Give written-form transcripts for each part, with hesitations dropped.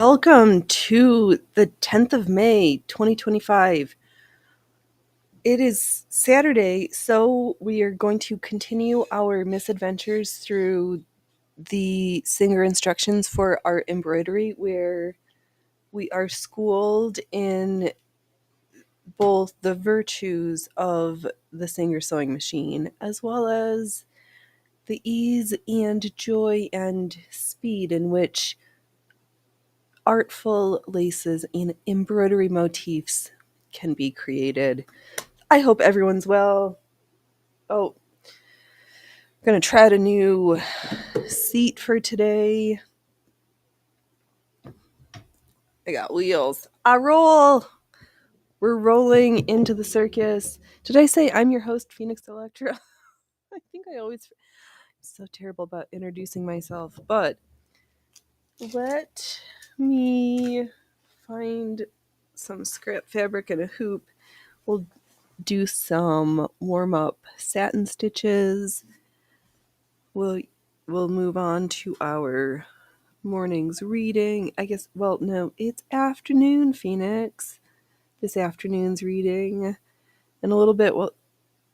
Welcome to the 10th of May, 2025. It is Saturday, so we are going to continue our misadventures through the Singer instructions for art embroidery, where we are schooled in both the virtues of the Singer sewing machine, as well as the ease and joy and speed in which artful laces and embroidery motifs can be created. I hope everyone's well. Oh, I'm going to try out a new seat for today. I got wheels. I roll. We're rolling into the circus. Did I say I'm your host, Phoenix Electra? I think I'm so terrible about introducing myself, but let me find some scrap fabric and a hoop. We'll do some warm-up satin stitches. We'll move on to our morning's reading. I guess, well, no, it's afternoon, Phoenix. This afternoon's reading. In a little bit, well,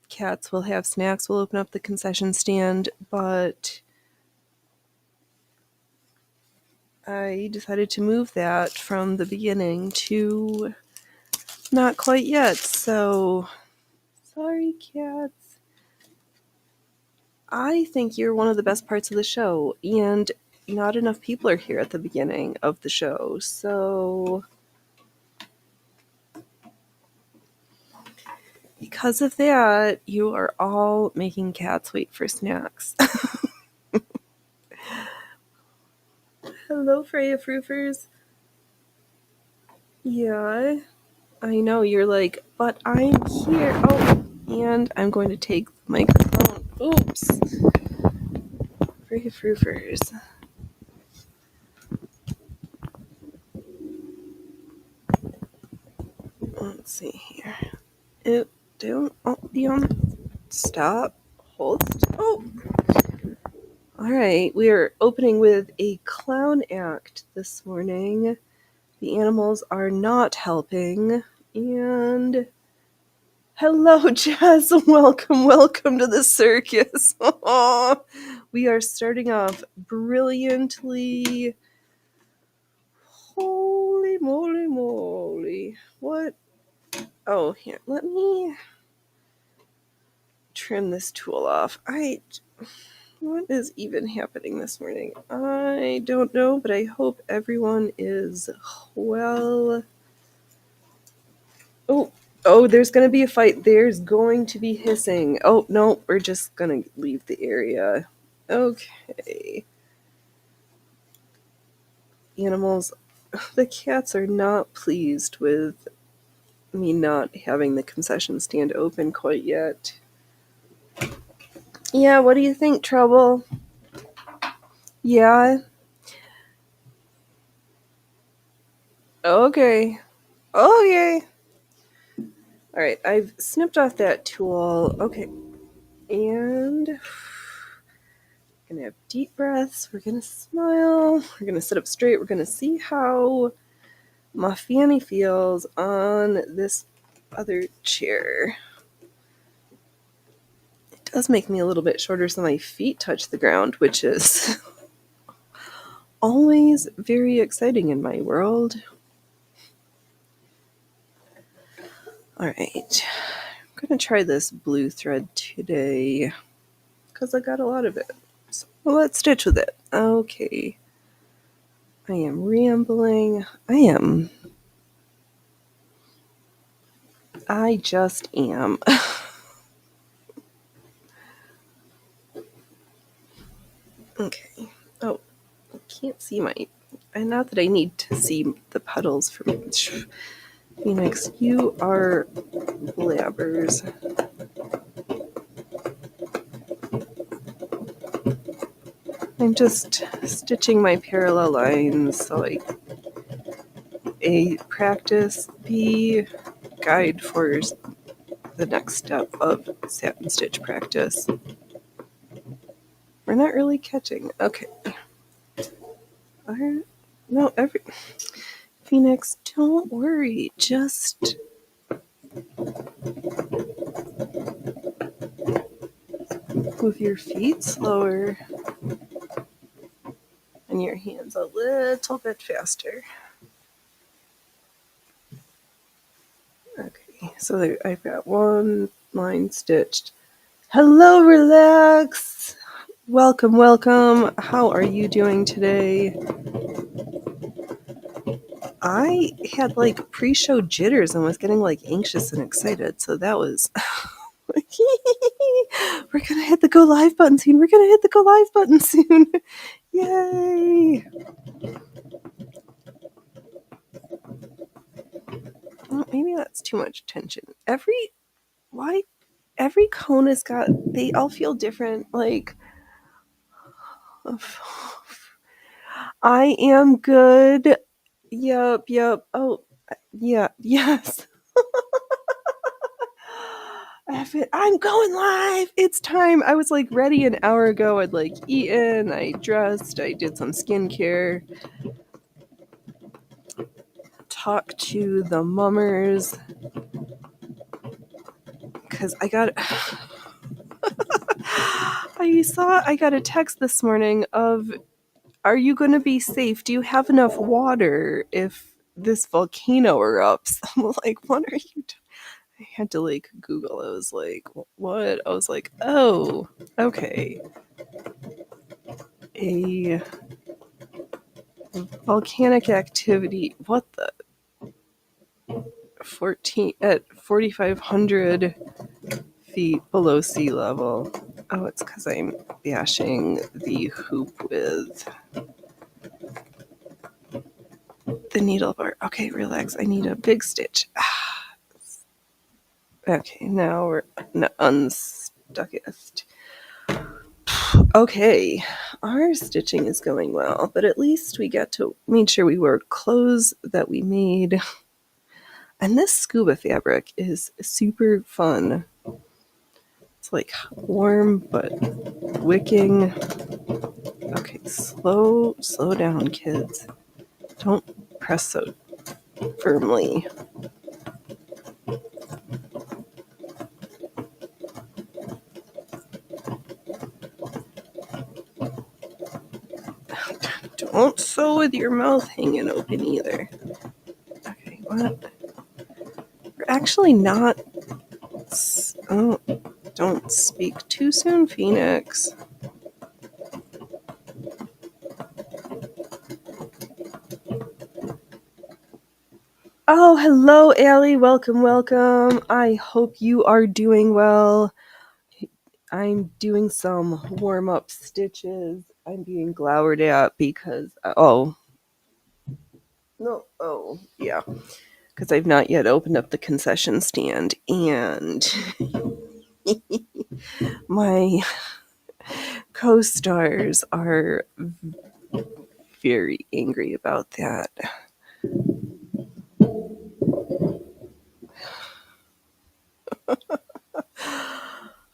cats will have snacks. We'll open up the concession stand, but I decided to move that from the beginning to not quite yet, so sorry, cats. I think you're one of the best parts of the show, and not enough people are here at the beginning of the show, so because of that, you are all making cats wait for snacks. Hello, Freya Froofers. Yeah, I know, you're like, but I'm here. Oh, and I'm going to take the microphone. Oops. Freya Froofers. Let's see here. Don't be on. Stop. Hold. Oh. All right. We are opening with a clown act this morning. The animals are not helping. And hello, Jess. Welcome to the circus. We are starting off brilliantly. Holy moly. What? Oh, here. Let me trim this tool off. What is even happening this morning? I don't know, but I hope everyone is well. Oh, there's going to be a fight. There's going to be hissing. Oh, no, we're just going to leave the area. Okay. Animals. The cats are not pleased with me not having the concession stand open quite yet. Yeah, what do you think, Trouble? Yeah? Okay. Okay. Alright, I've snipped off that tool. Okay. And we're going to have deep breaths. We're going to smile. We're going to sit up straight. We're going to see how my fanny feels on this other chair. It does make me a little bit shorter so my feet touch the ground, which is always very exciting in my world. Alright. I'm going to try this blue thread today because I got a lot of it. So let's stitch with it. Okay. I am rambling. I just am. Okay. Oh, I can't see not that I need to see the petals from Phoenix. You are blabbers. I'm just stitching my parallel lines so A, practice, B, guide for the next step of satin stitch practice. We're not really catching. Okay. Alright. No, Phoenix, don't worry. Just move your feet slower and your hands a little bit faster. Okay, so I've got one line stitched. Hello, Relax. Welcome, welcome. How are you doing today? I had like pre-show jitters and was getting like anxious and excited, so that was we're gonna hit the go live button soon. We're gonna hit the go live button soon. Yay! Well, maybe that's too much tension. Every cone has got, they all feel different. Like, I am good. Yep. Oh, yeah, yes. I'm going live. It's time. I was like ready an hour ago. I'd like eaten, I dressed, I did some skincare, talked to the mummers because I got I got a text this morning of, are you going to be safe? Do you have enough water if this volcano erupts? I'm like, what are you doing? I had to like Google. I was like, what? I was like, oh, okay. A volcanic activity. What the? 4,500 feet below sea level. Oh, it's because I'm bashing the hoop with the needle bar. Okay, relax. I need a big stitch. Okay, now we're unstuck it. Okay, our stitching is going well, but at least we got to make sure we wore clothes that we made. And this scuba fabric is super fun. It's like warm but wicking. Okay, slow down, kids. Don't press so firmly. Don't sew with your mouth hanging open either. Okay, what? We're actually not. Oh, don't speak too soon, Phoenix. Oh, hello, Allie. Welcome, welcome. I hope you are doing well. I'm doing some warm-up stitches. I'm being glowered at because, yeah, because I've not yet opened up the concession stand, and my co-stars are very angry about that.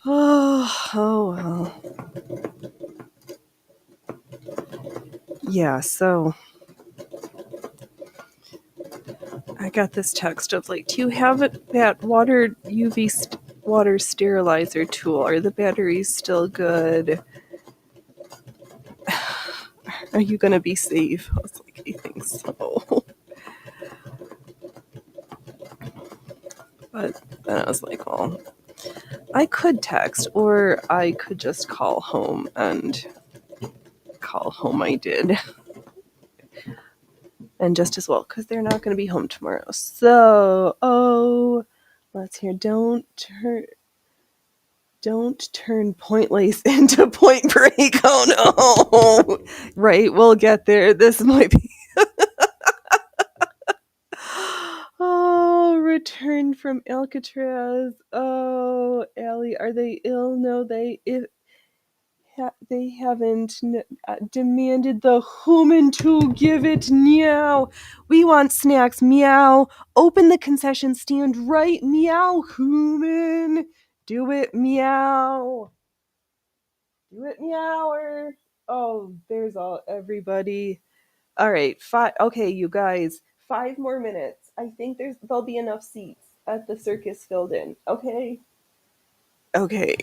Oh well. Yeah, so I got this text of like, do you have that water sterilizer tool? Are the batteries still good? Are you gonna be safe? I was like, I think so. But then I was like, well, I could text or I could just call home, and call home I did. And just as well, because they're not going to be home tomorrow. So, let's hear. Don't turn Point Lace into Point Break. Oh no! Right, we'll get there. This might be. Oh, returned from Alcatraz. Oh, Allie, are they ill? No, they haven't demanded the human to give it. Meow. We want snacks. Meow. Open the concession stand right. Meow. Human. Do it. Meow. Do it. Meower. Oh, there's everybody. All right, okay, you guys, 5 more minutes. I think there'll be enough seats at the circus filled in. Okay. Okay.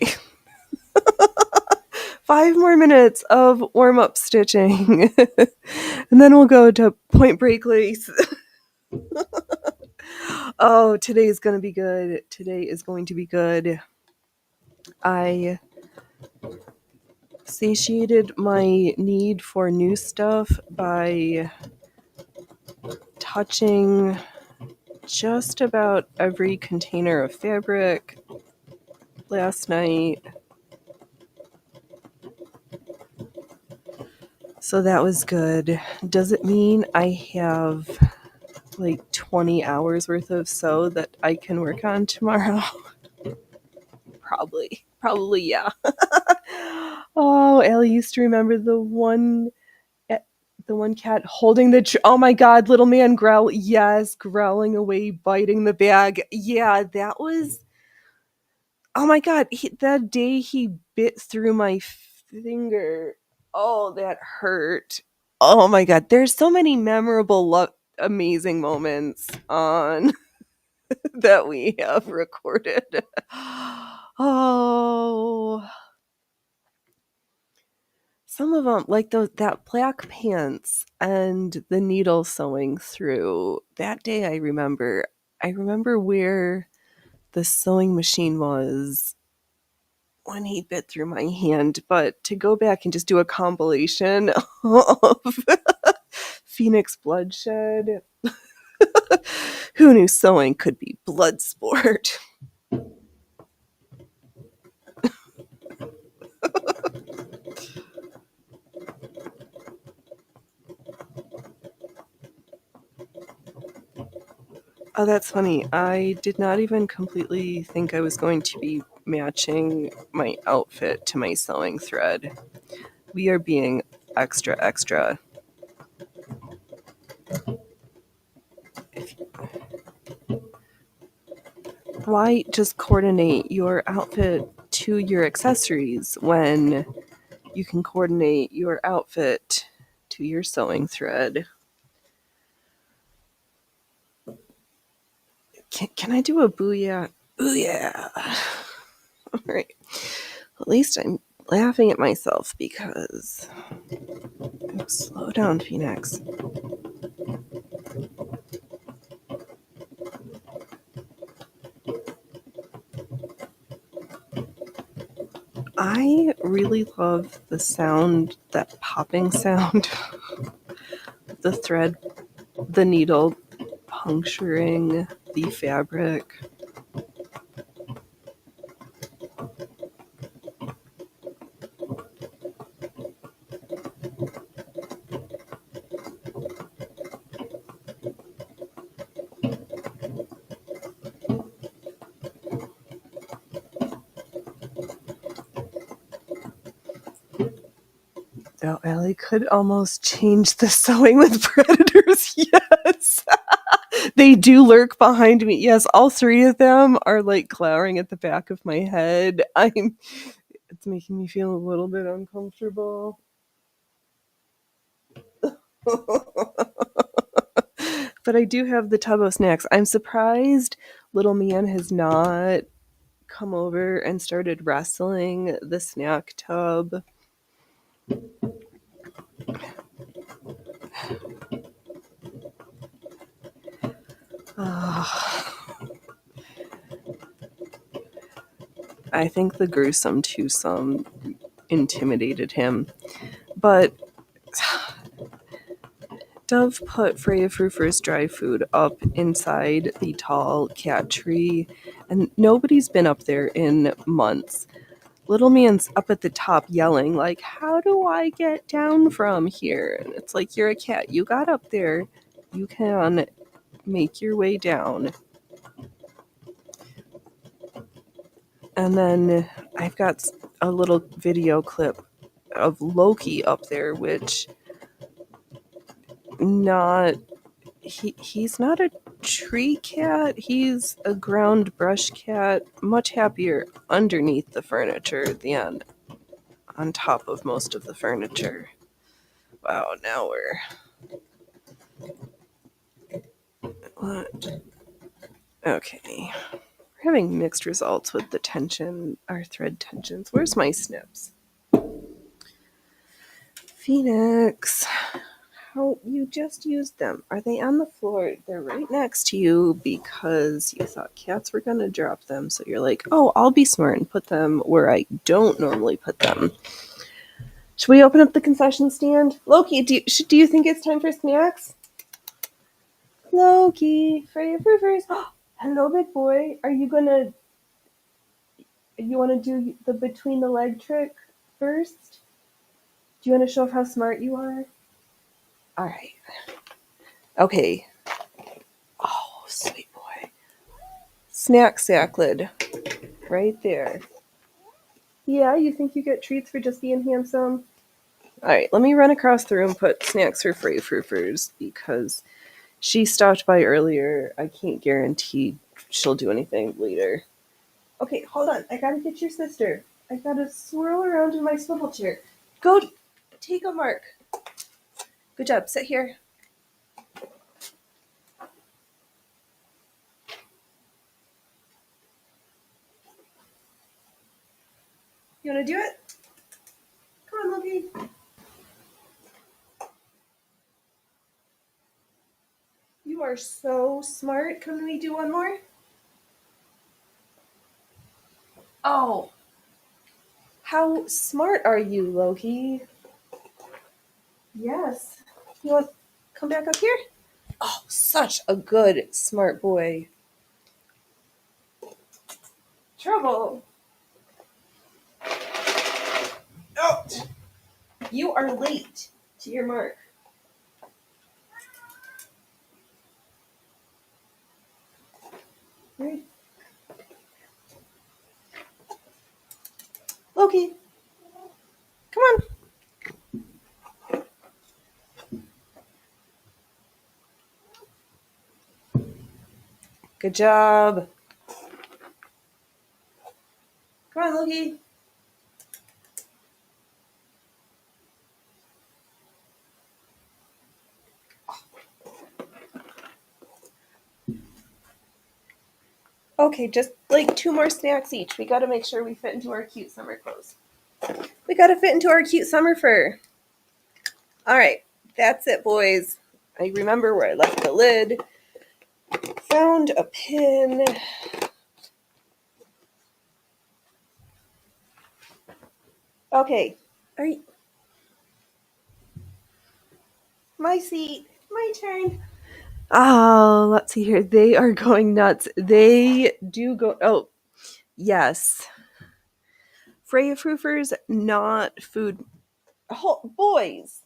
5 more minutes of warm up stitching, and then we'll go to Point Break lace. Oh, today is going to be good. Today is going to be good. I satiated my need for new stuff by touching just about every container of fabric last night. So that was good. Does it mean I have like 20 hours worth of sew that I can work on tomorrow? Probably, yeah. Oh, Ellie used to remember the one cat holding oh my god, little man growling away, biting the bag. Yeah, that was, oh my god, that day he bit through my finger. Oh, that hurt. Oh my god, there's so many memorable, amazing moments on that we have recorded. Oh, some of them, like that black pants and the needle sewing through. That day, I remember. I remember where the sewing machine was when he bit through my hand. But to go back and just do a compilation of Phoenix bloodshed, who knew sewing could be blood sport? Oh, that's funny. I did not even completely think I was going to be matching my outfit to my sewing thread. We are being extra, extra. Why just coordinate your outfit to your accessories when you can coordinate your outfit to your sewing thread? Can I do a booyah? Booyah! All right. At least I'm laughing at myself because... Slow down, Phoenix. I really love the sound, that popping sound, the thread, the needle puncturing the fabric. Oh, Ellie could almost change the sewing with predators. Yes. They do lurk behind me. Yes, all three of them are like glowering at the back of my head. It's making me feel a little bit uncomfortable. But I do have the tub of snacks. I'm surprised little man has not come over and started wrestling the snack tub. I think the gruesome twosome intimidated him. But Dove put Freya Frufer's dry food up inside the tall cat tree, and nobody's been up there in months. Little man's up at the top yelling, like, how do I get down from here? And it's like, you're a cat. You got up there. You can make your way down. And then I've got a little video clip of Loki up there, which he's not a tree cat, he's a ground brush cat, much happier underneath the furniture than on top of most of the furniture. Wow, now we're What? Okay. We're having mixed results with the tension, our thread tensions. Where's my snips? Phoenix. How you just used them. Are they on the floor? They're right next to you because you thought cats were gonna drop them. So you're like, oh, I'll be smart and put them where I don't normally put them. Should we open up the concession stand? Loki, do you think it's time for snacks? Loki, Freya Proofers. Hello, big boy. You want to do the between the leg trick first? Do you want to show off how smart you are? All right. Okay. Oh, sweet boy. Snack sacklid. Right there. Yeah, you think you get treats for just being handsome? All right, let me run across the room and put snacks for Freya Proofers because she stopped by earlier. I can't guarantee she'll do anything later. Okay, hold on. I gotta get your sister. I gotta swirl around in my swivel chair. Go take a mark. Good job. Sit here. You wanna do it? Come on, Loki. You are so smart. Can we do one more? Oh. How smart are you, Loki? Yes. You want to come back up here? Oh, such a good, smart boy. Trouble. Oh, you are late to your mark. Right. Loki, come on. Good job. Come on, Loki. Okay, just like 2 more snacks each. We gotta make sure we fit into our cute summer clothes. We gotta fit into our cute summer fur. All right, that's it, boys. I remember where I left the lid. Found a pin. Okay, are you... My seat. My turn. Oh, let's see here. They are going nuts. They do go... Oh, yes. Freya Proofers, not food... Oh, boys,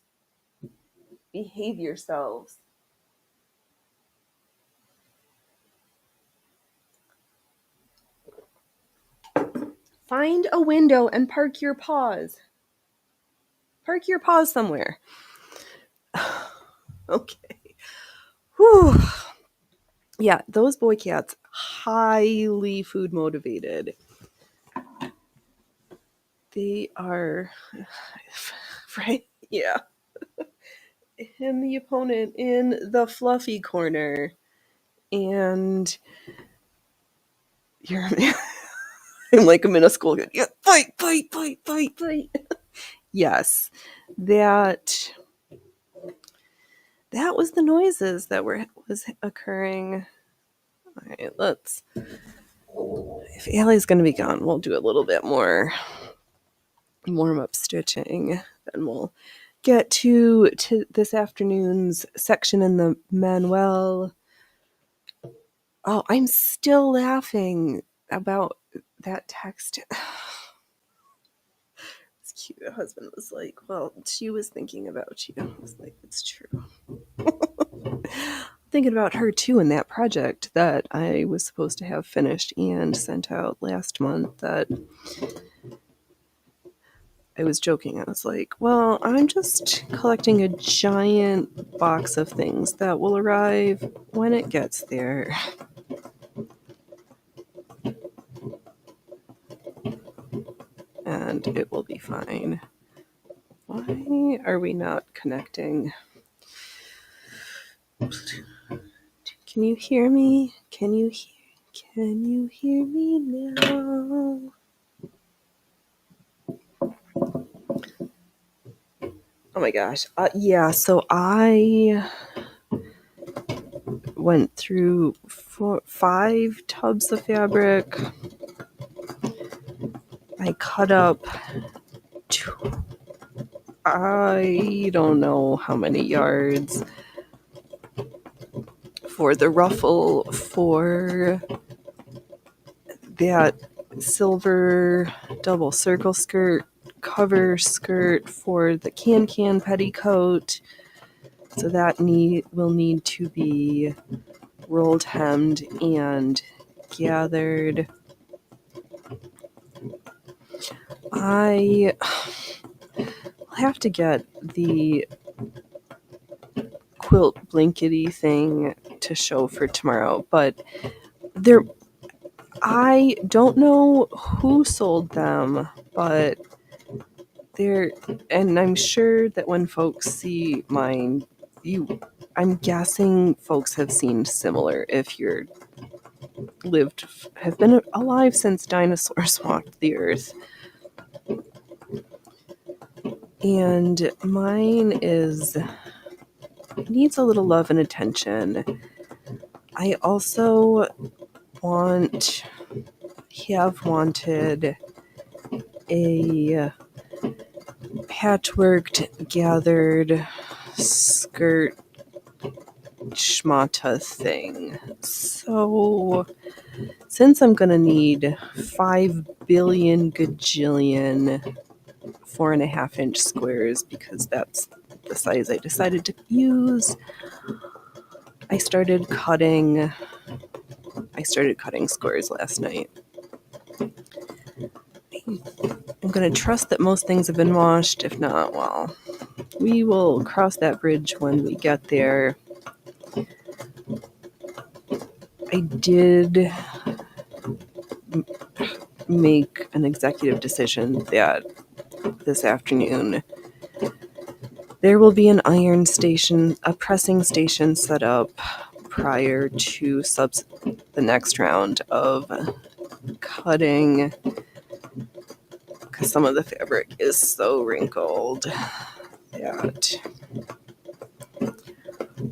behave yourselves. Find a window and park your paws. Park your paws somewhere. Okay. Whew. Yeah, those boy cats, highly food motivated. They are... Right? Yeah. And the opponent in the fluffy corner. And you're... I'm like a middle school kid. Yeah, fight, fight, fight, fight, fight. Yes. That was the noises that was occurring. All right, let's... If Allie's going to be gone, we'll do a little bit more warm-up stitching. Then we'll get to this afternoon's section in the Manuel. Oh, I'm still laughing about that text. It's cute. Her husband was like, well, she was thinking about you. I was like, it's true. Thinking about her too in that project that I was supposed to have finished and sent out last month that I was joking. I was like, well, I'm just collecting a giant box of things that will arrive when it gets there. And it will be fine. Why are we not connecting? Can you hear me? Can you hear me now? Oh my gosh. Yeah, so I went through 5 tubs of fabric. I cut up I don't know how many yards for the ruffle for that silver double circle skirt, cover skirt for the can petticoat. So that will need to be rolled, hemmed, and gathered. I have to get the quilt blankety thing to show for tomorrow, but I don't know who sold them, but and I'm sure that when folks see mine, I'm guessing folks have seen similar if you're have been alive since dinosaurs walked the earth. And mine needs a little love and attention. I also have wanted a patchworked gathered skirt schmata thing. So since I'm gonna need 5 billion gajillion 4.5-inch squares, because that's the size I decided to use, I started cutting squares last night. I'm going to trust that most things have been washed. If not, well, we will cross that bridge when we get there. I did make an executive decision that this afternoon there will be an iron station, a pressing station set up prior to the next round of cutting, because some of the fabric is so wrinkled that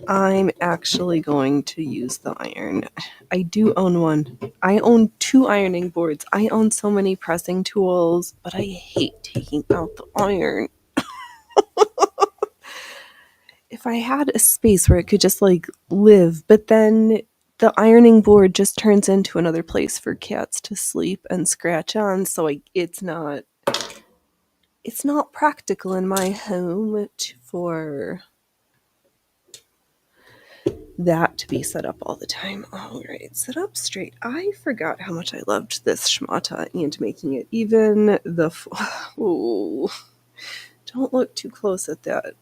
I'm actually going to use the iron. I do own one. I own 2 ironing boards. I own so many pressing tools, but I hate taking out the iron. If I had a space where it could just live, but then the ironing board just turns into another place for cats to sleep and scratch on, so it's not practical in my home for that to be set up all the time. All right, sit up straight. I forgot how much I loved this schmata and making it even. Ooh, don't look too close at that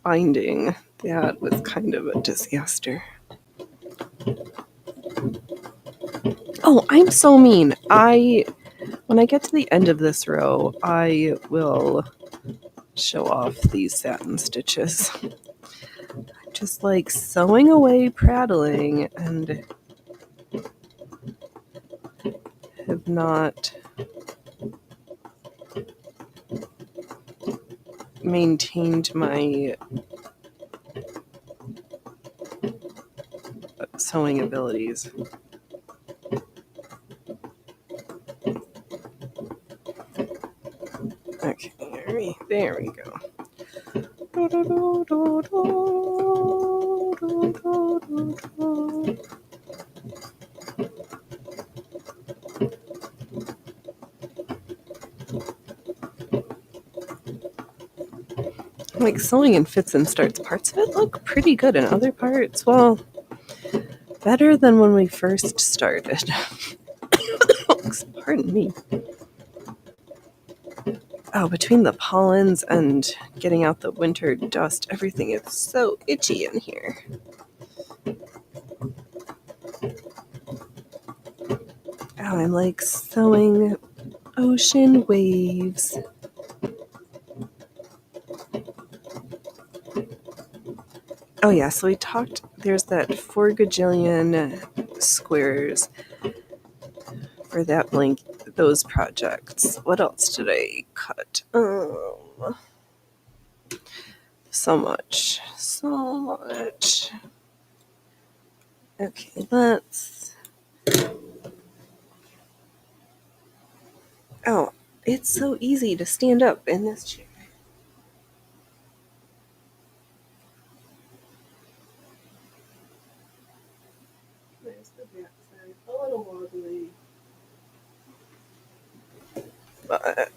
binding. That was kind of a disaster. Oh, I'm so mean. When I get to the end of this row, I will show off these satin stitches. Just sewing away, prattling, and have not maintained my sewing abilities. Okay, there we go. Sewing in fits and starts. Parts of it look pretty good, and other parts, well, better than when we first started. Pardon me. Oh, between the pollens and getting out the winter dust, everything is so itchy in here. Oh, I'm sewing ocean waves. Oh yeah, so we talked there's that 4 gajillion squares for that those projects. What else did I cut? So much. Okay, let's... Oh, it's so easy to stand up in this chair. There's the back side. A little wobbly. But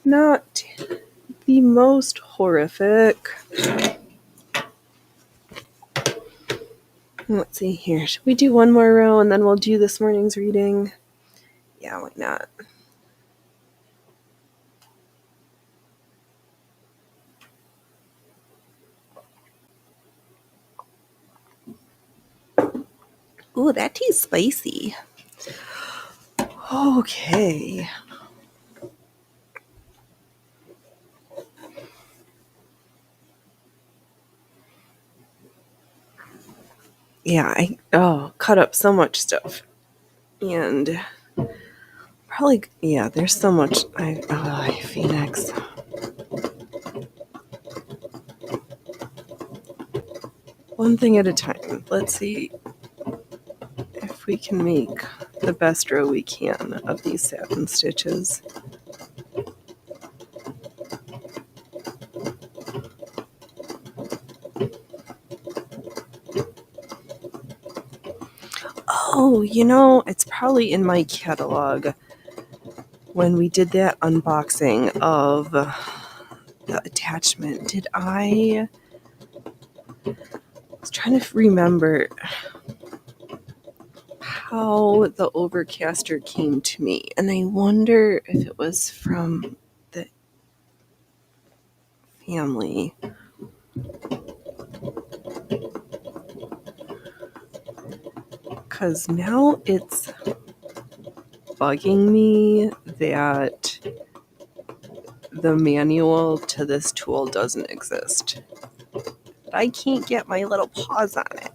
not the most horrific. Let's see here. Should we do one more row and then we'll do this morning's reading? Yeah, why not? Ooh, that tea's spicy. Okay. Yeah, I cut up so much stuff. And probably, yeah, there's so much. Phoenix. One thing at a time. Let's see if we can make the best row we can of these satin stitches. Oh, it's probably in my catalog when we did that unboxing of the attachment. I was trying to remember how the Overcaster came to me, and I wonder if it was from the family. Because now it's bugging me that the manual to this tool doesn't exist. I can't get my little paws on it.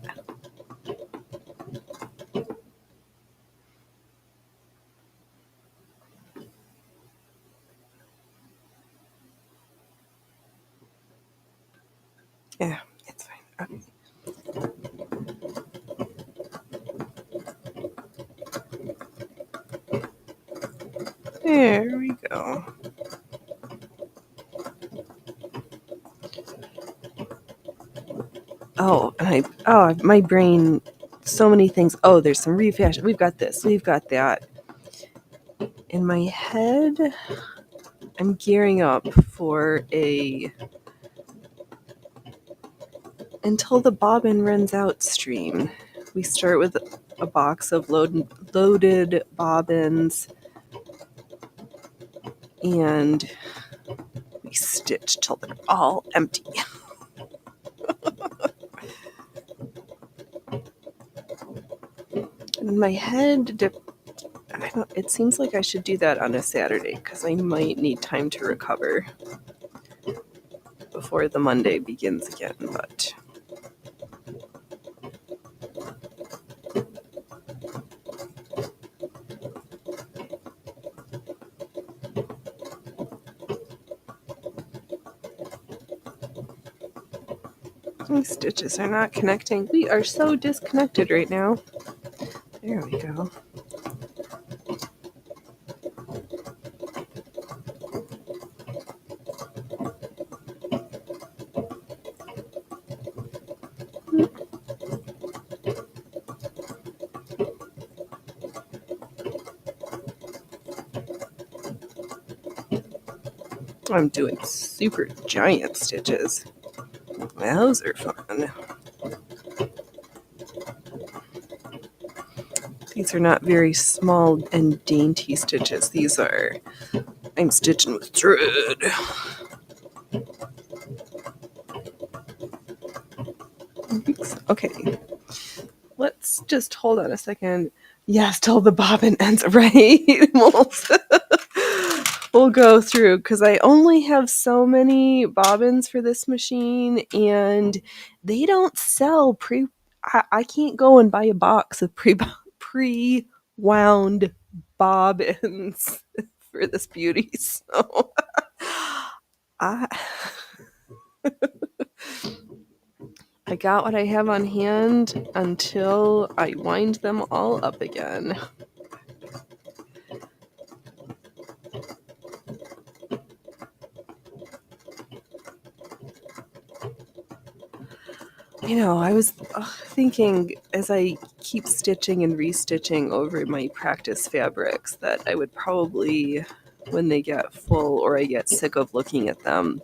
Yeah, it's fine. Okay. There we go. My brain, so many things. Oh, there's some refashion. We've got this. We've got that. In my head, I'm gearing up for until the bobbin runs out stream. We start with a box of loaded bobbins, and we stitch till they're all empty. In my head, it seems like I should do that on a Saturday because I might need time to recover before the Monday begins again, but these stitches are not connecting. We are so disconnected right now. There we go. I'm doing super giant stitches. Those are fun. These are not very small and dainty stitches. I'm stitching with thread. Okay, let's just hold on a second. Yes, till the bobbin ends, right? we'll go through because I only have so many bobbins for this machine, and they don't sell pre. I can't go and buy a box of pre-wound bobbins for this beauty. So I I got what I have on hand until I wind them all up again. You know, I was thinking as I keep stitching and restitching over my practice fabrics that I would probably, when they get full or I get sick of looking at them,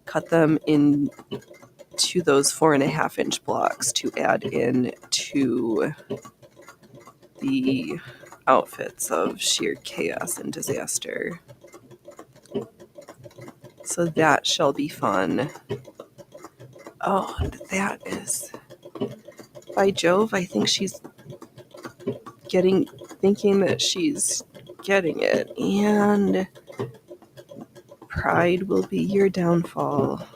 cut them into those 4.5-inch blocks to add in to the outfits of sheer chaos and disaster. So that shall be fun. Oh, and that is, by Jove, I think she's thinking that she's getting it, and pride will be your downfall.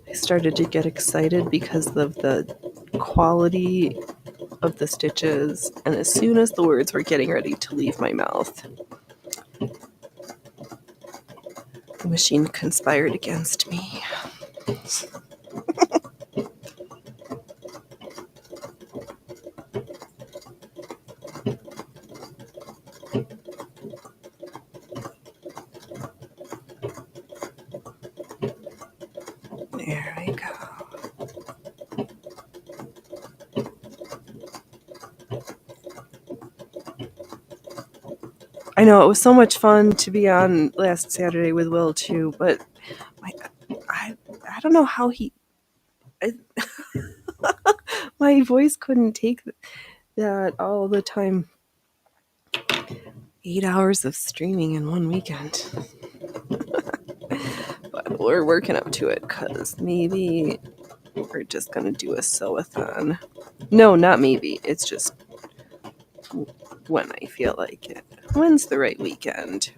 I started to get excited because of the quality of the stitches, and as soon as the words were getting ready to leave my mouth, the machine conspired against me. There we go. I know it was so much fun to be on last Saturday with Will too, but I don't know how my voice couldn't take that all the time. 8 hours of streaming in one weekend. But we're working up to it because maybe we're just going to do a sew-a-thon. No, not maybe. It's just when I feel like it. When's the right weekend?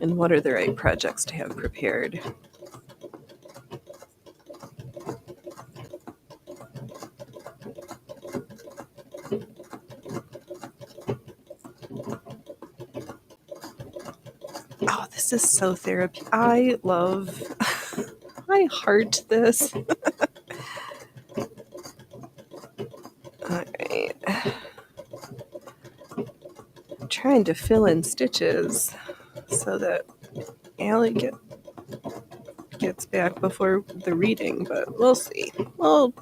And what are the right projects to have prepared? Oh, this is so therapy. I heart this. Alright. I'm trying to fill in stitches so that Allie gets back before the reading, but we'll see. Well,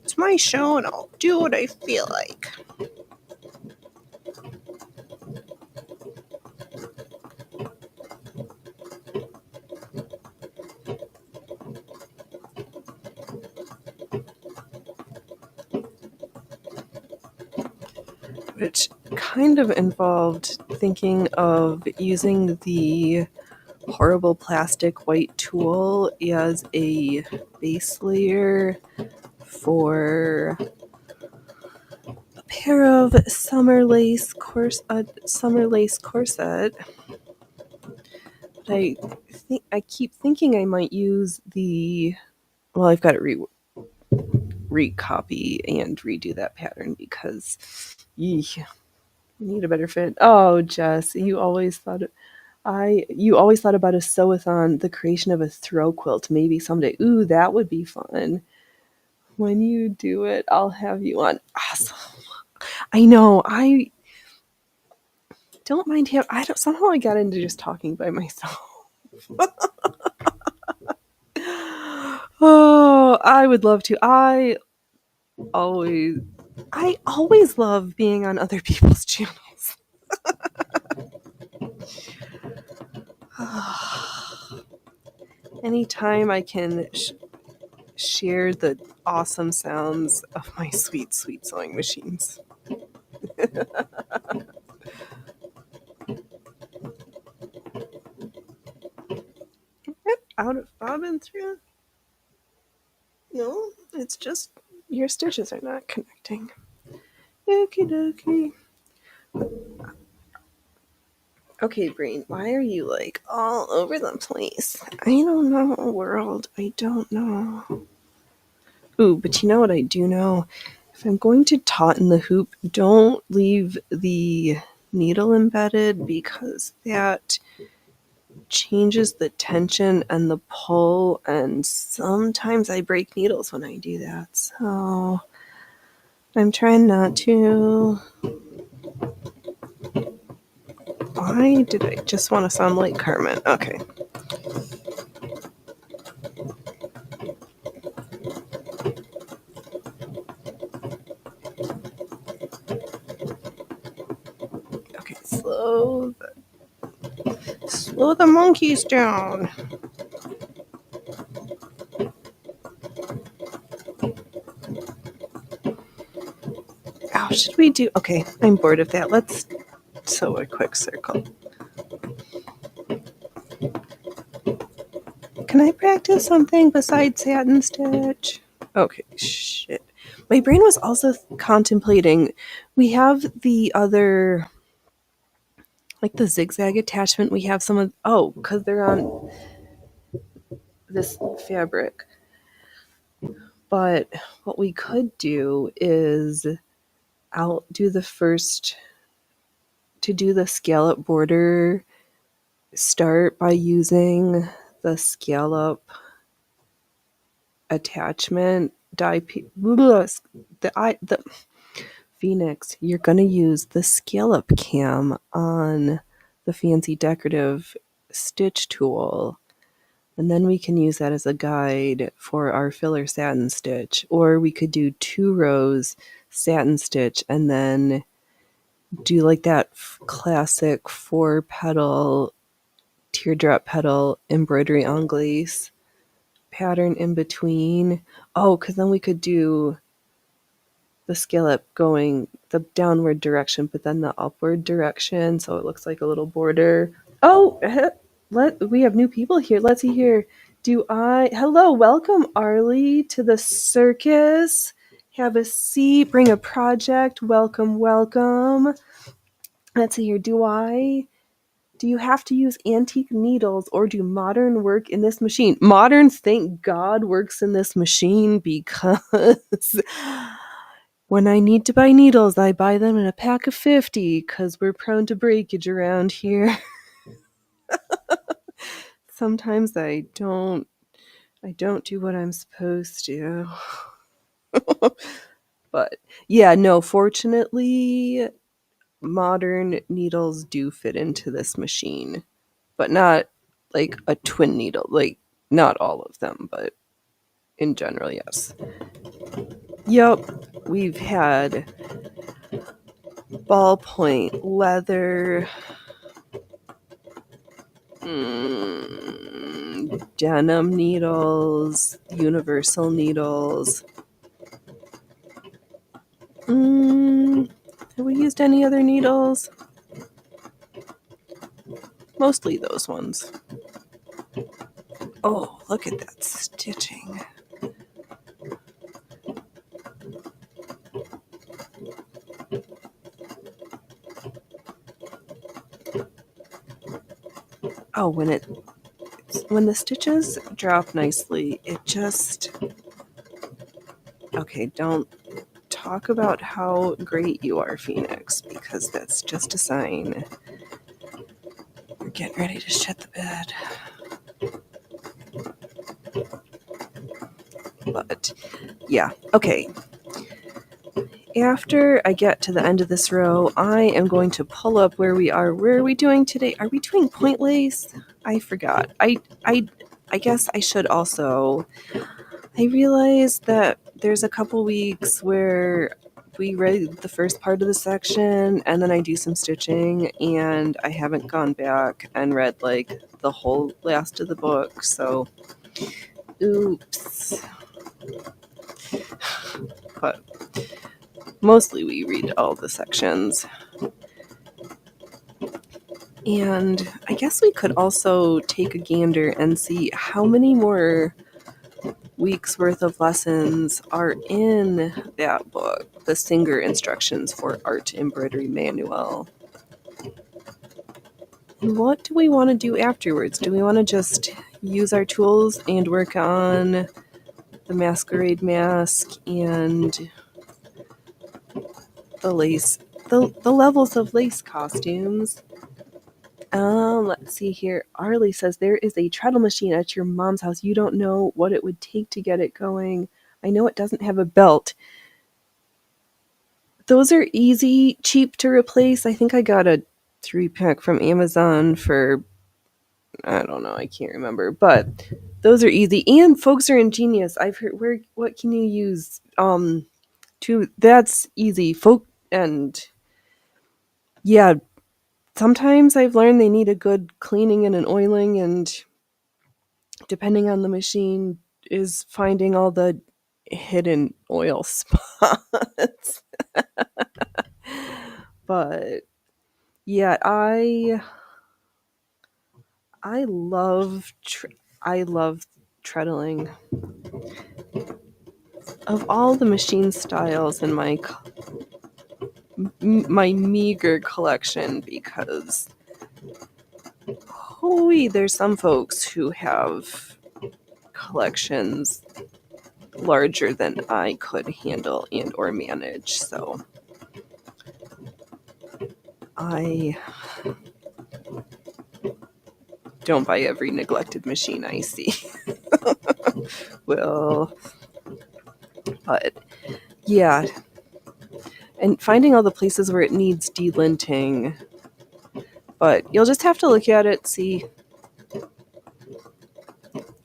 it's my show and I'll do what I feel like. Which kind of involved thinking of using the horrible plastic white tulle as a base layer for a pair of summer lace corset. But I keep thinking I might use I've got to recopy and redo that pattern because you need a better fit. Oh, Jess, you always thought about a sew-a-thon, the creation of a throw quilt, maybe someday. Ooh, that would be fun. When you do it, I'll have you on. Awesome. I know. I don't mind him. Somehow I got into just talking by myself. Oh, I would love to. I always love being on other people's channels. Anytime I can share the awesome sounds of my sweet, sweet sewing machines. out of bobbin thread? No, it's just your stitches are not connecting. Okie dokie. Okay, Brain, why are you like all over the place? I don't know, world. I don't know. Ooh, but you know what I do know? If I'm going to tauten the hoop, don't leave the needle embedded because that changes the tension and the pull, and sometimes I break needles when I do that. So I'm trying not to. Why did I just want to sound like Carmen? Okay. Okay, slow the monkeys down. Oh, should we do? Okay, I'm bored of that. Let's sew a quick circle. Can I practice something besides satin stitch? Okay, shit. My brain was also contemplating, we have the other, like the zigzag attachment, we have some of, because they're on this fabric. But what we could do is, I'll do the first, to do the scallop border, start by using the scallop attachment the Phoenix, you're going to use the scallop cam on the fancy decorative stitch tool, and then we can use that as a guide for our filler satin stitch, or we could do 2 rows satin stitch and then do like that classic 4 petal teardrop petal embroidery anglaise pattern in between. Oh, because then we could do the scallop going the downward direction, but then the upward direction, so it looks like a little border. Oh, we have new people here. Let's see here. Hello, welcome, Arlie, to the circus. Have a seat, bring a project. Welcome, welcome. Let's see here. Do you have to use antique needles, or do modern work in this machine? Modern, thank God, works in this machine, because when I need to buy needles, I buy them in a pack of 50 because we're prone to breakage around here. Sometimes I don't do what I'm supposed to. But yeah, no, fortunately, modern needles do fit into this machine, but not like a twin needle, like not all of them, but in general, yes. Yep, we've had ballpoint, leather, denim needles, universal needles. Have we used any other needles? Mostly those ones. Oh, look at that stitching. Oh, when the stitches drop nicely, it just... Okay, don't talk about how great you are, Phoenix, because that's just a sign. We're getting ready to shit the bed. But, yeah, okay. After I get to the end of this row, I am going to pull up where we are. Where are we doing today? Are we doing point lace? I forgot. I guess I should also... I realized that there's a couple weeks where we read the first part of the section and then I do some stitching, and I haven't gone back and read like the whole last of the book, so oops. But mostly we read all the sections. And I guess we could also take a gander and see how many more weeks worth of lessons are in that book, the Singer Instructions for Art Embroidery Manual. And what do we want to do afterwards? Do we want to just use our tools and work on the masquerade mask and the lace, the levels of lace costumes? Let's see here. Arlie says there is a treadle machine at your mom's house. You don't know what it would take to get it going. I know it doesn't have a belt. Those are easy, cheap to replace. I think I got a 3-pack from Amazon for, I don't know, I can't remember, but those are easy. And folks are ingenious. I've heard what can you use? That's easy. And yeah, sometimes I've learned they need a good cleaning and an oiling, and depending on the machine, is finding all the hidden oil spots. But yeah, I love treadling. Of all the machine styles in my meager collection, because there's some folks who have collections larger than I could handle and or manage. So I don't buy every neglected machine I see. Well, but yeah, and finding all the places where it needs delinting. But you'll just have to look at it, see.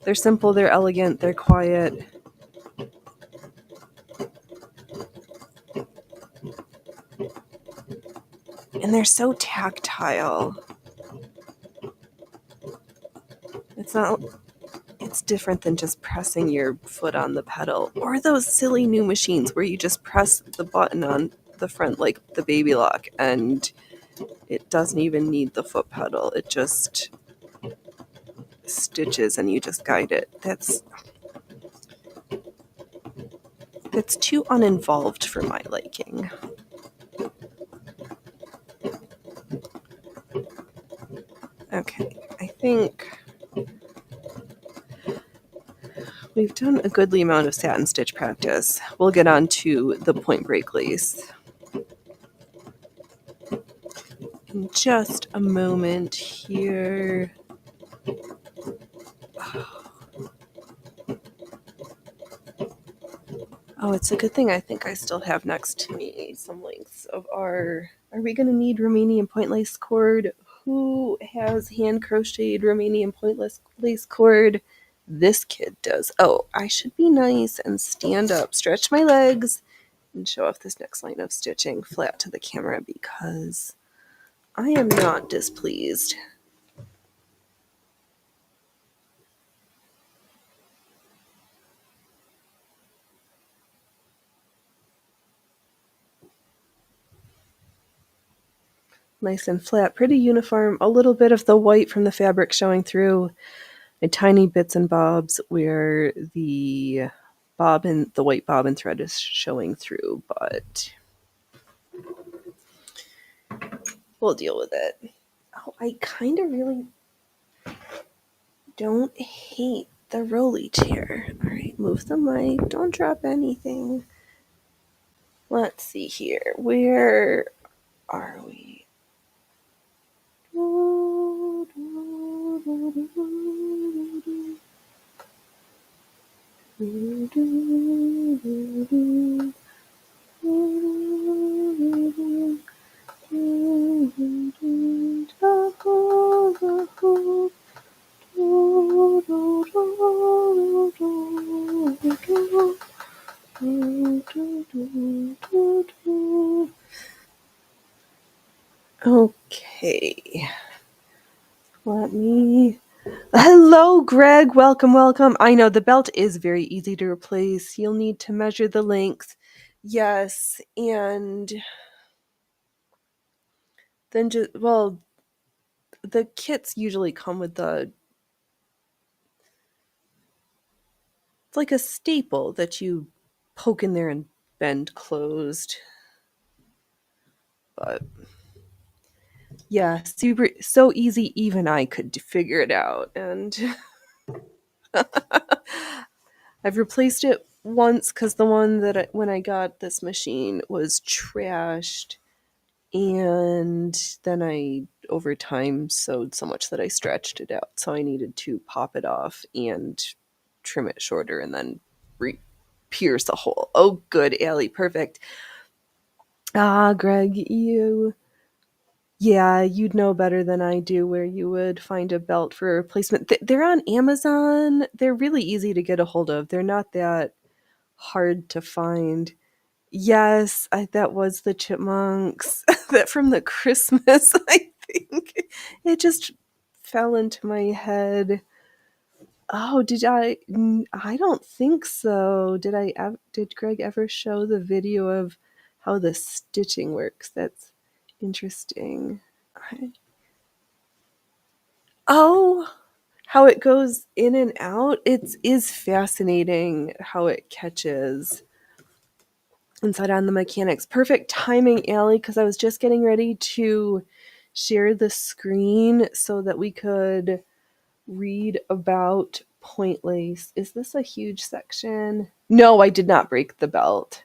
They're simple, they're elegant, they're quiet. And they're so tactile. It's different than just pressing your foot on the pedal, or those silly new machines where you just press the button on the front like the Baby Lock and it doesn't even need the foot pedal. It just stitches and you just guide it. That's too uninvolved for my liking. Okay, I think we've done a goodly amount of satin stitch practice. We'll get on to the point break lace in just a moment here. Oh, it's a good thing I think I still have next to me some links of are we going to need Romanian point lace cord? Who has hand crocheted Romanian point lace cord? This kid does. Oh, I should be nice and stand up, stretch my legs, and show off this next line of stitching flat to the camera because I am not displeased. Nice and flat, pretty uniform, a little bit of the white from the fabric showing through, and tiny bits and bobs where the white bobbin thread is showing through, but we'll deal with it. Oh, I kind of really don't hate the rolly chair. All right, move the mic, don't drop anything. Let's see here. Where are we? Okay. Let me. Hello, Greg. Welcome, welcome. I know the belt is very easy to replace. You'll need to measure the length. Yes, and then the kits usually come with it's like a staple that you poke in there and bend closed. But yeah, so easy, even I could figure it out. And I've replaced it once because the one when I got this machine was trashed, and then I over time sewed so much that I stretched it out, so I needed to pop it off and trim it shorter and then pierce a hole. Oh, good, Allie, perfect. Greg, you'd know better than I do where you would find a belt for a replacement. They're on Amazon. They're really easy to get a hold of. They're not that hard to find. Yes, that was the Chipmunks. That from the Christmas, I think. It just fell into my head. Oh, did I? I don't think so. Did Greg ever show the video of how the stitching works? That's interesting. Oh, how it goes in and out. It is fascinating how it catches inside on the mechanics. Perfect timing, Allie, because I was just getting ready to share the screen so that we could read about point lace. Is this a huge section? No, I did not break the belt.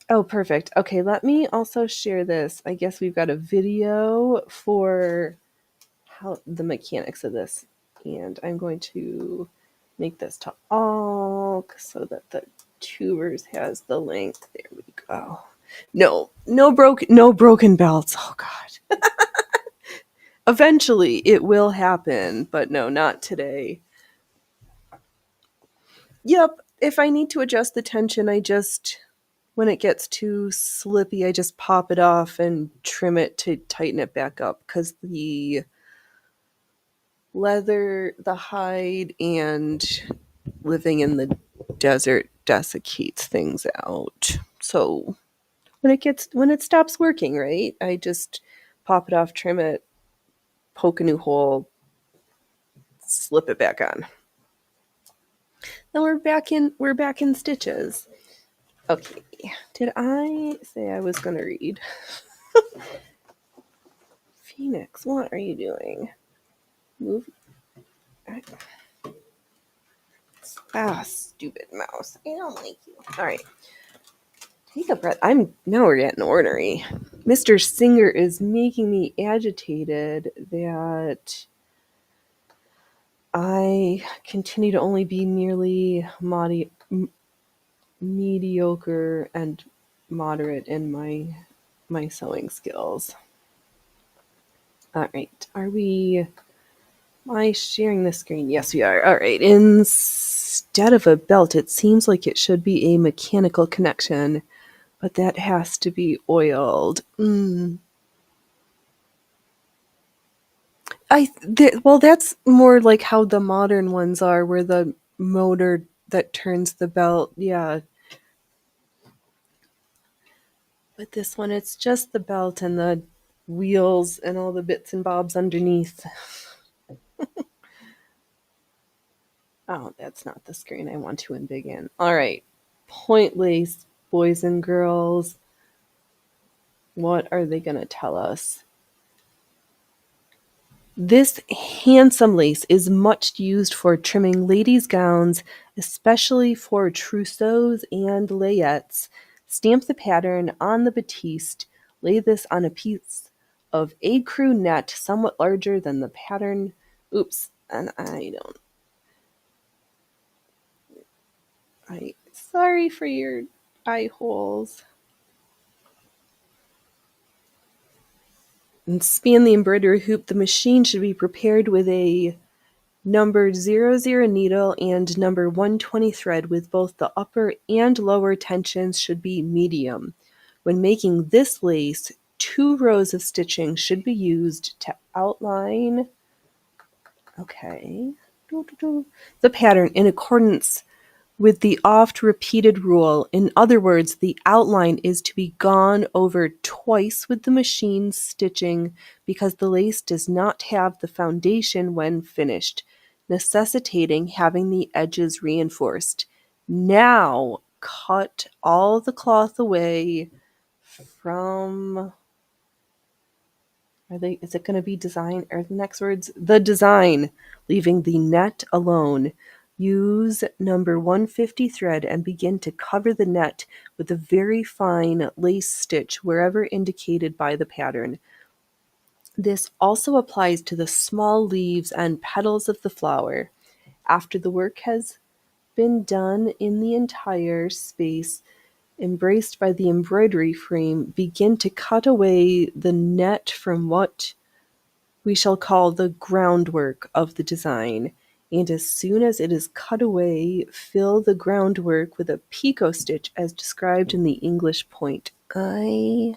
Oh, perfect. Okay, let me also share this. I guess we've got a video for how the mechanics of this, and I'm going to make this to all so that the tubers has the link. There we go. No broken belts. Oh god. Eventually it will happen, but no, not today. Yep, if I need to adjust the tension, when it gets too slippy, I just pop it off and trim it to tighten it back up, because the leather, the hide, and living in the desert desiccates things out. So when it stops working, right, I just pop it off, trim it, poke a new hole, slip it back on. Then we're back in stitches. Okay, did I say I was gonna read? Phoenix, what are you doing? Move. Stupid mouse. I don't like you. All right. Take a breath. Now we're getting ornery. Mr. Singer is making me agitated that I continue to only be merely mediocre and moderate in my sewing skills. All right. Am I sharing the screen? Yes, we are. All right. Instead of a belt, it seems like it should be a mechanical connection, but that has to be oiled. Well, that's more like how the modern ones are, where the motor that turns the belt. Yeah. But this one, it's just the belt and the wheels and all the bits and bobs underneath. Oh, that's not the screen I want to embiggen. All right. Point lace, boys and girls. What are they going to tell us? This handsome lace is much used for trimming ladies' gowns, especially for trousseaux and layettes. Stamp the pattern on the batiste. Lay this on a piece of ecru net somewhat larger than the pattern. Oops, and sorry for your eye holes. And span the embroidery hoop. The machine should be prepared with a number 00 needle and number 120 thread, with both the upper and lower tensions should be medium. When making this lace, 2 rows of stitching should be used to outline the pattern in accordance with the oft-repeated rule. In other words, the outline is to be gone over twice with the machine stitching because the lace does not have the foundation when finished, necessitating having the edges reinforced. Now, cut all the cloth away from... Is it going to be design or the next words? The design, leaving the net alone. Use number 150 thread and begin to cover the net with a very fine lace stitch wherever indicated by the pattern. This also applies to the small leaves and petals of the flower. After the work has been done in the entire space embraced by the embroidery frame, begin to cut away the net from what we shall call the groundwork of the design, and as soon as it is cut away, fill the groundwork with a picot stitch as described in the English point. I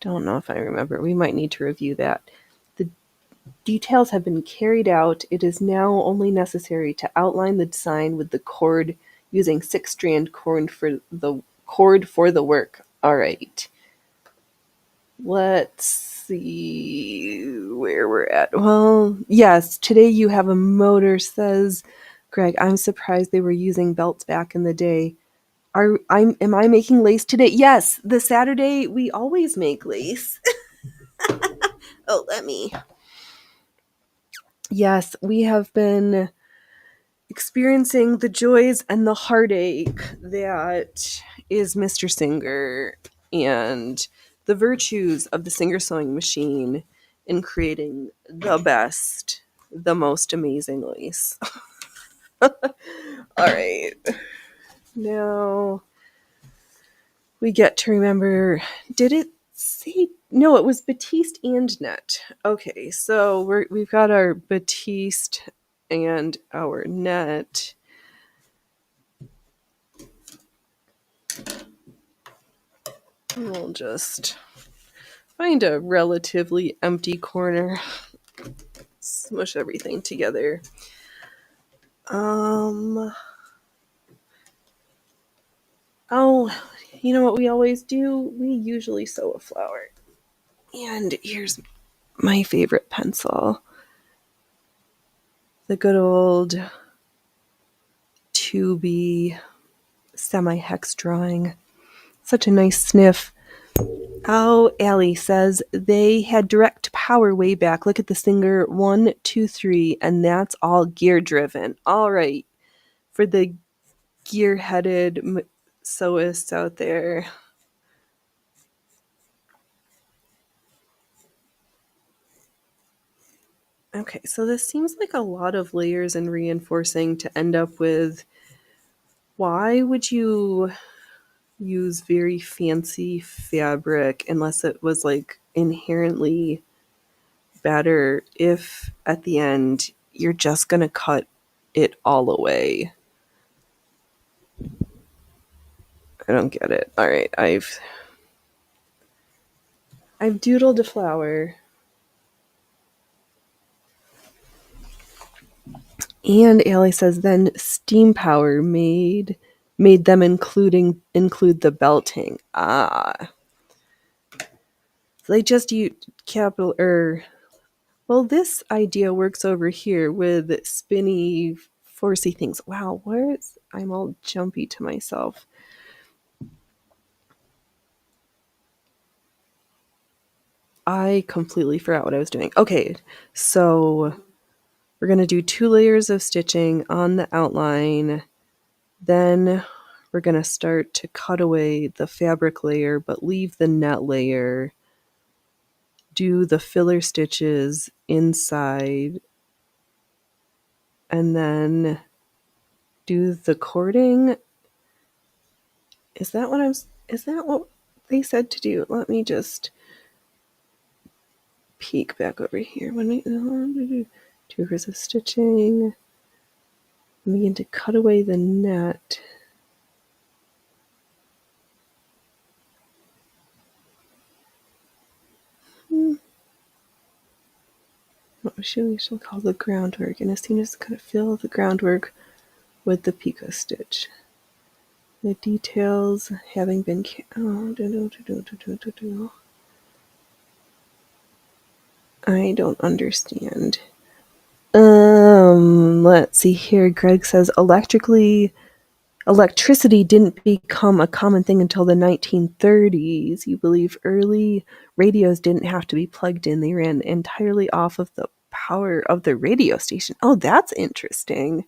don't know if I remember. We might need to review that. The details have been carried out. It is now only necessary to outline the design with the cord using 6-strand cord for the work. All right. Let's see where we're at. Well, yes, today you have a motor, says Greg. I'm surprised they were using belts back in the day. Am I making lace today? Yes, the Saturday we always make lace. Oh, let me. Yes, we have been experiencing the joys and the heartache that is Mr. Singer and the virtues of the Singer sewing machine in creating the best, the most amazing lace. All right. Now we get to remember, did it say, no, it was batiste and net. Okay, so we've got our batiste and our net. We'll just find a relatively empty corner, smush everything together. Oh, you know what we always do? We usually sew a flower. And here's my favorite pencil. The good old 2B semi-hex drawing. Such a nice sniff. Oh, Allie says they had direct power way back. Look at the Singer 1, 2, 3, and that's all gear driven. All right. For the gear-headed sewists out there. Okay, so this seems like a lot of layers and reinforcing to end up with. Why would you use very fancy fabric unless it was like inherently better if at the end you're just going to cut it all away? I don't get it. All right, I've doodled a flower. And Allie says then steam power made them include the belting. So they just use capital well, this idea works over here with spinny forcey things. Wow, I'm all jumpy to myself. I completely forgot what I was doing. Okay, so we're going to do 2 layers of stitching on the outline. Then we're going to start to cut away the fabric layer, but leave the net layer. Do the filler stitches inside. And then do the cording. Is that what they said to do? Let me just peek back over here. When we do 2 rows of stitching, begin to cut away the net. What we shall call the groundwork, and as soon as kind of fill the groundwork with the picot stitch. The details having been I don't understand. Let's see here. Greg says electricity didn't become a common thing until the 1930s. You believe early radios didn't have to be plugged in. They ran entirely off of the power of the radio station. Oh, that's interesting.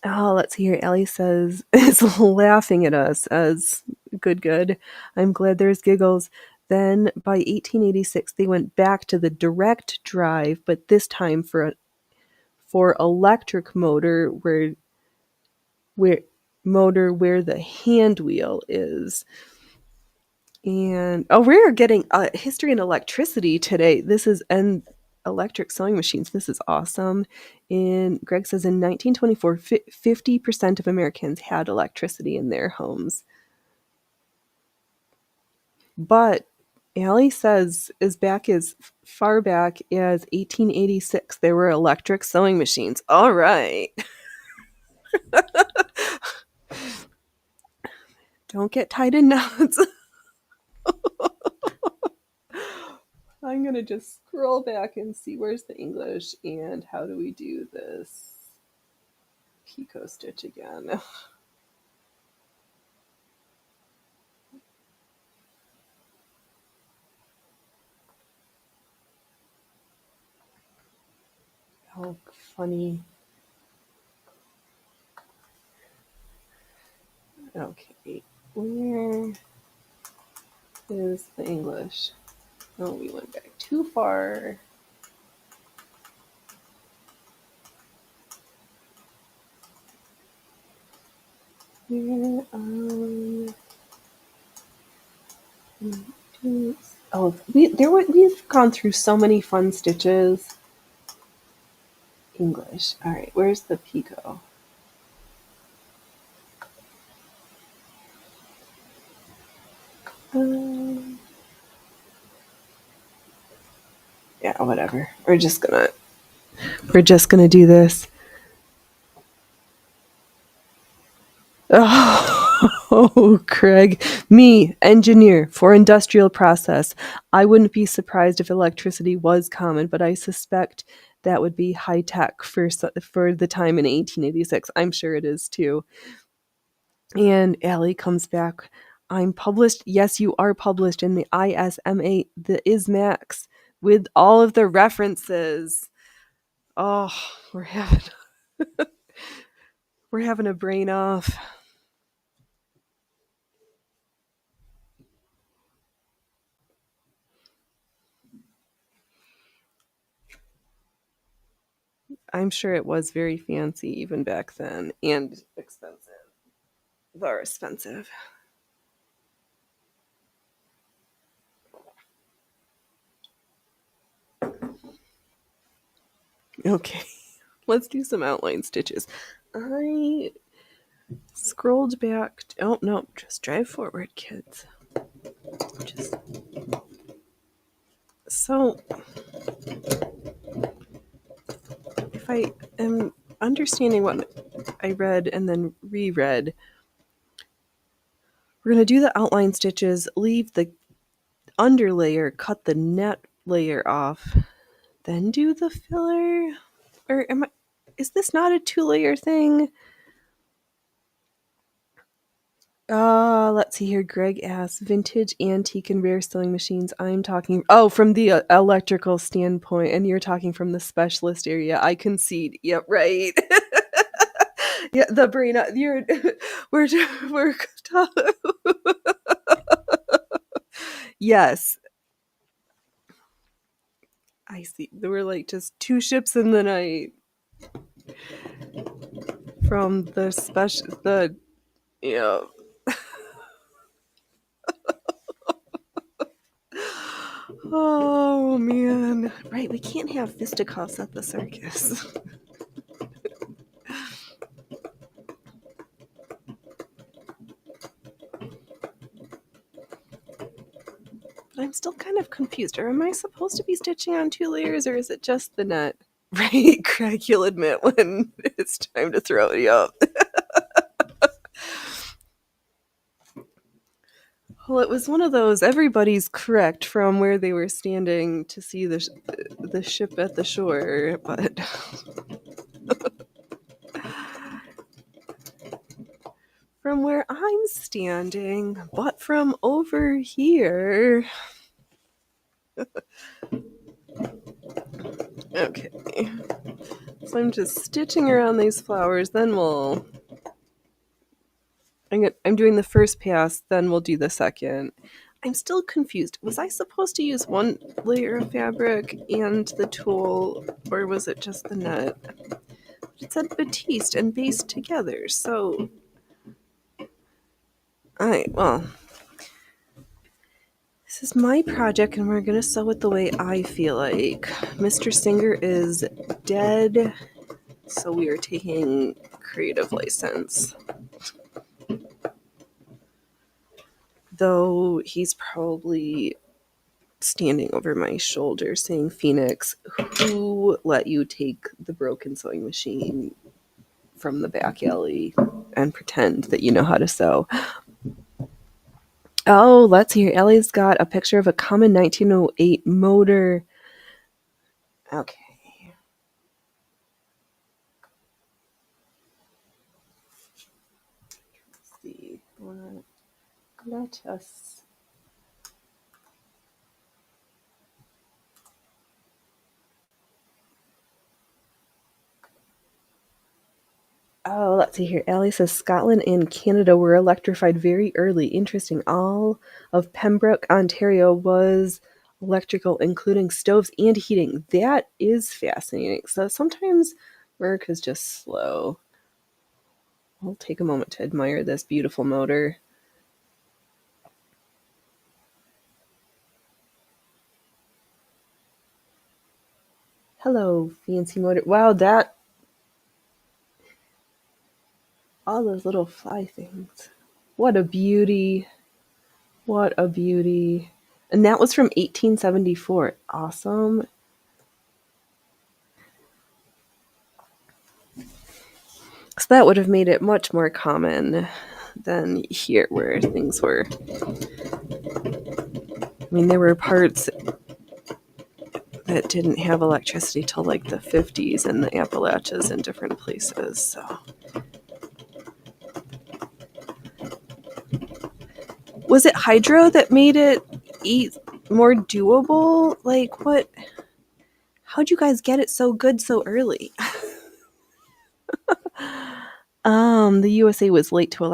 Oh, let's see here. Ellie says, is laughing at us as good. I'm glad there's giggles. Then by 1886, they went back to the direct drive, but this time for electric motor where the hand wheel is. And we're getting history and electricity today. This is and electric sewing machines. This is awesome. And Greg says in 1924, 50% of Americans had electricity in their homes. But Allie says as far back as 1886, there were electric sewing machines. All right. Don't get tied in knots. I'm going to just scroll back and see where's the English and how do we do this picot stitch again. Oh, funny. Okay, where is the English? Oh, we went back too far. Where we've gone through so many fun stitches. English. All right, where's the picot? Yeah, whatever. We're just gonna do this. Oh, Craig. Me, engineer for industrial process. I wouldn't be surprised if electricity was common, but I suspect that would be high tech for the time in 1886. I'm sure it is too. And Allie comes back. I'm published. Yes, you are published in the ISMA, the ISMAX, with all of the references. Oh, we're having a brain off. I'm sure it was very fancy even back then and expensive. Very expensive. Okay, let's do some outline stitches. I scrolled back. Oh, no, just drive forward, kids. So, if I am understanding what I read and then reread, we're going to do the outline stitches, leave the underlayer, cut the net layer off, then do the filler? Or is this not a 2-layer thing? Let's see here. Greg asks, vintage, antique, and rare sewing machines. I'm talking, from the electrical standpoint, and you're talking from the specialist area. I concede. Yep, right. Yeah, the brain. We're yes. I see. There were like just 2 ships in the night from yeah. Oh man. Right, we can't have fisticuffs at the circus. I'm still kind of confused. Or am I supposed to be stitching on 2 layers or is it just the net? Right, Craig, you'll admit when it's time to throw you up. Well, it was one of those, everybody's correct from where they were standing to see the ship at the shore, but from where I'm standing, but from over here. Okay. So I'm just stitching around these flowers, then I'm doing the first pass, then we'll do the second. I'm still confused. Was I supposed to use one layer of fabric and the tulle, or was it just the net? It said batiste and based together, so... Alright, well... This is my project, and we're gonna sew it the way I feel like. Mr. Singer is dead, so we are taking creative license. Though he's probably standing over my shoulder saying, Phoenix, who let you take the broken sewing machine from the back alley and pretend that you know how to sew? Oh, let's hear. Ellie's got a picture of a common 1908 motor. Okay. Let's see. Let us... Oh, let's see here. Allie says Scotland and Canada were electrified very early. Interesting. All of Pembroke, Ontario was electrical, including stoves and heating. That is fascinating. So sometimes America's just slow. I'll take a moment to admire this beautiful motor. Hello, fancy motor. Wow, that... all those little fly things. What a beauty. What a beauty. And that was from 1874. Awesome. So that would have made it much more common than here where things were. I mean, there were parts that didn't have electricity till like the 50s in the Appalachians and different places, so... Was it hydro that made it more doable? Like, what? How'd you guys get it so good so early? The USA was late to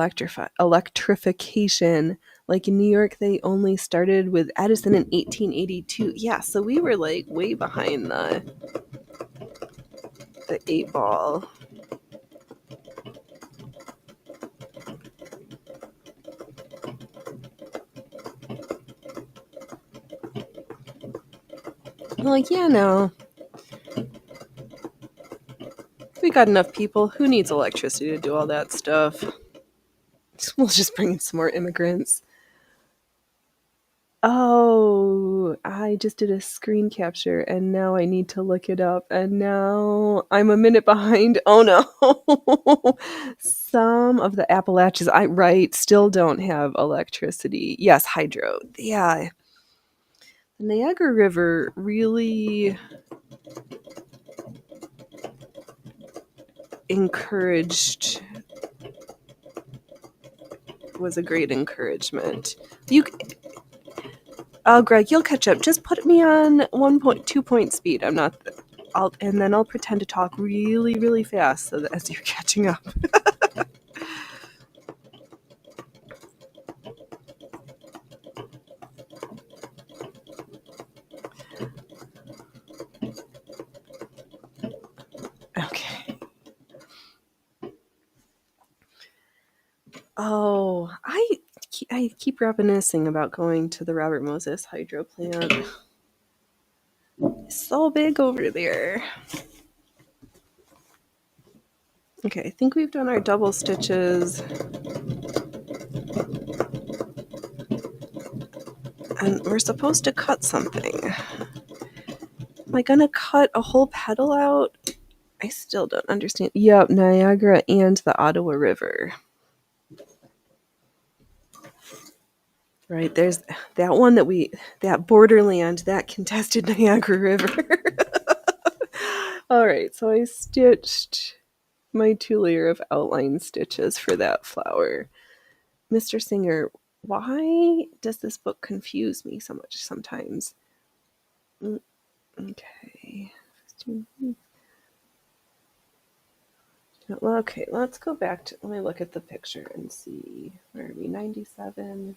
electrification. Like in New York, they only started with Edison in 1882. Yeah, so we were like way behind the 8 ball. I'm like, yeah, no. We got enough people. Who needs electricity to do all that stuff? We'll just bring in some more immigrants. Oh, I just did a screen capture and now I need to look it up and now I'm a minute behind. Oh no. Some of the Appalachians, still don't have electricity. Yes, hydro. Yeah. The Niagara River really was a great encouragement. Greg, you'll catch up. Just put me on 2 point speed. And then I'll pretend to talk really, really fast so that as you're catching up. Okay. Oh, I keep reminiscing about going to the Robert Moses hydro plant. It's so big over there. Okay, I think we've done our double stitches. And we're supposed to cut something. I gonna cut a whole petal out? I still don't understand. Yep, Niagara and the Ottawa River. Right, there's that one that borderland, that contested Niagara River. All right, so I stitched my 2-layer of outline stitches for that flower. Mr. Singer, why does this book confuse me so much sometimes? Okay. Okay, let's go back to, let me look at the picture and see. Where are we? 97?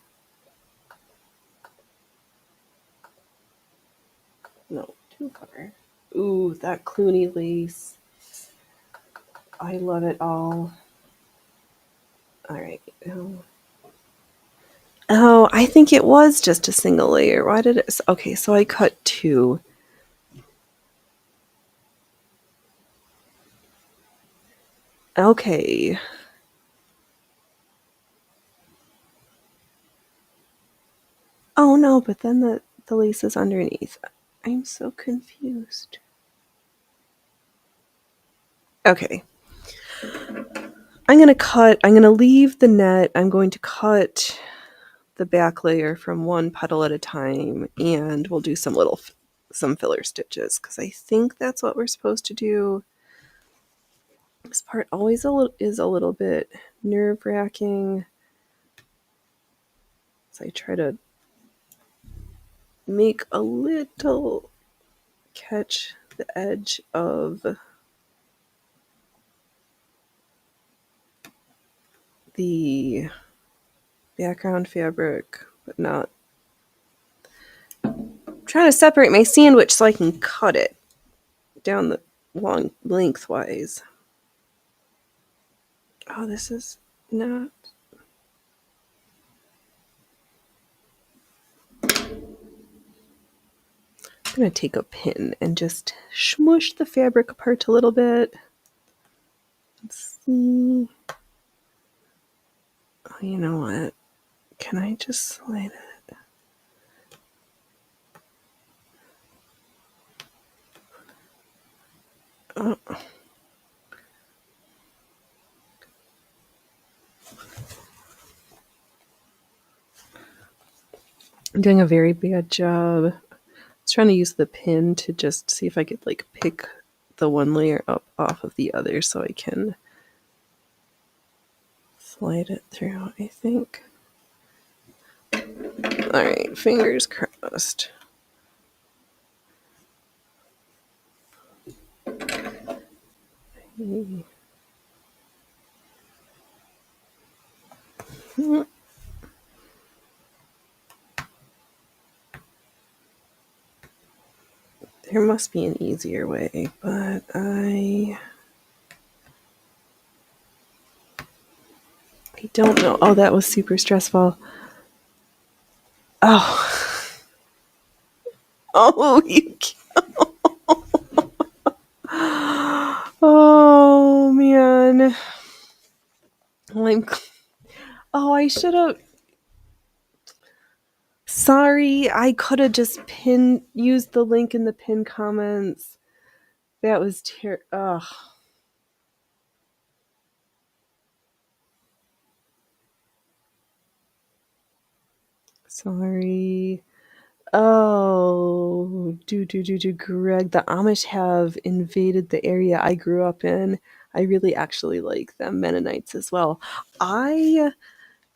No, too far. Ooh, that Clooney lace. I love it all. All right. Oh, I think it was just a single layer. Why did it? Okay, so I cut 2. Okay. Oh no, but then the lace is underneath. I'm so confused. Okay. I'm going to leave the net. I'm going to cut the back layer from one petal at a time, and we'll do some filler stitches because I think that's what we're supposed to do. This part always is a little bit nerve-wracking. So I try to make a little catch the edge of the background fabric, but not. I'm trying to separate my sandwich so I can cut it down the long lengthwise. Oh, this is not. I'm going to take a pin and just smush the fabric apart a little bit. Let's see. Oh, you know what? Can I just slide it? Oh. I'm doing a very bad job. I was trying to use the pin to just see if I could like pick the one layer up off of the other so I can slide it through, I think. All right, fingers crossed. There must be an easier way, but I don't know. Oh, that was super stressful. Oh. Oh, you Oh, man. Oh, I should have. Sorry, I could have just used the link in the pin comments. That was ugh. Sorry. Oh, Greg, the Amish have invaded the area I grew up in. I really actually like them, Mennonites as well. I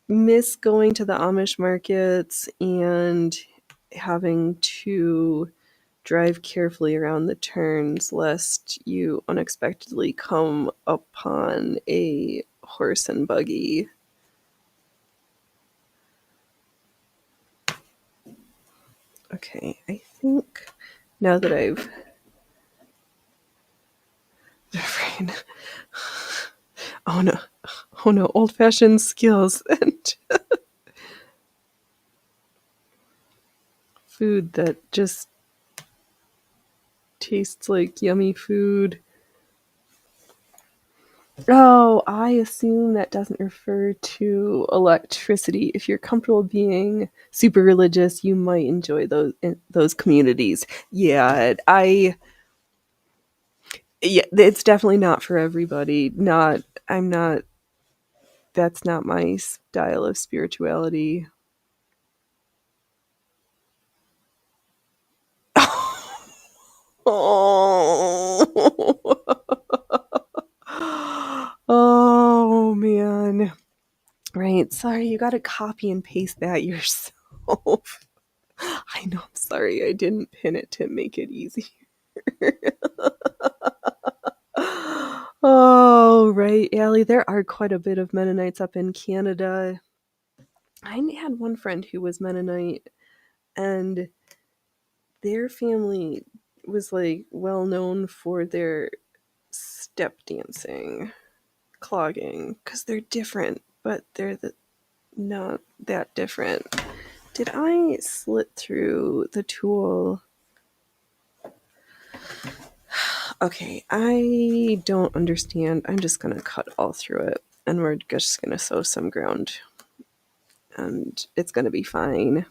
miss going to the Amish markets and having to drive carefully around the turns lest you unexpectedly come upon a horse and buggy. Okay, I think now that I've oh no, old-fashioned skills and food that just tastes like yummy food. Oh, I assume that doesn't refer to electricity. If you're comfortable being super religious, you might enjoy those communities. Yeah, it's definitely not for everybody. Not I'm not That's not my style of spirituality. Oh. Oh man. Right. Sorry, you got to copy and paste that yourself. I know. I'm sorry. I didn't pin it to make it easy. Oh, right, Allie. There are quite a bit of Mennonites up in Canada. I had one friend who was Mennonite, and their family was like well known for their step dancing, clogging, because they're different, but not that different. Did I slit through the tool? Okay, I don't understand. I'm just gonna cut all through it, and we're just gonna sew some ground, and it's gonna be fine.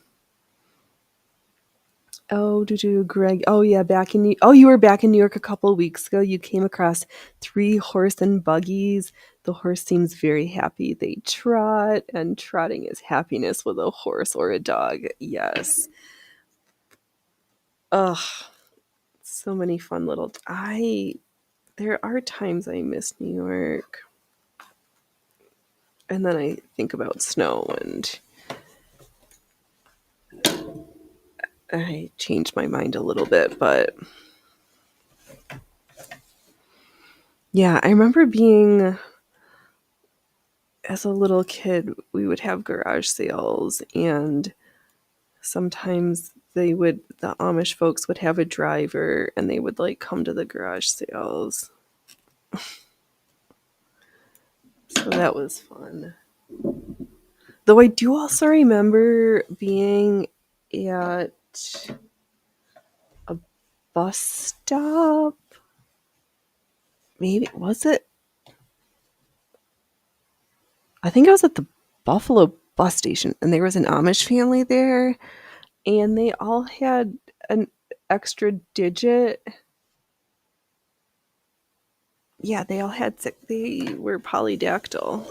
Oh, Greg. Oh, yeah, you were back in New York a couple of weeks ago. You came across 3 horse and buggies. The horse seems very happy. They trot, and trotting is happiness with a horse or a dog. Yes. Ugh, so many fun little. I There are times I miss New York, and then I think about snow, and I change my mind a little bit, but yeah, I remember being as a little kid, we would have garage sales, and sometimes the Amish folks would have a driver, and they would like come to the garage sales. So that was fun. Though I do also remember being at a bus stop. Maybe was it? I think I was at the Buffalo bus station, and there was an Amish family there, and they all had an extra digit. Yeah, they all had they were polydactyl.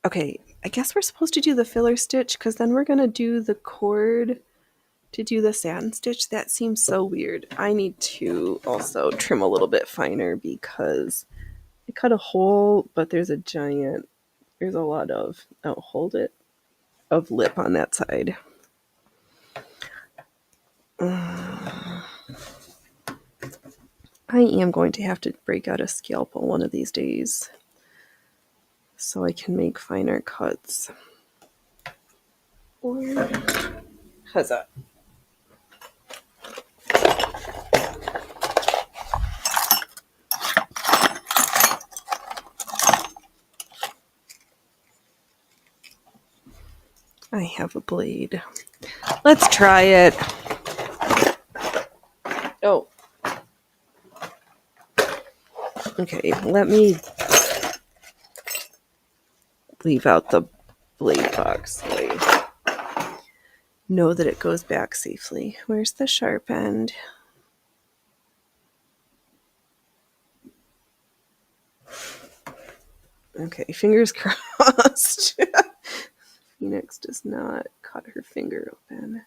Okay, I guess we're supposed to do the filler stitch because then we're gonna do the cord to do the satin stitch. That seems so weird. I need to also trim a little bit finer because I cut a hole, but there's a lot of, oh, hold it, of lip on that side. I am going to have to break out a scalpel one of these days so I can make finer cuts. Or huzzah. I have a blade. Let's try it. Oh. Okay, let me leave out the blade box so I know that it goes back safely. Where's the sharp end? Okay, fingers crossed. Phoenix does not cut her finger open.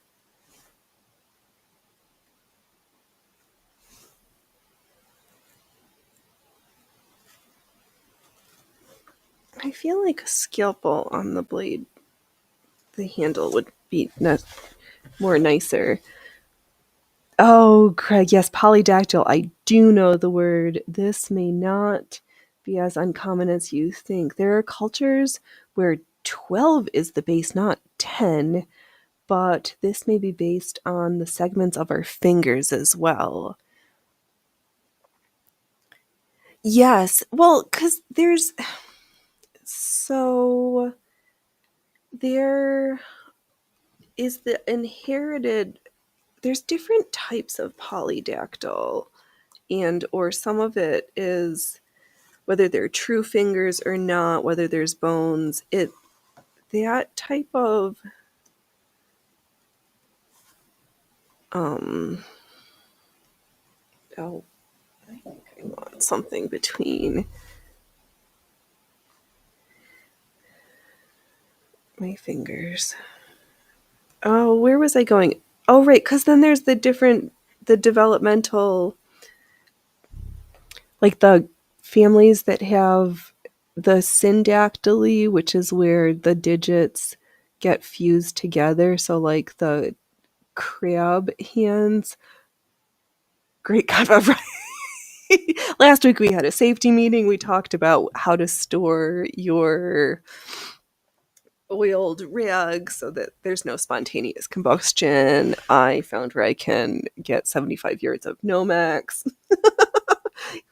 I feel like a scalpel on the blade, the handle would be more nicer. Oh, Craig, yes, polydactyl. I do know the word. This may not be as uncommon as you think. There are cultures where 12 is the base, not 10, but this may be based on the segments of our fingers as well. Yes, well, because so there is the inherited there's different types of polydactyl, and or some of it is whether they're true fingers or not, whether there's bones. That type of oh, I think I want something between my fingers. Oh, where was I going? Oh, right, because then there's the developmental, like the families that have the syndactyly, which is where the digits get fused together. So, like the crab hands. Great God, last week we had a safety meeting. We talked about how to store your oiled rig so that there's no spontaneous combustion. I found where I can get 75 yards of Nomex.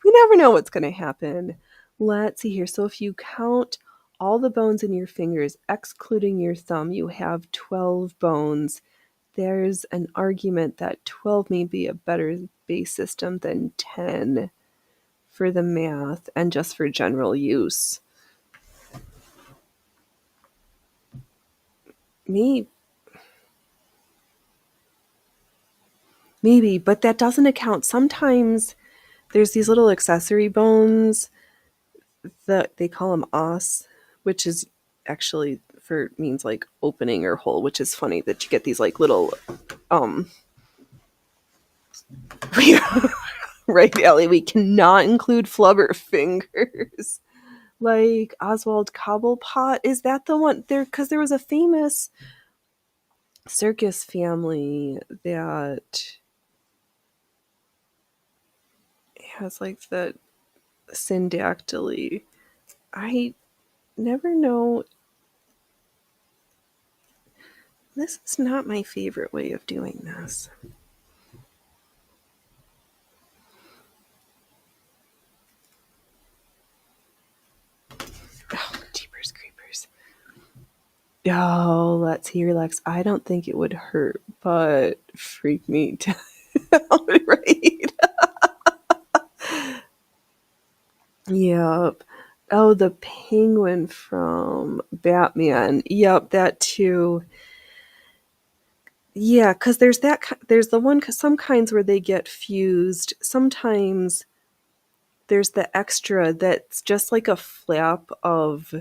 We never know what's going to happen. Let's see here. So if you count all the bones in your fingers, excluding your thumb, you have 12 bones. There's an argument that 12 may be a better base system than 10 for the math and just for general use. Maybe, but that doesn't account. Sometimes there's these little accessory bones that they call them os, which is actually for means like opening or hole, which is funny that you get these like little right, Ellie, we cannot include flubber fingers. Like Oswald Cobblepot, is that the one there? Because there was a famous circus family that has like the syndactyly. I never know. This is not my favorite way of doing this. Oh, jeepers creepers. Oh, let's see, relax. I don't think it would hurt, but freak me out, right? Yep. Oh, the penguin from Batman. Yep, that too. Yeah, because there's the one, some kinds where they get fused. Sometimes there's the extra that's just like a flap of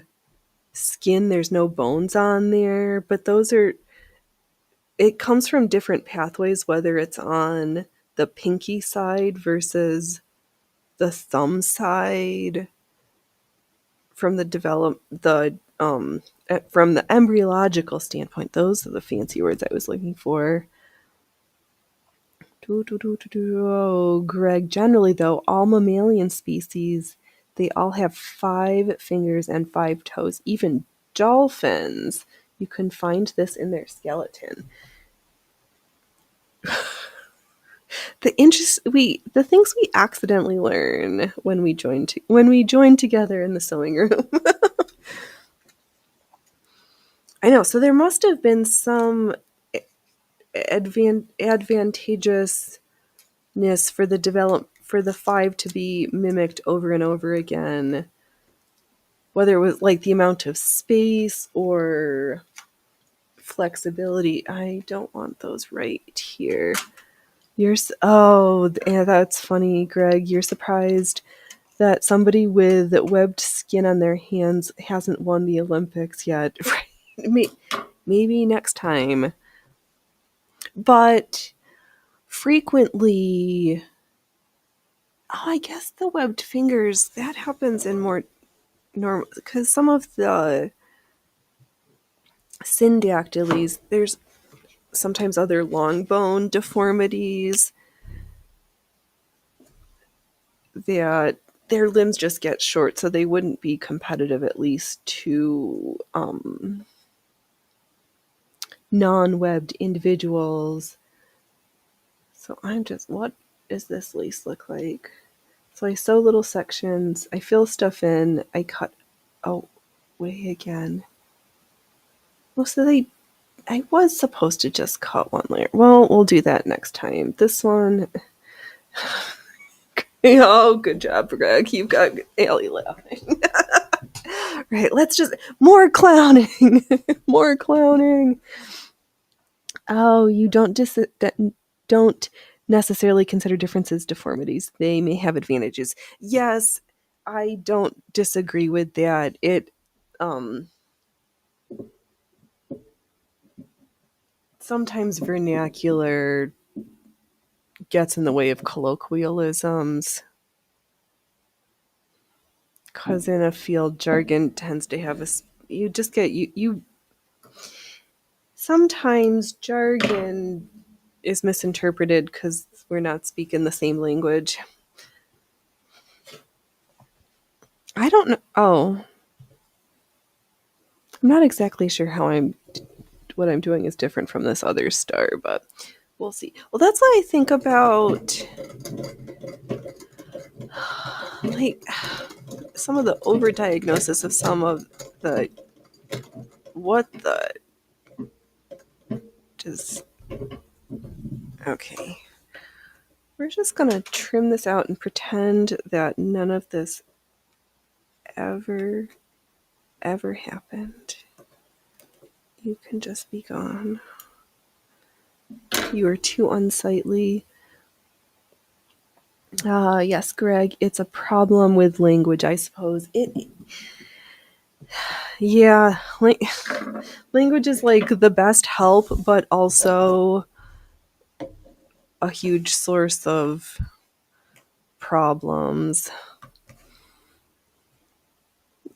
skin. There's no bones on there, but it comes from different pathways, whether it's on the pinky side versus the thumb side. From from the embryological standpoint, those are the fancy words I was looking for. Oh, Greg. Generally, though, all mammalian species, they all have 5 fingers and 5 toes. Even dolphins, you can find this in their skeleton. The things we accidentally learn when we join together in the sewing room. I know. So there must have been some advantageousness for the 5 to be mimicked over and over again, whether it was like the amount of space or flexibility. I don't want those right here. Oh, yeah, that's funny, Greg. You're surprised that somebody with webbed skin on their hands hasn't won the Olympics yet. Maybe next time. But frequently, I guess the webbed fingers, that happens in more normal, because some of the syndactyles, there's sometimes other long bone deformities that their limbs just get short, so they wouldn't be competitive, at least to non-webbed individuals. So what does this lace look like? So I sew little sections, I fill stuff in, I cut away again. Oh, so I was supposed to just cut one layer. Well, we'll do that next time. This one. Oh, good job, Greg. You've got Allie laughing. Right, let's just. More clowning! More clowning! Oh, you don't necessarily consider differences deformities. They may have advantages. Yes, I don't disagree with that. Um, sometimes vernacular gets in the way of colloquialisms. Because in a field, jargon tends to have you just get, you, sometimes jargon is misinterpreted because we're not speaking the same language. I don't know. Oh, I'm not exactly sure what I'm doing is different from this other star, but we'll see. Well, that's what I think about, like, some of the overdiagnosis of some of the, what the, just, okay. We're just gonna trim this out and pretend that none of this ever happened. You can just be gone. You are too unsightly. Yes, Greg, it's a problem with language, I suppose. Yeah, language is like the best help, but also a huge source of problems.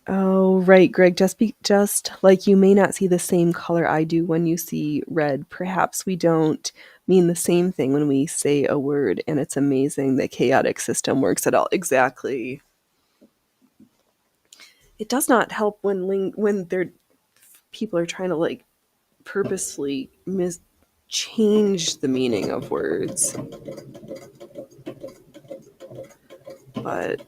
Oh, right, Greg. Just like you may not see the same color I do when you see red. Perhaps we don't mean the same thing when we say a word, and it's amazing that chaotic system works at all. Exactly. It does not help when people are trying to like purposefully change the meaning of words. But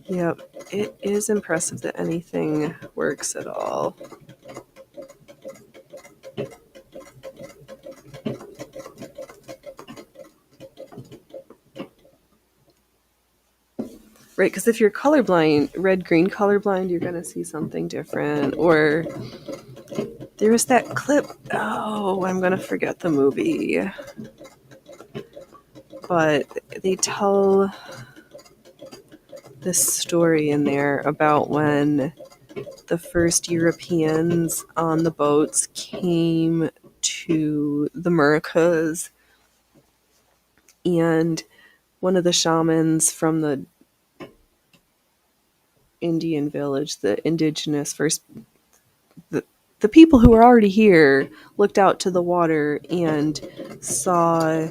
yep, it is impressive that anything works at all. Right, because if you're colorblind, red-green colorblind, you're going to see something different. Or there was that clip, oh, I'm going to forget the movie. But they tell this story in there about when the first Europeans on the boats came to the Americas, and one of the shamans from the Indian village, the indigenous first, the people who were already here looked out to the water and saw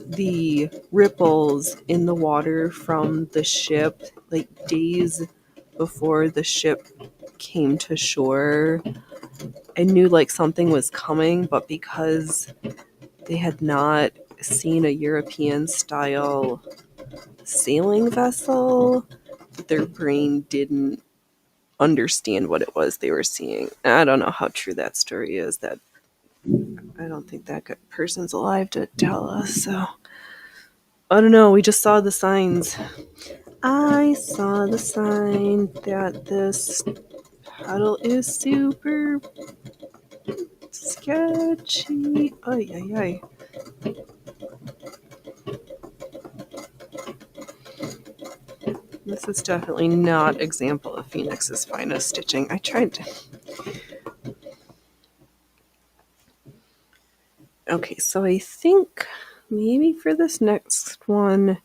the ripples in the water from the ship like days before the ship came to shore. I knew like something was coming, but because they had not seen a European style sailing vessel, their brain didn't understand what it was they were seeing. I don't know how true that story is. That I don't think that person's alive to tell us. So I don't know. We just saw the signs. I saw the sign that this puddle is super sketchy. Ay, ay, ay. This is definitely not example of Phoenix's finest stitching. I tried to. Okay, so I think maybe for this next one,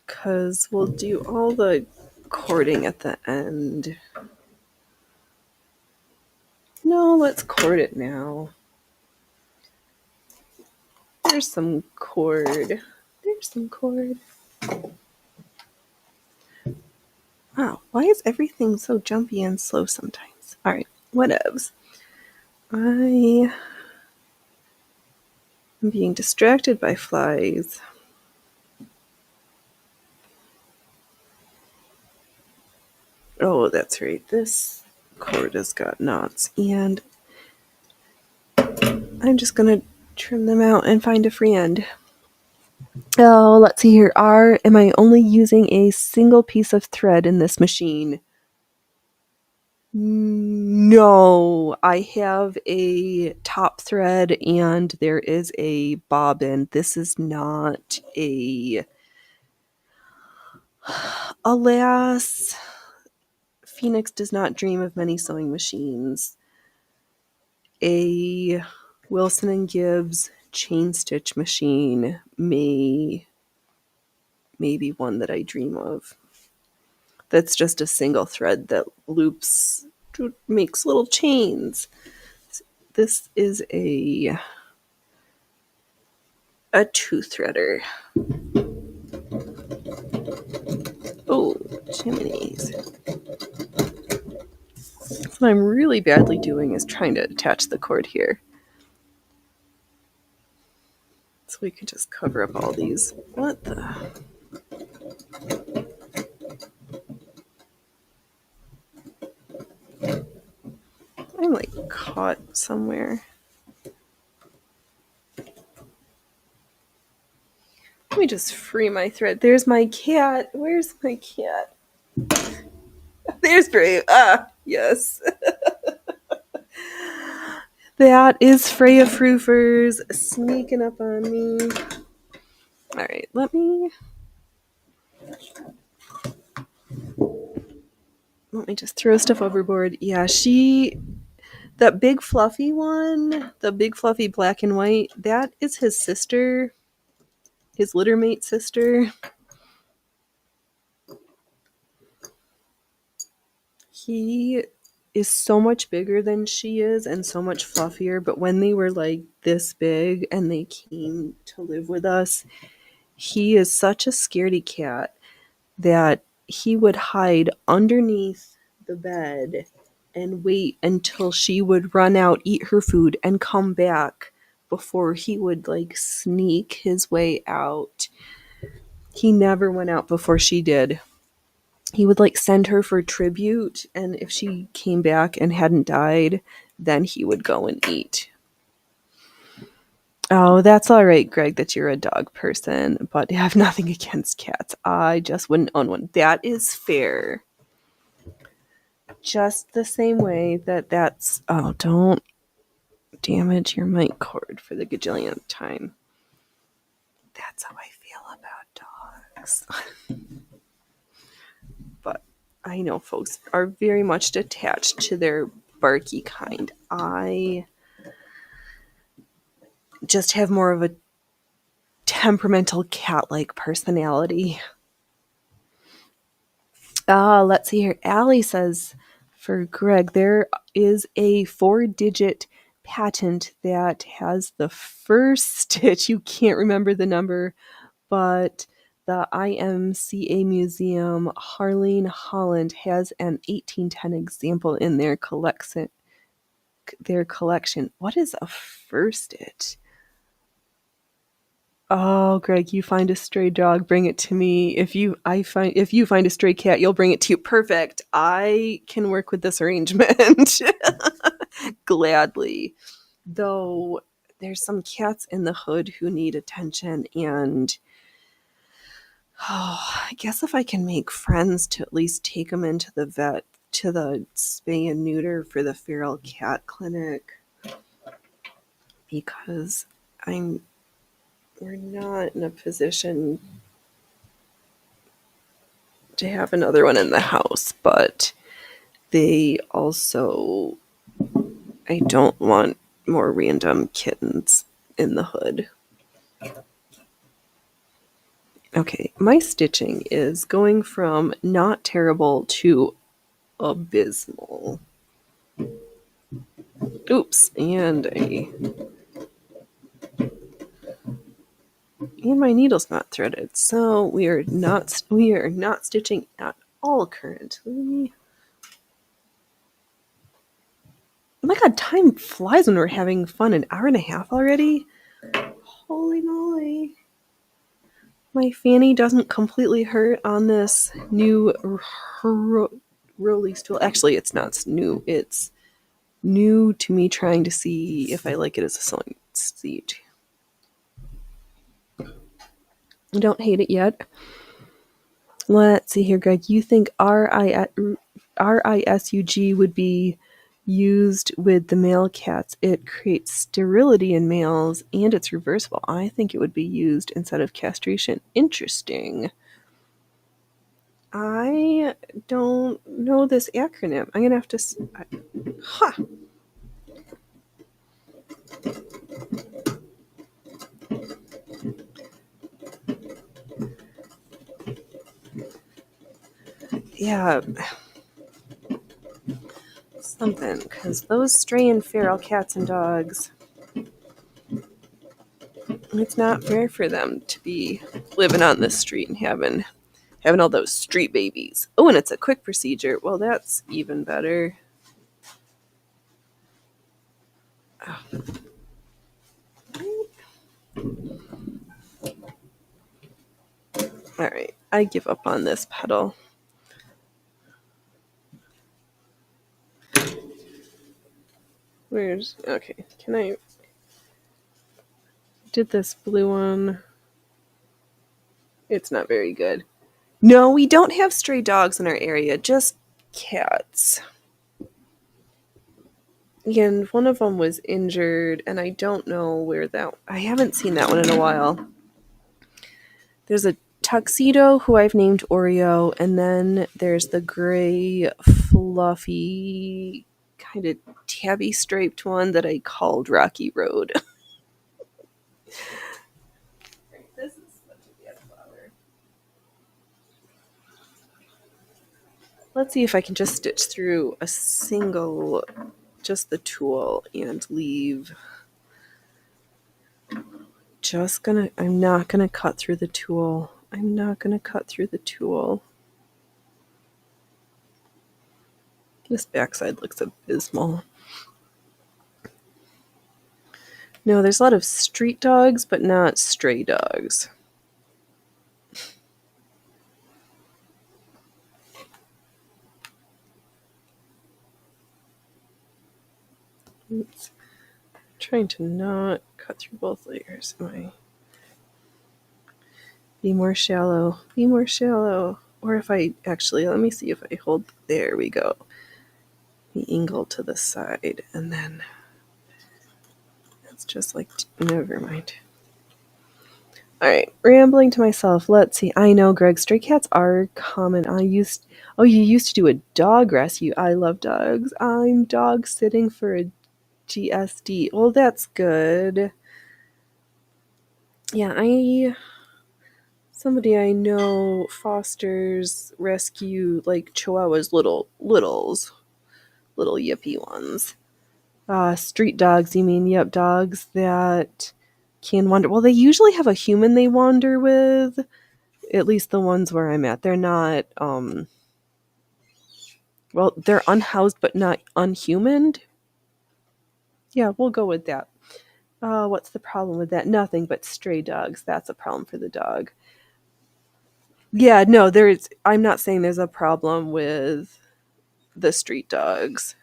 because we'll do all the cording at the end. No, let's cord it now. There's some cord. There's some cord. Wow, why is everything so jumpy and slow sometimes? Alright, whatevs. I am being distracted by flies. Oh, that's right. This cord has got knots, and I'm just going to trim them out and find a free end. Oh, let's see here. Am I only using a single piece of thread in this machine? No, I have a top thread and there is a bobbin. This is not a... Alas, Phoenix does not dream of many sewing machines. A Wilson & Gibbs chain stitch machine may be one that I dream of. That's just a single thread that loops, makes little chains. This is a two-threader. Oh, chimneys. What I'm really badly doing is trying to attach the cord here. So we could just cover up all these. What the... I'm like caught somewhere. Let me just free my thread. There's my cat. Where's my cat? There's Brave. Ah, yes. That is Freya Froofers sneaking up on me. All right, let me just throw stuff overboard. Yeah, that big fluffy one, the big fluffy black and white, that is his sister, his littermate sister. He is so much bigger than she is and so much fluffier, but when they were like this big and they came to live with us, he is such a scaredy cat that he would hide underneath the bed and wait until she would run out, eat her food, and come back before he would like sneak his way out. He never went out before she did. He would like send her for tribute, and if she came back and hadn't died, then he would go and eat. Oh, that's all right, Greg, that you're a dog person, but I have nothing against cats. I just wouldn't own one. That is fair. Just the same way that's... Oh, don't damage your mic cord for the gajillionth time. That's how I feel about dogs. But I know folks are very much attached to their barky kind. I just have more of a temperamental cat-like personality. Let's see here. Allie says, for Greg, there is a 4-digit patent that has the first stitch. You can't remember the number, but the IMCA Museum, Harlene, Holland, has an 1810 example in their collection. What is a first stitch? Oh, Greg, you find a stray dog, bring it to me. If you find a stray cat, you'll bring it to you. Perfect. I can work with this arrangement. Gladly. Though there's some cats in the hood who need attention, and I guess if I can make friends to at least take them into the vet, to the spay and neuter for the feral cat clinic, because we're not in a position to have another one in the house, but they also, I don't want more random kittens in the hood. Okay, my stitching is going from not terrible to abysmal. Oops, and my needle's not threaded, so we are not stitching at all currently. Oh my god, time flies when we're having fun. An hour and a half already? Holy moly. My fanny doesn't completely hurt on this new Rolly's tool. Actually, it's not new. It's new to me trying to see if I like it as a sewing seat. I don't hate it yet. Let's see here, Greg. You think RISUG would be used with the male cats? It creates sterility in males and it's reversible. I think it would be used instead of castration. Interesting. I don't know this acronym. I'm going to have to... Huh. Yeah. Something. Because those stray and feral cats and dogs... It's not fair for them to be living on the street and having all those street babies. Oh, and it's a quick procedure. Well, that's even better. Oh. All right, I give up on this pedal. Where's... Okay, can I... Did this blue one... It's not very good. No, we don't have stray dogs in our area, just cats. And one of them was injured, and I don't know where that... I haven't seen that one in a while. There's a tuxedo who I've named Oreo, and then there's the gray, fluffy, kind of tabby striped one that I called Rocky Road. This is such a bad flower. Let's see if I can just stitch through a single, just the tulle, and leave. I'm not gonna cut through the tulle. I'm not gonna cut through the tulle. This backside looks abysmal. No, there's a lot of street dogs, but not stray dogs. Oops. I'm trying to not cut through both layers. Be more shallow. Be more shallow. Or if I actually, let me see if I hold. There we go. The angle to the side, and then it's just like, never mind. All right, rambling to myself. Let's see. I know, Greg, stray cats are common. You used to do a dog rescue. I love dogs. I'm dog sitting for a GSD. Well, that's good. Yeah, somebody I know fosters rescue like Chihuahuas, little yippy ones. Street dogs, you mean? Yep, dogs that can wander. Well, they usually have a human they wander with. At least the ones where I'm at. They're not, well, they're unhoused but not unhumaned. Yeah, we'll go with that. What's the problem with that? Nothing but stray dogs. That's a problem for the dog. Yeah, no, I'm not saying there's a problem with the street dogs.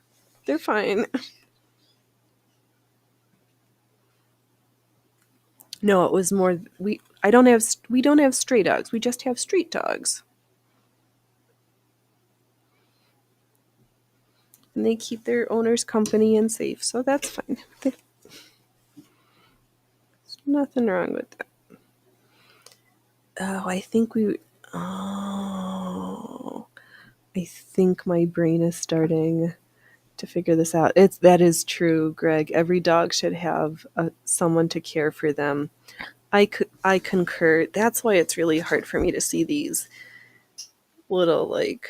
They're fine. No, it was more we don't have stray dogs. We just have street dogs. And they keep their owners company and safe, so that's fine. There's nothing wrong with that. Oh, I think my brain is starting to figure this out. That is true, Greg. Every dog should have someone to care for them. I concur. That's why it's really hard for me to see these little, like,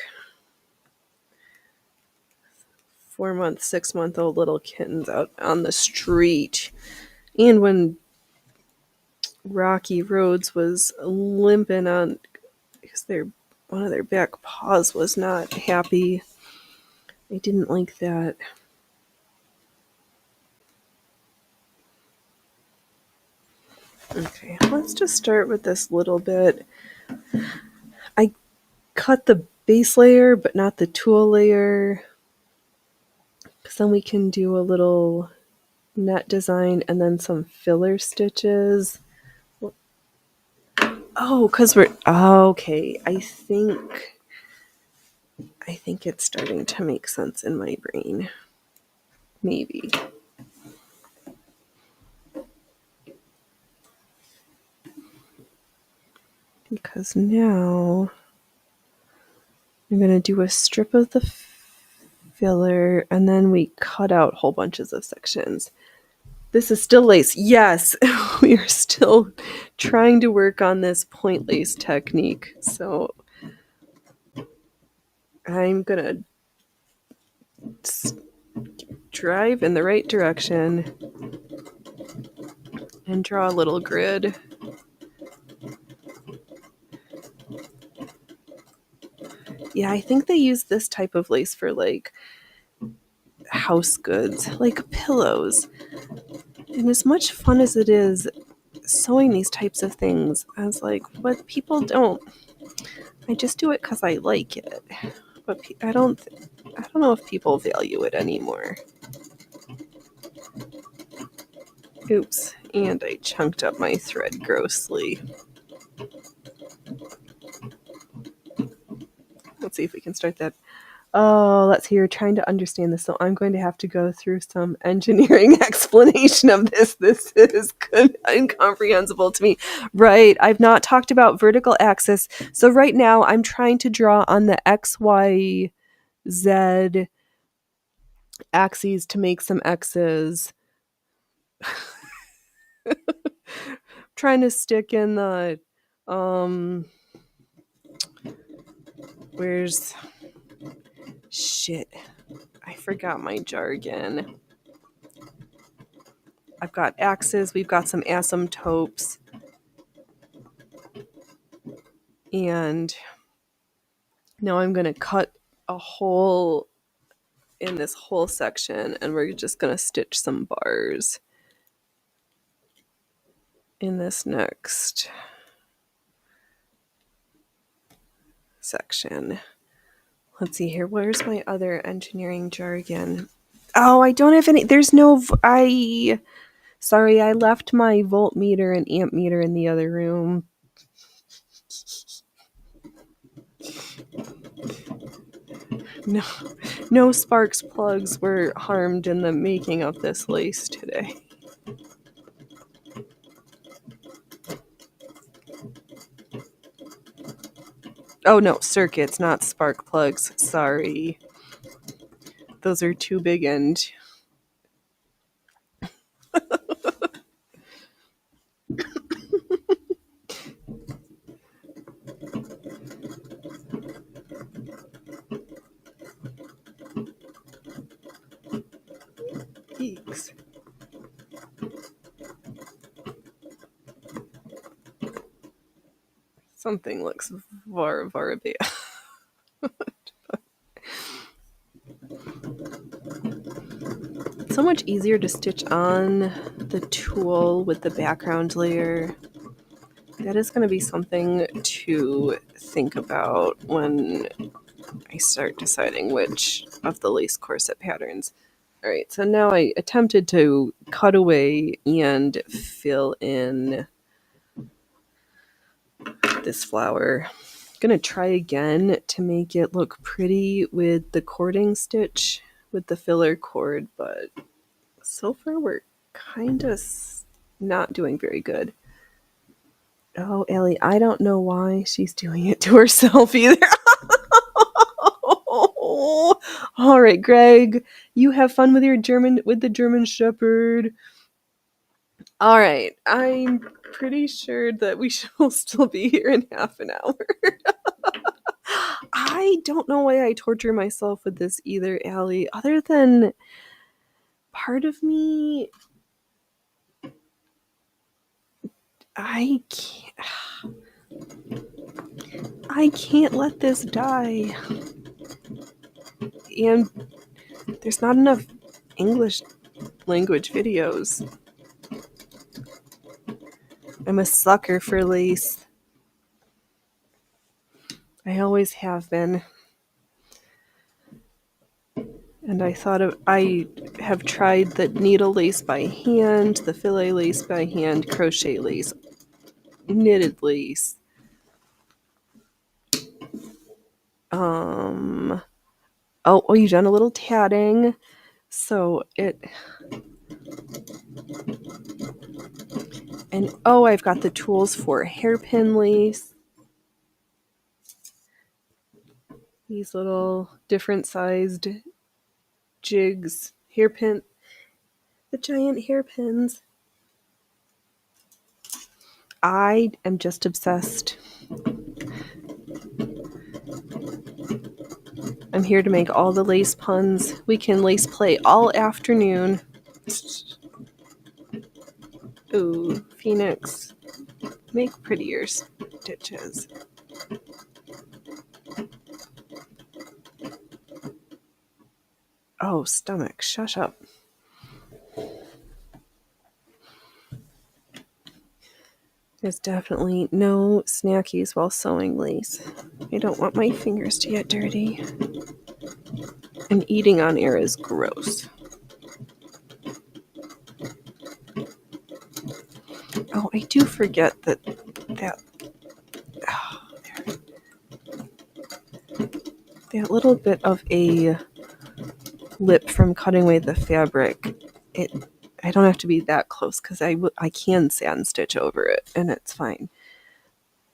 4-month, 6-month-old little kittens out on the street. And when Rocky Roads was limping on, because one of their back paws was not happy. I didn't like that. Okay, let's just start with this little bit. I cut the base layer, but not the tulle layer. Because then we can do a little net design and then some filler stitches. Oh, because we're... okay, I think it's starting to make sense in my brain. Maybe. Because now I'm going to do a strip of the filler, and then we cut out whole bunches of sections. This is still lace. Yes, we are still trying to work on this point lace technique. So I'm going to drive in the right direction and draw a little grid. Yeah, I think they use this type of lace for like house goods, like pillows. And as much fun as it is sewing these types of things, as like what people don't, I just do it because I like it. But I don't know if people value it anymore. Oops, and I chunked up my thread grossly. Let's see if we can start that. Oh, let's see, you're trying to understand this, so I'm going to have to go through some engineering explanation of this. This is incomprehensible to me. Right, I've not talked about vertical axis. So right now I'm trying to draw on the X, Y, Z axes to make some X's. Trying to stick in the where's shit, I forgot my jargon. I've got axes, we've got some asymptotes, and now I'm going to cut a hole in this whole section, and we're just going to stitch some bars in this next section. Let's see here. Where's my other engineering jargon? Oh, I don't have any. There's no... Sorry, I left my voltmeter and amp meter in the other room. No sparks plugs were harmed in the making of this lace today. Oh no, circuits, not spark plugs. Sorry. Those are too big and... Geeks. Something looks bad. So much easier to stitch on the tulle with the background layer. That is going to be something to think about when I start deciding which of the lace corset patterns. All right, so now I attempted to cut away and fill in this flower. I'm going to try again to make it look pretty with the cording stitch with the filler cord, but so far we're kind of not doing very good. Oh, Ellie, I don't know why she's doing it to herself either. All right, Greg, you have fun with the German Shepherd. All right, I'm pretty sure that we will still be here in half an hour. I don't know why I torture myself with this either, Allie, other than part of me, I can't let this die. And there's not enough English language videos. I'm a sucker for lace. I always have been. and I have tried the needle lace by hand, the filet lace by hand, crochet lace, knitted lace. You've done a little tatting. So I've got the tools for hairpin lace. These little different sized jigs, hairpin, the giant hairpins. I am just obsessed. I'm here to make all the lace puns. We can lace play all afternoon. Ooh, Phoenix. Make prettier stitches. Oh, stomach, shush up. There's definitely no snackies while sewing lace. I don't want my fingers to get dirty. And eating on air is gross. Oh, I do forget that little bit of a lip from cutting away the fabric, I don't have to be that close because I can satin stitch over it and it's fine.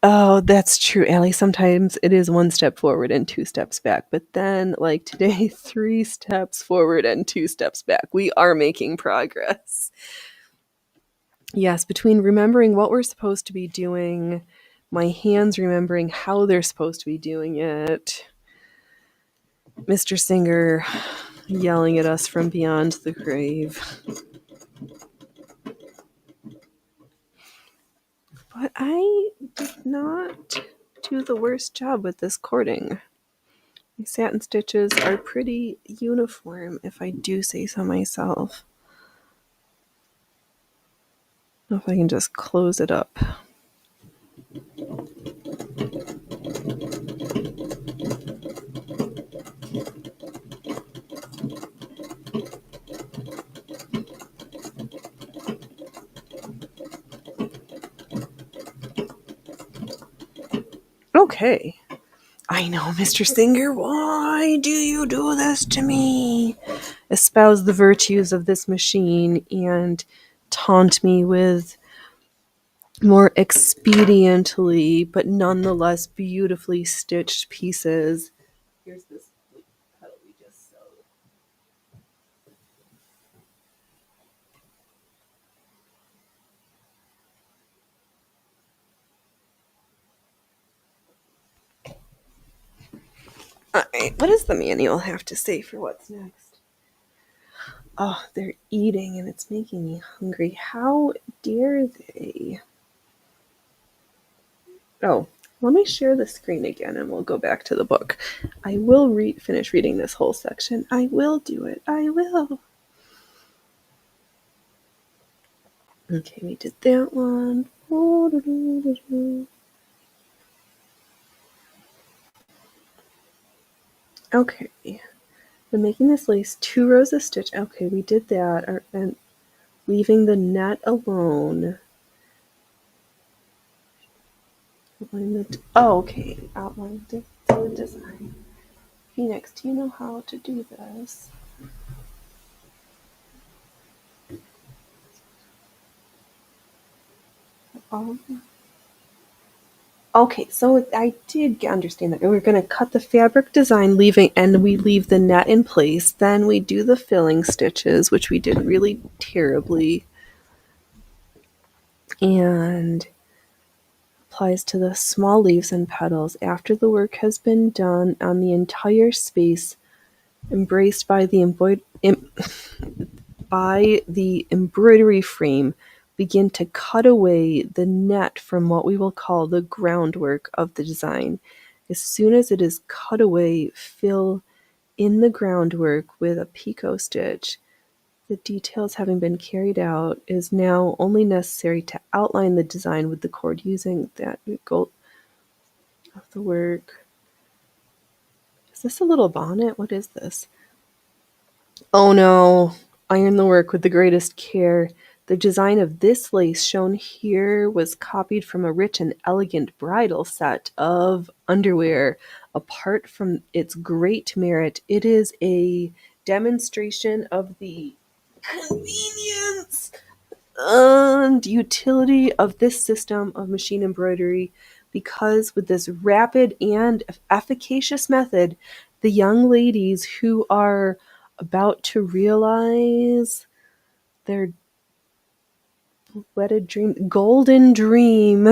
Oh, that's true, Allie. Sometimes it is 1 step forward and 2 steps back. But then, like today, 3 steps forward and 2 steps back. We are making progress. Yes, between remembering what we're supposed to be doing, my hands remembering how they're supposed to be doing it, Mr. Singer yelling at us from beyond the grave. But I did not do the worst job with this cording. My satin stitches are pretty uniform, if I do say so myself. I don't know if I can just close it up. Okay. I know, Mr. Singer, why do you do this to me? Espouse the virtues of this machine and taunt me with more expediently, but nonetheless beautifully stitched pieces. Here's this petal we just sewed. Alright, what does the manual have to say for what's next? Oh, they're eating and it's making me hungry. How dare they? Oh, let me share the screen again and we'll go back to the book. I will finish reading this whole section. I will do it. I will. Okay, we did that one. Okay. Then making this lace 2 rows of stitch. Okay, we did that. And leaving the net alone. Okay. Outline the design. Phoenix, do you know how to do this? Okay, so I did understand that. We're going to cut the fabric design, and we leave the net in place. Then we do the filling stitches, which we did really terribly. And applies to the small leaves and petals after the work has been done on the entire space embraced by the embroidery frame. Begin to cut away the net from what we will call the groundwork of the design. As soon as it is cut away, fill in the groundwork with a picot stitch. The details having been carried out, it is now only necessary to outline the design with the cord using that gold of the work. Is this a little bonnet? What is this? Oh no, iron the work with the greatest care. The design of this lace shown here was copied from a rich and elegant bridal set of underwear. Apart from its great merit, it is a demonstration of the convenience and utility of this system of machine embroidery, because with this rapid and efficacious method, the young ladies who are about to realize their golden dream,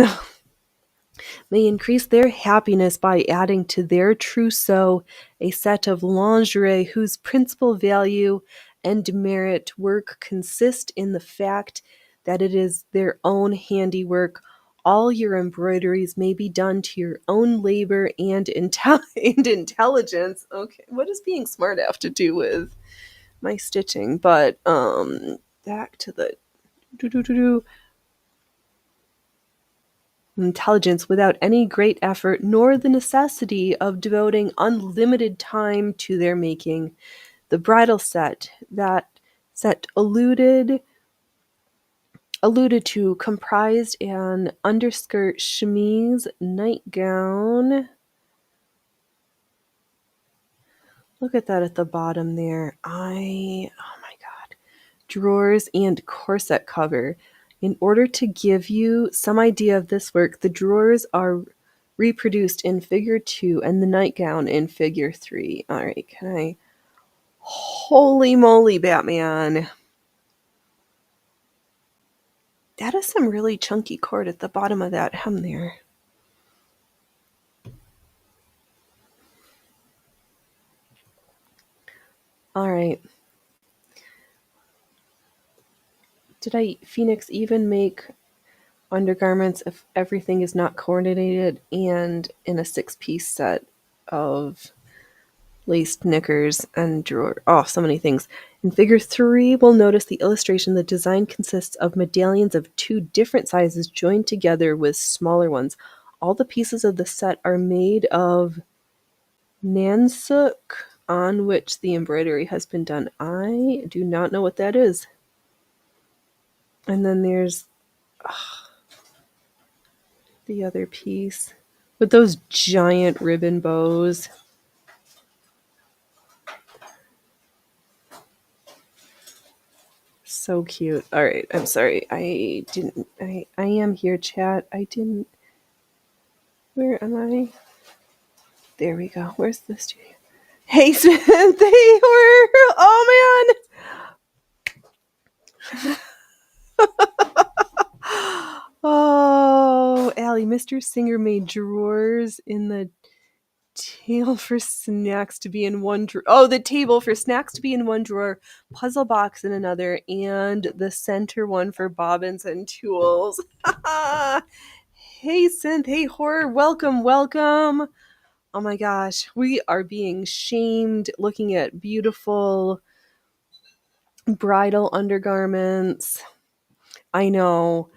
may increase their happiness by adding to their trousseau a set of lingerie whose principal value and merit work consist in the fact that it is their own handiwork. All your embroideries may be done to your own labor and, and intelligence. Okay, what does being smart have to do with my stitching? But back to the intelligence without any great effort nor the necessity of devoting unlimited time to their making. The bridal set, that set alluded to, comprised an underskirt, chemise, nightgown. Look at that at the bottom there. Oh my God. Drawers and corset cover. In order to give you some idea of this work, the drawers are reproduced in figure 2 and the nightgown in figure 3. All right, can I? Holy moly, Batman. That is some really chunky cord at the bottom of that hem there. All right. Did Phoenix even make undergarments if everything is not coordinated and in a 6-piece set of laced knickers and drawer? Oh, so many things. In figure 3, we'll notice the illustration. The design consists of medallions of 2 different sizes joined together with smaller ones. All the pieces of the set are made of nansuk on which the embroidery has been done. I do not know what that is. And then there's the other piece with those giant ribbon bows. So cute. All right, I'm sorry. I am here, chat. I didn't. Where am I? There we go. Where's the studio? Hey, Smith. They were. Oh, man. Oh, Allie, Mr. Singer made drawers in the table for snacks to be in one drawer. Oh, the table for snacks to be in one drawer, puzzle box in another, and the center one for bobbins and tools. Hey, Synth. Hey, Horror. Welcome, welcome. Oh my gosh, we are being shamed looking at beautiful bridal undergarments. I know.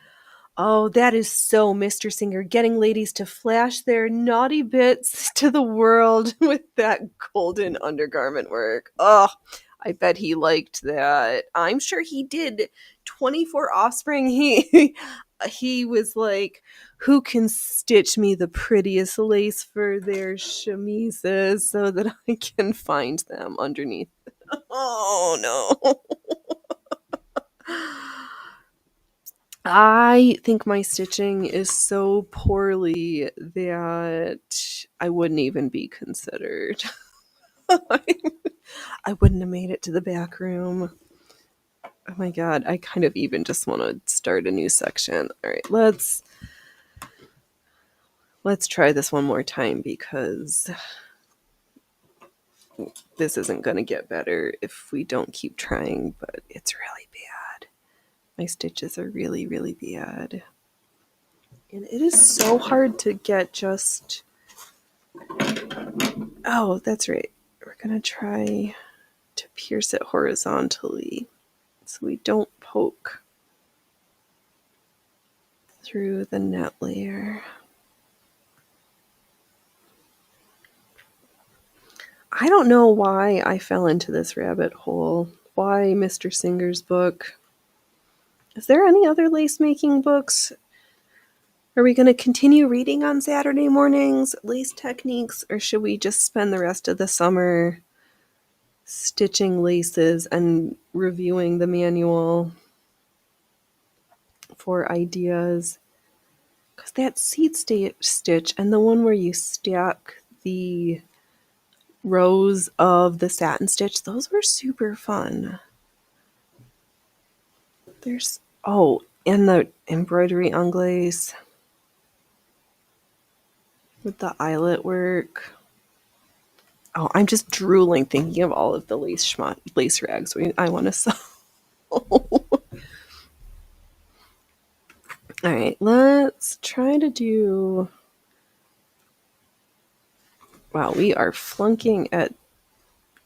Oh, that is so Mr. Singer, getting ladies to flash their naughty bits to the world with that golden undergarment work. Oh, I bet he liked that. I'm sure he did. 24 Offspring, he was like, who can stitch me the prettiest lace for their chemises so that I can find them underneath? Oh no. I think my stitching is so poorly that I wouldn't even be considered. I wouldn't have made it to the back room. Oh my god, I kind of even just want to start a new section. All right, let's try this one more time because this isn't going to get better if we don't keep trying, but it's really bad. My stitches are really, really bad. And it is so hard to get just... Oh, that's right. We're going to try to pierce it horizontally so we don't poke through the net layer. I don't know why I fell into this rabbit hole. Why Mr. Singer's book? Is there any other lace making books? Are we going to continue reading on Saturday mornings, lace techniques, or should we just spend the rest of the summer stitching laces and reviewing the manual for ideas? Because that seed stitch and the one where you stack the rows of the satin stitch, those were super fun. And the embroidery anglaise with the eyelet work. Oh, I'm just drooling thinking of all of the lace rags I want to sell. All right, let's try to do... Wow, we are flunking at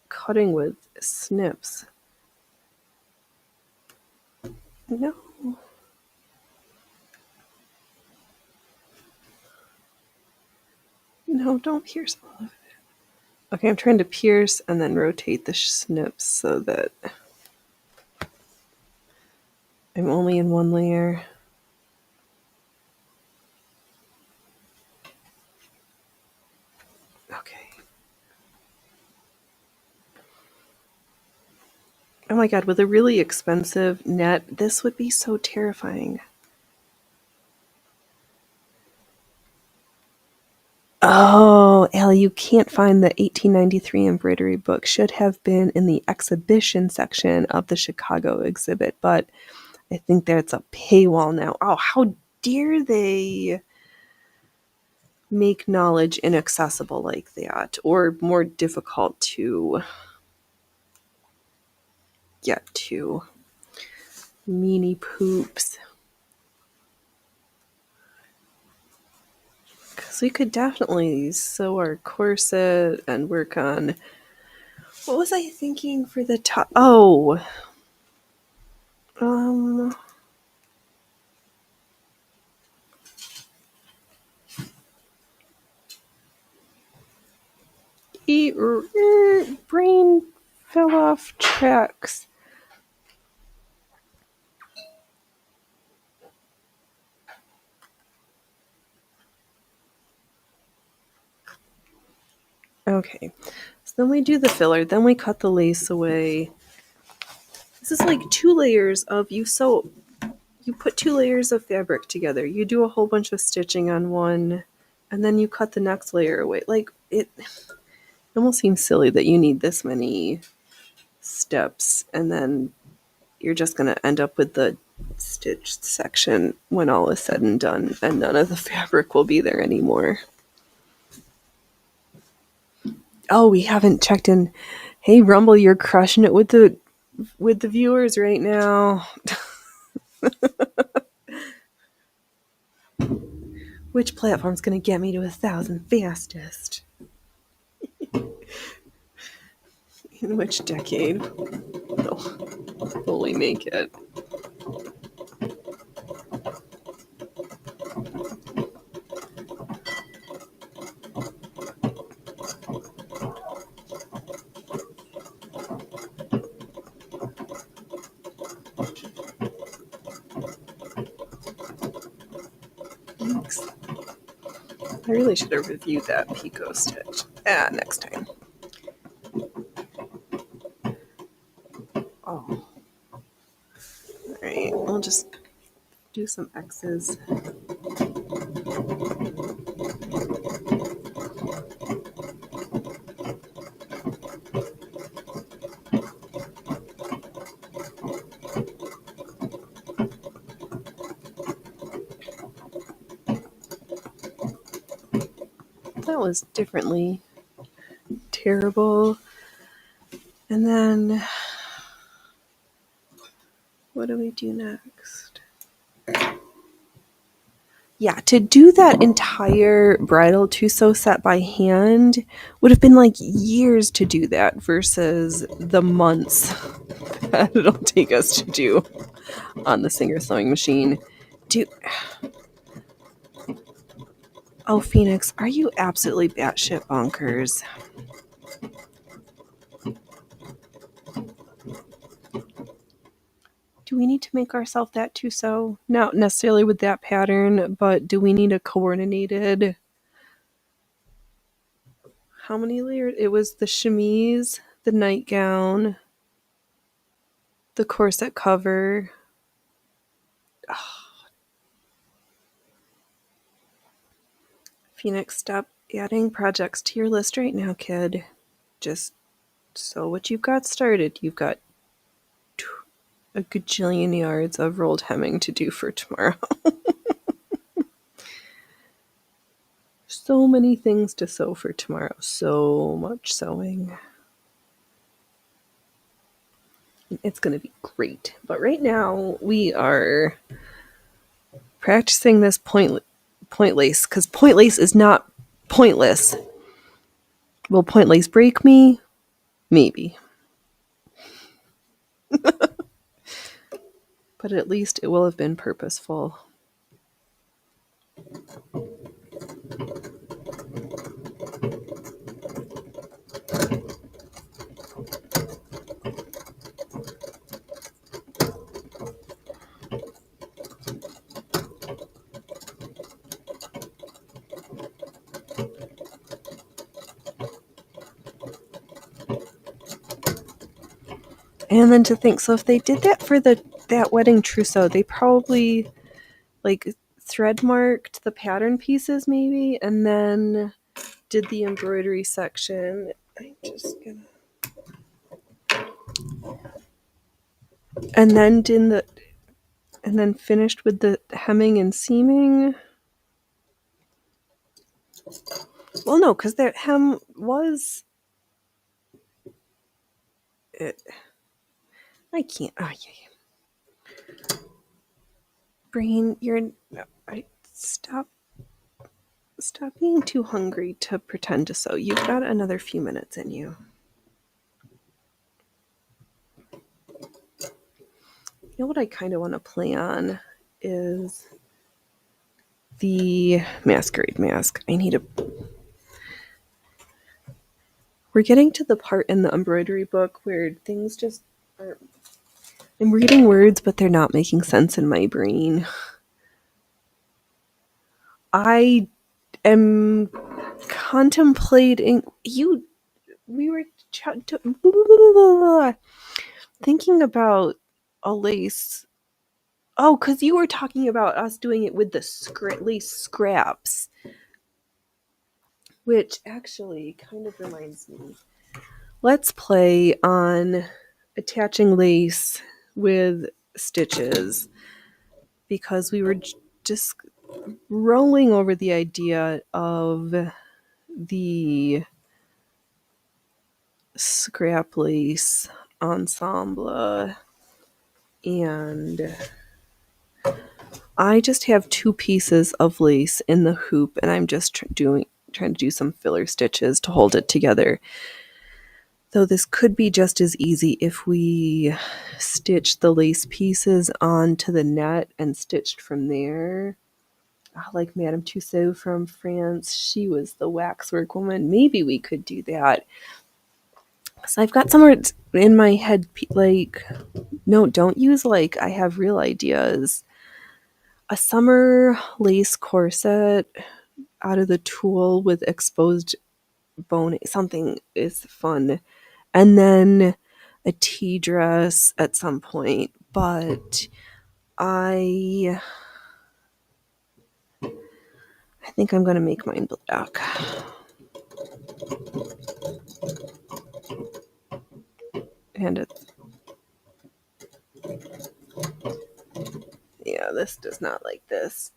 cutting with snips. No. No, don't pierce all of it. Okay, I'm trying to pierce and then rotate the snips so that I'm only in one layer. Okay. Oh my god, with a really expensive net, this would be so terrifying. Oh, Allie, you can't find the 1893 embroidery book. Should have been in the exhibition section of the Chicago exhibit, but I think that's a paywall now. Oh, how dare they make knowledge inaccessible like that, or more difficult to get to. Meanie poops. Because we could definitely sew our corset and work on... What was I thinking for the top? Oh. Brain fell off tracks. Okay, so then we do the filler, then we cut the lace away. This is like 2 layers of you put 2 layers of fabric together. You do a whole bunch of stitching on one, and then you cut the next layer away. Like, it almost seems silly that you need this many steps, and then you're just going to end up with the stitched section when all is said and done, and none of the fabric will be there anymore. Oh, we haven't checked in. Hey, Rumble, you're crushing it with the viewers right now. Which platform's gonna get me to 1,000 fastest? In which decade will we make it? Thanks. I really should have reviewed that Pico stitch. Next time. Oh. Alright, I'll just do some X's. That was differently terrible. And then what do we do next? Yeah, to do that entire bridal trousseau set by hand would have been like years to do that versus the months that it'll take us to do on the Singer sewing machine. Oh, Phoenix, are you absolutely batshit bonkers? Do we need to make ourselves that trousseau? Not necessarily with that pattern, but do we need a coordinated? How many layers? It was the chemise, the nightgown, the corset cover. Phoenix, stop adding projects to your list right now, kid. Just sew what you've got started. You've got a gajillion yards of rolled hemming to do for tomorrow. So many things to sew for tomorrow. So much sewing. It's going to be great. But right now, we are practicing this point lace, because point lace is not pointless. Will point lace break me? Maybe. But at least it will have been purposeful. And then to think, so if they did that for that wedding trousseau, they probably like thread marked the pattern pieces maybe, and then did the embroidery section. I'm just gonna, and then finished with the hemming and seaming. Well, no, because that hem was it. I can't. Oh, yeah. Brain, stop being too hungry to pretend to sew. You've got another few minutes in you. You know what I kind of want to play on is the masquerade mask. We're getting to the part in the embroidery book where things just aren't. I'm reading words, but they're not making sense in my brain. I am contemplating. We were thinking about a lace. Oh, because you were talking about us doing it with the lace scraps. Which actually kind of reminds me. Let's play on attaching lace with stitches, because we were just rolling over the idea of the scrap lace ensemble, and I just have 2 pieces of lace in the hoop, and I'm just trying to do some filler stitches to hold it together. Though this could be just as easy if we stitched the lace pieces onto the net and stitched from there. Like Madame Tussaud from France, she was the waxwork woman. Maybe we could do that. So I've got somewhere in my head, like, no, don't use like, I have real ideas. A summer lace corset out of the tulle with exposed bone, something is fun. And then a tea dress at some point, but I think I'm going to make mine black. And yeah, this does not like this.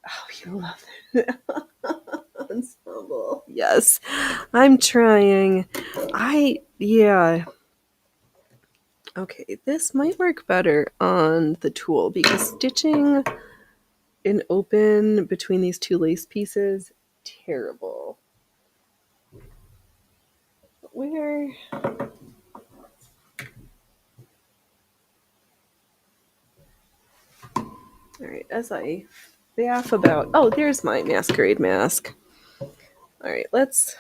Oh, you love it. Ensemble. Yes, I'm trying. Yeah. Okay, this might work better on the tulle, because stitching an open between these 2 lace pieces, terrible. Where? Alright, as I faff about... Oh, there's my masquerade mask. Alright, let's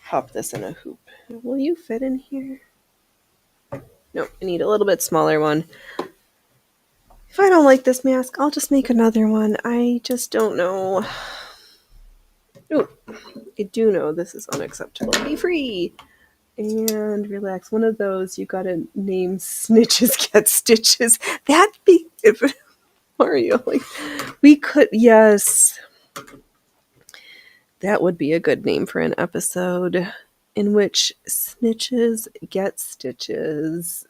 pop this in a hoop. Will you fit in here? No, I need a little bit smaller one. If I don't like this mask, I'll just make another one. I just don't know. Oh, I do know this is unacceptable. Be free and relax. One of those you gotta name Snitches Get Stitches. That'd be if Mario. Like we could, yes, that would be a good name for an episode in which snitches get stitches.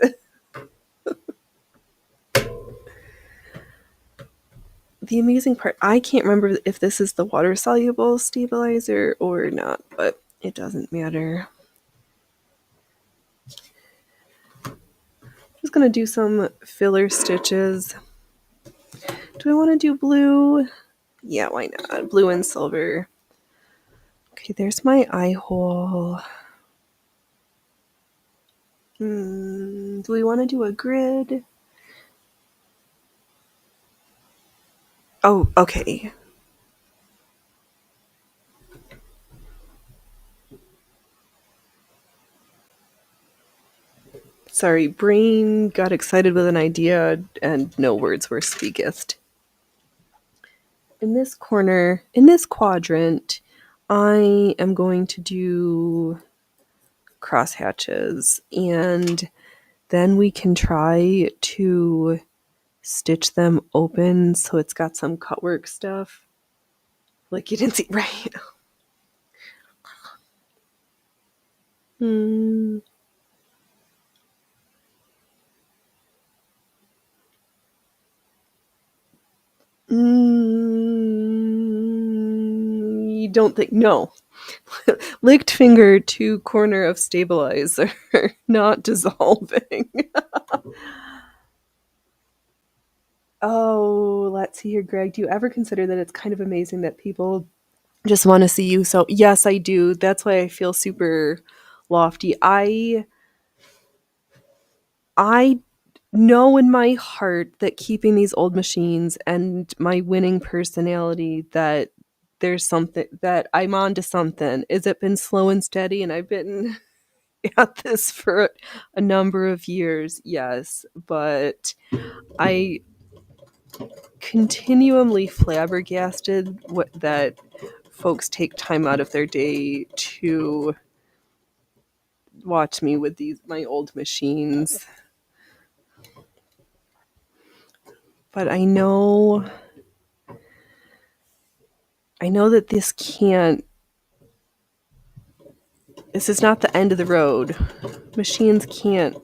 The amazing part, I can't remember if this is the water soluble stabilizer or not, but it doesn't matter. Just gonna do some filler stitches. Do I want to do blue? Yeah, why not? Blue and silver. Okay, there's my eye hole. Do we want to do a grid? Oh, okay. Sorry, brain got excited with an idea and no words were speaketh. In this corner, in this quadrant, I am going to do cross hatches, and then we can try to stitch them open so it's got some cutwork stuff. Like you didn't see, right? You don't think, no. Licked finger to corner of stabilizer, not dissolving. Oh, let's see here, Greg. Do you ever consider that it's kind of amazing that people just want to see you? So, yes, I do. That's why I feel super lofty. I know in my heart that keeping these old machines and my winning personality that there's something that I'm on to something. Is it been slow and steady and I've been at this for a number of years? Yes, but I continually flabbergasted that folks take time out of their day to watch me with my old machines. But I know that this is not the end of the road. Machines can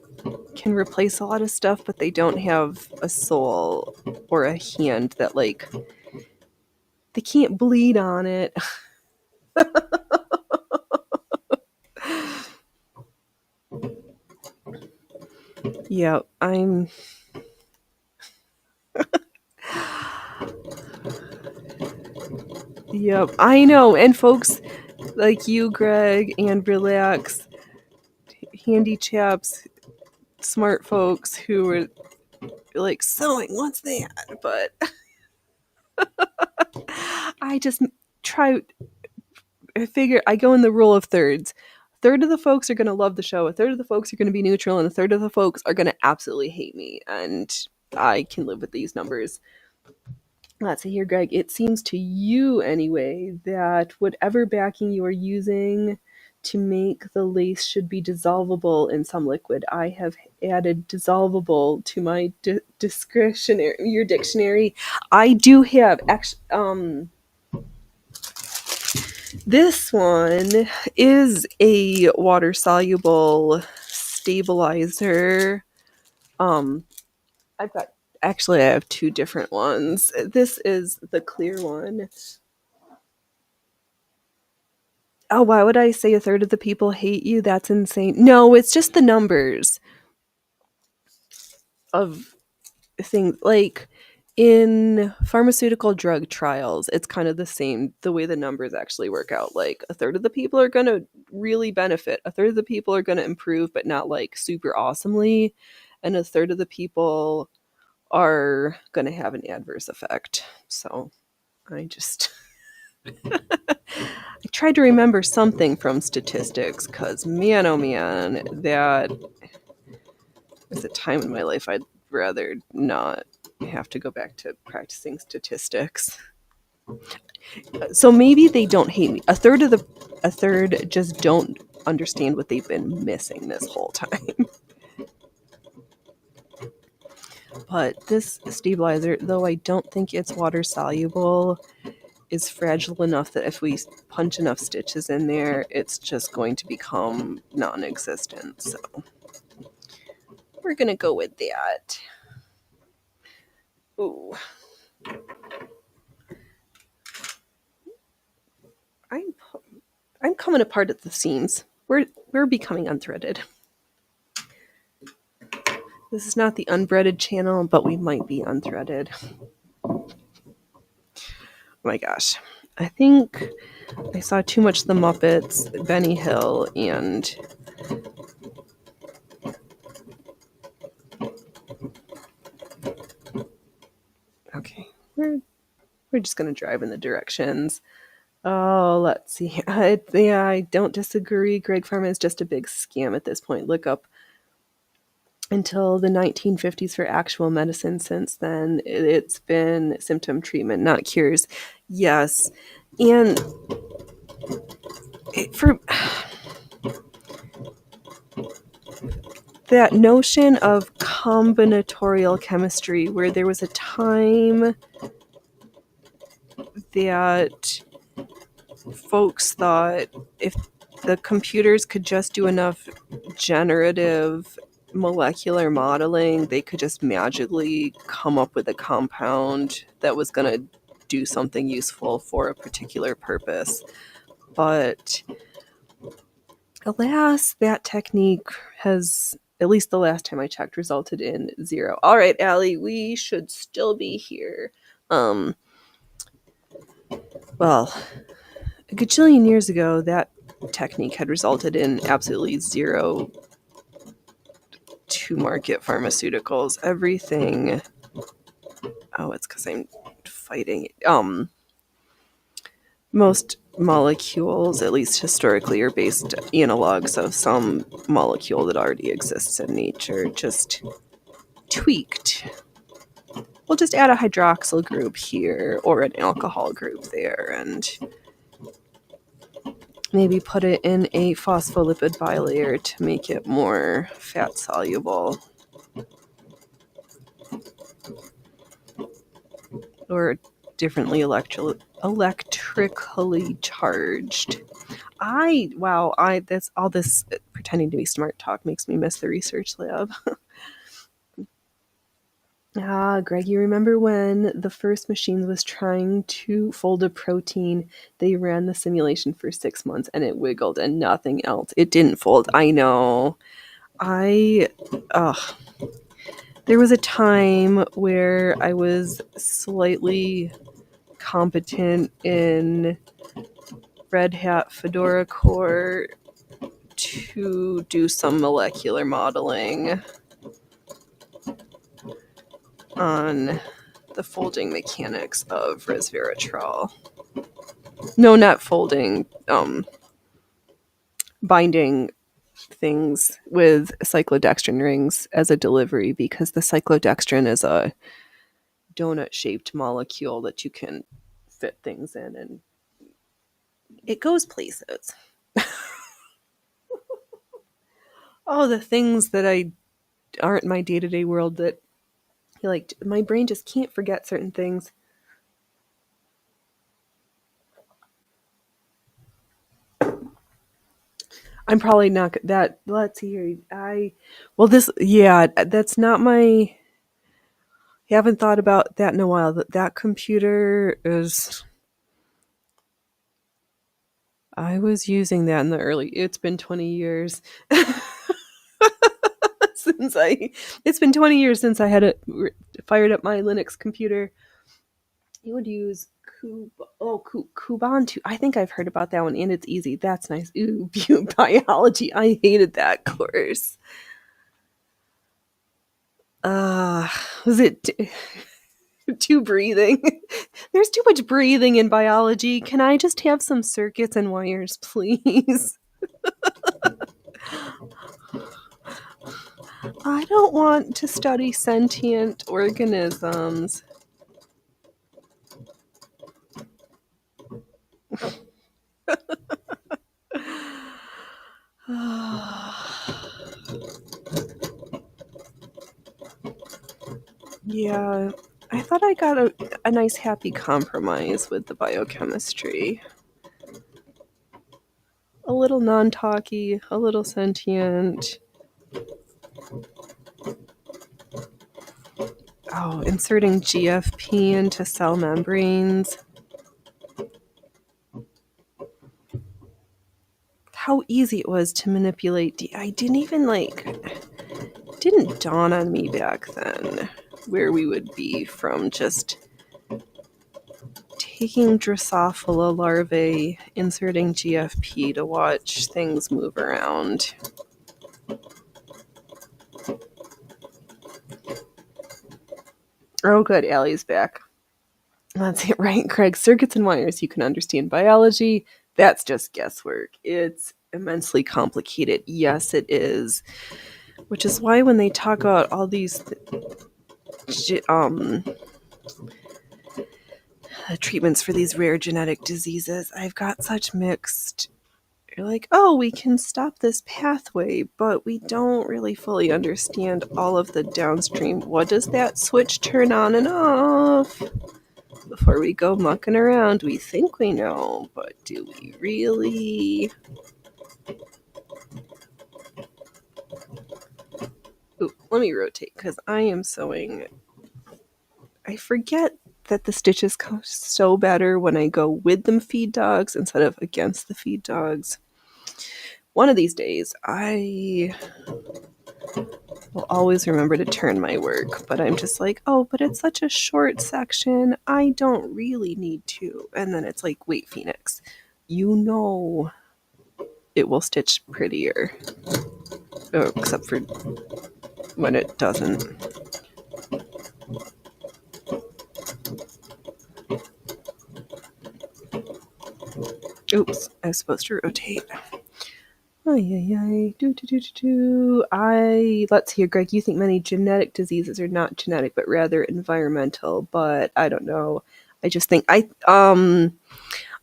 replace a lot of stuff, but they don't have a soul or a hand that, like, they can't bleed on it. Yeah, Yep, I know. And folks like you, Greg, and Relax, handy chaps, smart folks who are like, sewing, what's that? But I just I go in the rule of thirds. A third of the folks are going to love the show, a third of the folks are going to be neutral, and a third of the folks are going to absolutely hate me. And I can live with these numbers. Let's see here, Greg. It seems to you, anyway, that whatever backing you are using to make the lace should be dissolvable in some liquid. I have added dissolvable to my your dictionary. I do have this one is a water soluble stabilizer. I have two different ones. This is the clear one. Oh, why would I say a third of the people hate you? That's insane. No, it's just the numbers of things. Like in pharmaceutical drug trials, it's kind of the same, the way the numbers actually work out. Like a third of the people are going to really benefit. A third of the people are going to improve, but not like super awesomely. And a third of the people are going to have an adverse effect. So I just I tried to remember something from statistics because man, oh man, that There's a time in my life I'd rather not have to go back to practicing statistics. So maybe they don't hate me. A third just don't understand what they've been missing this whole time. But this stabilizer, though I don't think it's water soluble, is fragile enough that if we punch enough stitches in there, it's just going to become non-existent. So we're gonna go with that. Ooh. I'm coming apart at the seams. We're becoming unthreaded. This is not the unbreaded channel, but we might be unthreaded. Oh my gosh. I think I saw too much The Muppets, Benny Hill, and okay, we're just gonna drive in the directions. Oh, let's see. Yeah, I don't disagree. Greg Pharma is just a big scam at this point. Look up until the 1950s for actual medicine. Since then, it's been symptom treatment, not cures. Yes, and for that notion of combinatorial chemistry, where there was a time that folks thought if the computers could just do enough generative molecular modeling, they could just magically come up with a compound that was going to do something useful for a particular purpose. But alas, that technique has, at least the last time I checked, resulted in zero. All right, Allie, we should still be here. Well, a gajillion years ago, that technique had resulted in absolutely zero to market pharmaceuticals. Everything. Oh, it's because I'm fighting. Most molecules, at least historically, are based analogs of some molecule that already exists in nature, just tweaked. We'll just add a hydroxyl group here or an alcohol group there, and maybe put it in a phospholipid bilayer to make it more fat soluble. Or differently electrically charged. That's all this pretending to be smart talk makes me miss the research lab. Greg, you remember when the first machine was trying to fold a protein? They ran the simulation for 6 months and it wiggled and nothing else. It didn't fold. I know. There was a time where I was slightly competent in Red Hat Fedora Core to do some molecular modeling on the folding mechanics of resveratrol. No, not folding, binding things with cyclodextrin rings as a delivery, because the cyclodextrin is a donut-shaped molecule that you can fit things in, and it goes places. Oh, the things that aren't my day-to-day world that like my brain just can't forget certain things. I'm probably not that. Let's see here. That's not my. Haven't thought about that in a while. That computer is. I was using that in the early. It's been 20 years It's been 20 years since I had fired up my Linux computer. You would use Kubuntu. I think I've heard about that one, and it's easy. That's nice. Ooh, biology. I hated that course. Was it too breathing? There's too much breathing in biology. Can I just have some circuits and wires, please? I don't want to study sentient organisms. Yeah, I thought I got a nice happy compromise with the biochemistry. A little non-talky, a little sentient. Oh, inserting GFP into cell membranes. How easy it was to manipulate. I didn't even didn't dawn on me back then where we would be from just taking Drosophila larvae, inserting GFP to watch things move around. Oh, good. Allie's back. That's it, right, Craig. Circuits and wires. You can understand biology. That's just guesswork. It's immensely complicated. Yes, it is. Which is why when they talk about all these treatments for these rare genetic diseases, I've got such mixed. You're like, oh, we can stop this pathway, but we don't really fully understand all of the downstream. What does that switch turn on and off? Before we go mucking around, we think we know, but do we really? Ooh, let me rotate because I am sewing. I forget that the stitches come so better when I go with them feed dogs instead of against the feed dogs. One of these days, I will always remember to turn my work, but I'm just like, oh, but it's such a short section. I don't really need to. And then it's like, wait, Phoenix, you know it will stitch prettier. Oh, except for when it doesn't. Oops, I was supposed to rotate. Let's hear, Greg, you think many genetic diseases are not genetic, but rather environmental, but I don't know. I just think I'm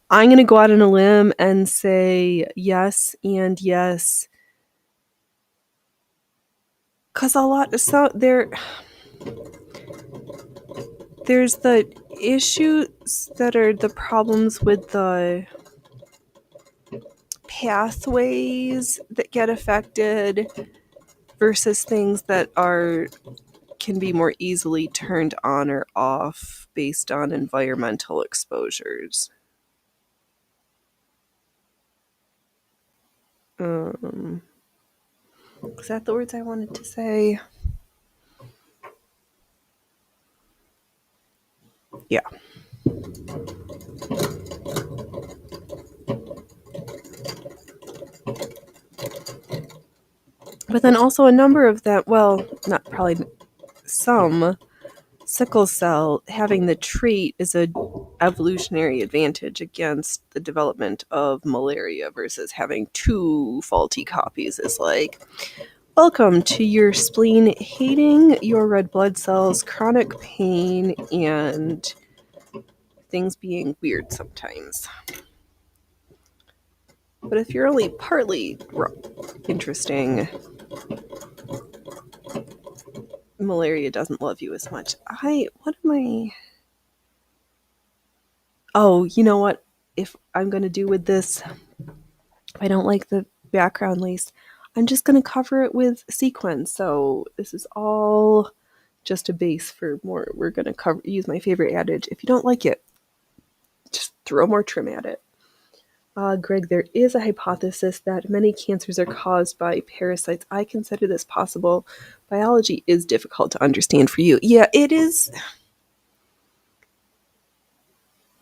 going to go out on a limb and say yes and yes. Because there's the issues that are the problems with the pathways that get affected versus things that can be more easily turned on or off based on environmental exposures. Is that the words I wanted to say? Yeah. But then also a number of them, well, not probably some, sickle cell having the trait is a evolutionary advantage against the development of malaria versus having two faulty copies is like, welcome to your spleen hating your red blood cells, chronic pain, and things being weird sometimes. But if you're only partly interesting, malaria doesn't love you as much. Oh, you know what? If I'm going to do with this, if I don't like the background lace, I'm just going to cover it with sequins. So this is all just a base for more. We're going to use my favorite adage. If you don't like it, just throw more trim at it. Greg, there is a hypothesis that many cancers are caused by parasites. I consider this possible. Biology is difficult to understand for you. Yeah, it is.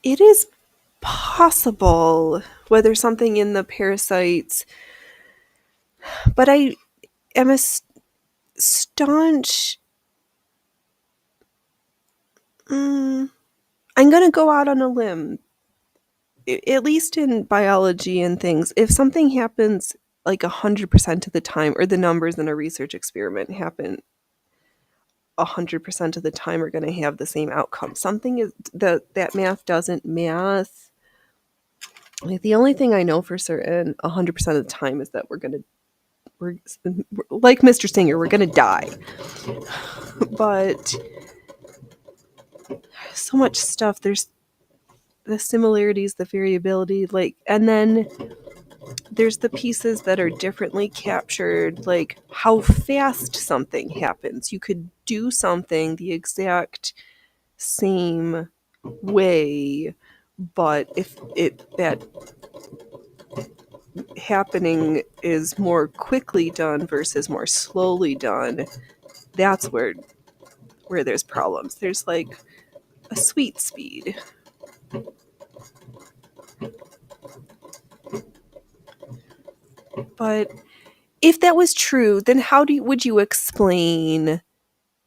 It is possible whether something in the parasites, but I am a staunch. I'm going to go out on a limb. At least in biology and things, if something happens like 100% of the time, or the numbers in a research experiment happen 100% of the time are going to have the same outcome. Something is that math doesn't math. Like, the only thing I know for certain 100% of the time is that we're like Mr. Singer, we're going to die. But so much stuff, there's the similarities, the variability, like, and then there's the pieces that are differently captured, like how fast something happens. You could do something the exact same way, but if that happening is more quickly done versus more slowly done, that's where there's problems. There's like a sweet speed. But if that was true, then how would you explain?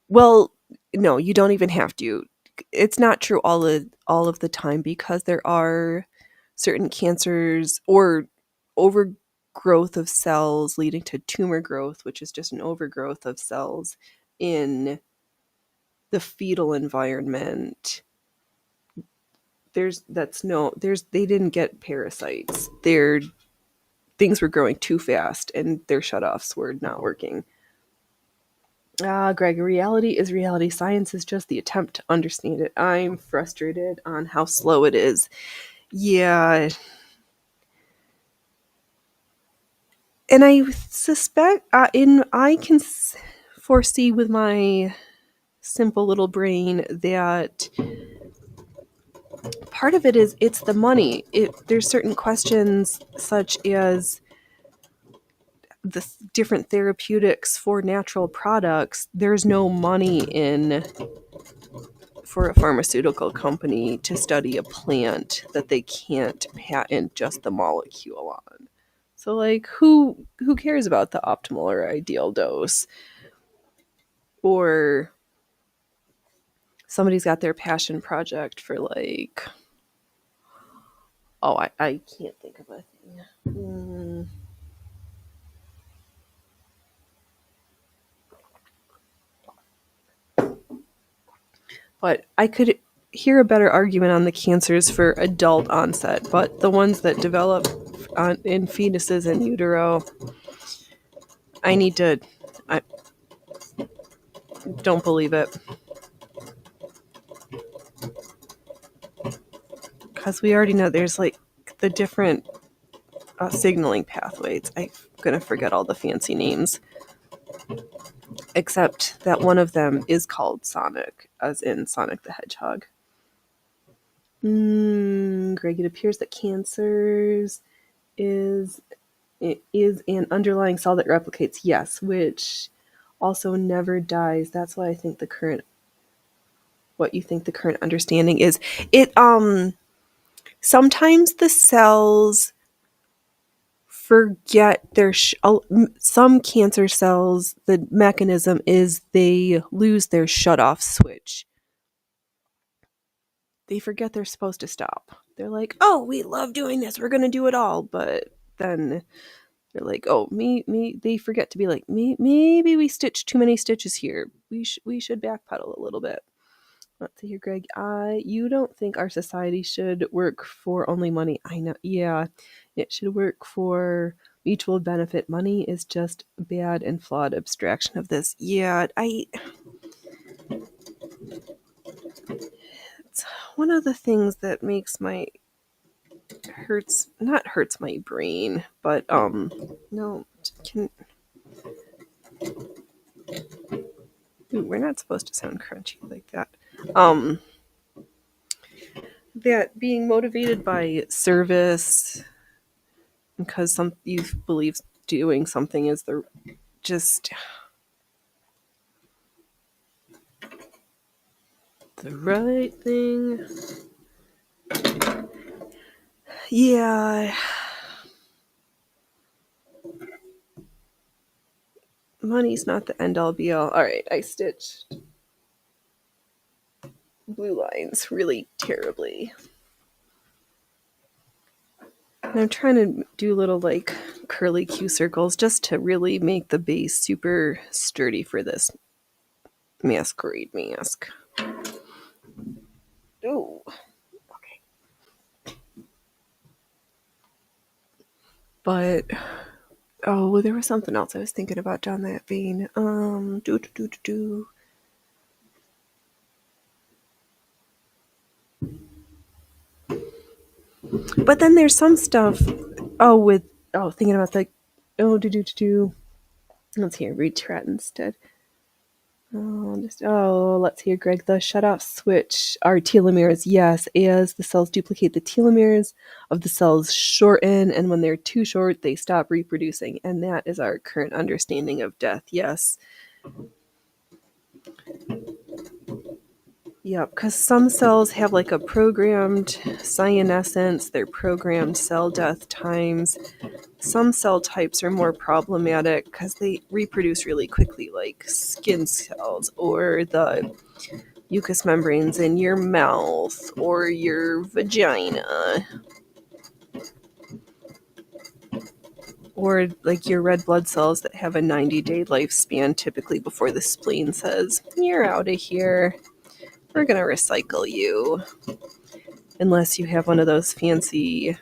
Well, no, you don't even have to. It's not true all of the time, because there are certain cancers or overgrowth of cells leading to tumor growth, which is just an overgrowth of cells in the fetal environment. They didn't get parasites. Things were growing too fast and their shutoffs were not working. Greg, reality is reality. Science is just the attempt to understand it. I'm frustrated on how slow it is. Yeah. And I suspect, I can foresee with my simple little brain that part of it is it's the money. There's certain questions such as the different therapeutics for natural products. There's no money in for a pharmaceutical company to study a plant that they can't patent just the molecule on. So, like, who cares about the optimal or ideal dose? Or somebody's got their passion project for, like, oh, I can't think of a thing. But I could hear a better argument on the cancers for adult onset, but the ones that develop in fetuses in utero, I don't believe it. Because we already know there's like the different signaling pathways. I'm going to forget all the fancy names. Except that one of them is called Sonic, as in Sonic the Hedgehog. Greg, it appears that cancers is an underlying cell that replicates. Yes, which also never dies. That's why I think what you think the current understanding is. Sometimes the cells forget some cancer cells, the mechanism is they lose their shutoff switch. They forget they're supposed to stop. They're like, oh, we love doing this, we're gonna do it all. But then they're like, oh, they forget to be like, maybe we stitched too many stitches here. We should backpedal a little bit. Let's see here, Greg. You don't think our society should work for only money? I know. Yeah, it should work for mutual benefit. Money is just a bad and flawed abstraction of this. Yeah, it's one of the things that makes hurts my brain, but no, we're not supposed to sound crunchy like that. That being motivated by service because you believe doing something is just the right thing. Yeah. Money's not the end all be all. Alright, I stitched blue lines really terribly. And I'm trying to do little like curly Q circles just to really make the base super sturdy for this masquerade mask. Oh, okay. But oh, there was something else I was thinking about down that vein. But then there's some stuff. Thinking about the Let's hear retread instead. Let's hear Greg. The shut-off switch are telomeres. Yes, as the cells duplicate, the telomeres of the cells shorten, and when they're too short, they stop reproducing. And that is our current understanding of death. Yes. Yep, because some cells have like a programmed senescence, they're programmed cell death times. Some cell types are more problematic because they reproduce really quickly, like skin cells or the mucous membranes in your mouth or your vagina. Or like your red blood cells that have a 90-day lifespan typically before the spleen says, you're out of here. We're going to recycle you. Unless you have one of those fancy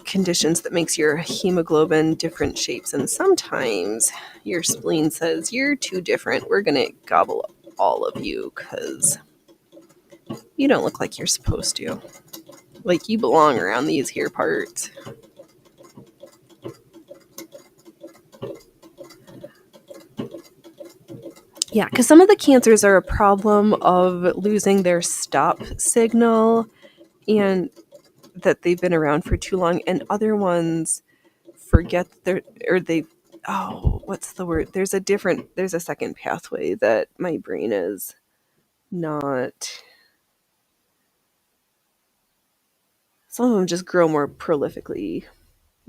conditions that makes your hemoglobin different shapes. And sometimes your spleen says, you're too different. We're going to gobble up all of you because you don't look like you're supposed to. Like you belong around these here parts. Yeah, because some of the cancers are a problem of losing their stop signal and that they've been around for too long, and other ones forget what's the word? There's a second pathway that my brain is not. Some of them just grow more prolifically.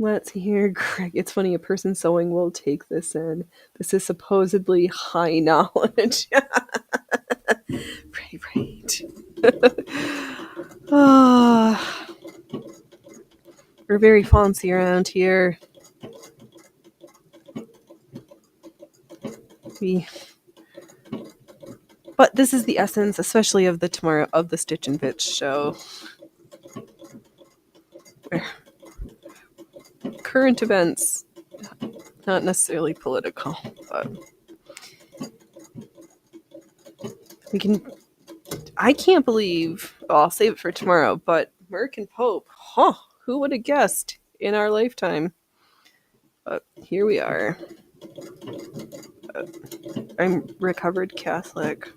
Let's hear Greg. It's funny, a person sewing will take this in. This is supposedly high knowledge. Right. We're very fancy around here. But this is the essence, especially of the Stitch and Bitch show. Current events, not necessarily political, but I can't believe, I'll save it for tomorrow, but Merc and Pope, who would have guessed in our lifetime? But here we are. I'm recovered Catholic.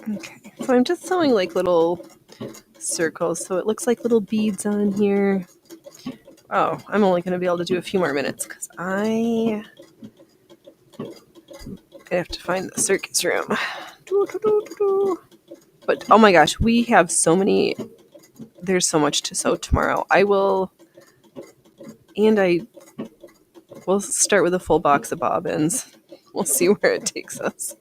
Okay, so I'm just sewing like little circles, so it looks like little beads on here. Oh, I'm only going to be able to do a few more minutes because I have to find the circus room. But oh my gosh, we have so many. There's so much to sew tomorrow. We'll start with a full box of bobbins. We'll see where it takes us.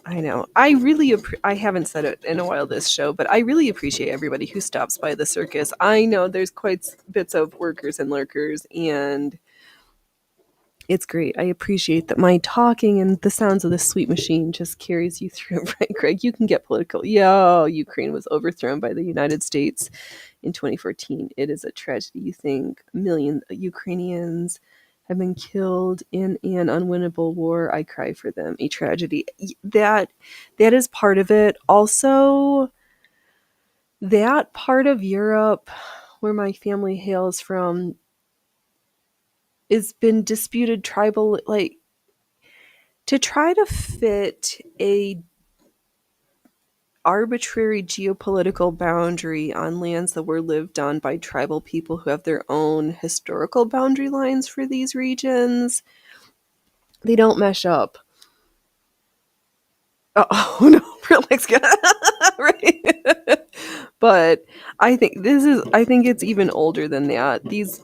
I know. I haven't said it in a while this show, but I really appreciate everybody who stops by the circus. I know there's quite bits of workers and lurkers, and it's great. I appreciate that my talking and the sounds of this sweet machine just carries you through. Right, Greg? You can get political. Ukraine was overthrown by the United States in 2014. It is a tragedy. You think a million Ukrainians have been killed in an unwinnable war. I cry for them. A tragedy. That is part of it. Also, that part of Europe where my family hails from has been disputed tribal, like to try to fit a arbitrary geopolitical boundary on lands that were lived on by tribal people who have their own historical boundary lines for these regions. They don't mesh up. Oh no, relax, right? But I think it's even older than that. These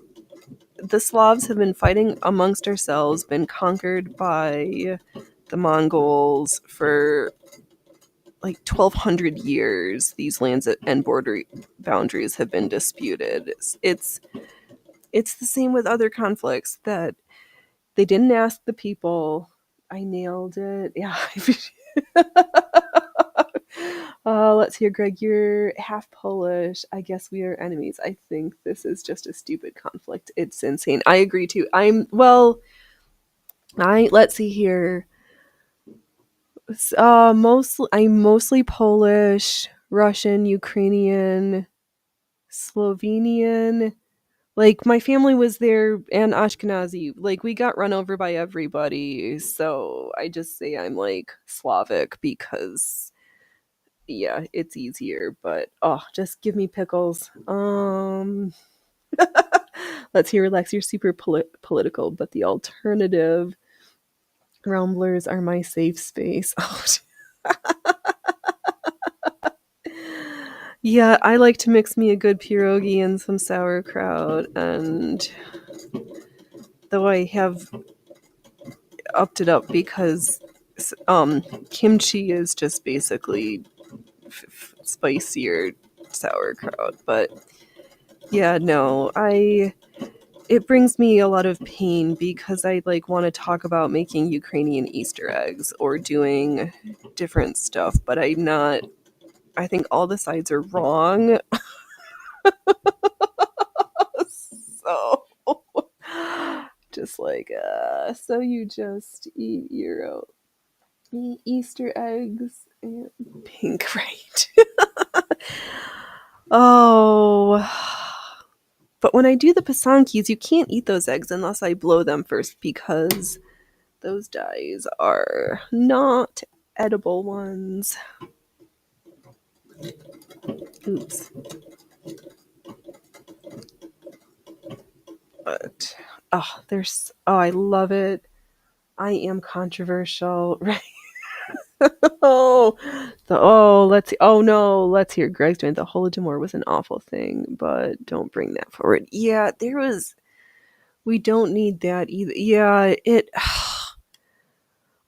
the Slavs have been fighting amongst ourselves, been conquered by the Mongols for like 1200 years. These lands and border boundaries have been disputed. It's the same with other conflicts that they didn't ask the people. I nailed it. Yeah. Let's hear, Greg. You're half Polish. I guess we are enemies. I think this is just a stupid conflict. It's insane. I agree too. Let's see here. I'm mostly Polish, Russian, Ukrainian, Slovenian. Like, my family was there, and Ashkenazi. Like, we got run over by everybody. So I just say I'm like Slavic because, yeah, it's easier. But just give me pickles. Let's hear, Lex. You're super political, but the alternative Ramblers are my safe space. Yeah, I like to mix me a good pierogi and some sauerkraut, and though I have upped it up because kimchi is just basically spicier sauerkraut. But yeah, no, it brings me a lot of pain because I like want to talk about making Ukrainian Easter eggs or doing different stuff, but I think all the sides are wrong. So just like so you just eat your Easter eggs and pink, right? Oh, but when I do the pasankis, you can't eat those eggs unless I blow them first because those dyes are not edible ones. Oops. But I love it. I am controversial, right? Let's see. Oh no, let's hear Greg's doing the Holodomor was an awful thing, but don't bring that forward. Yeah, we don't need that either. Yeah,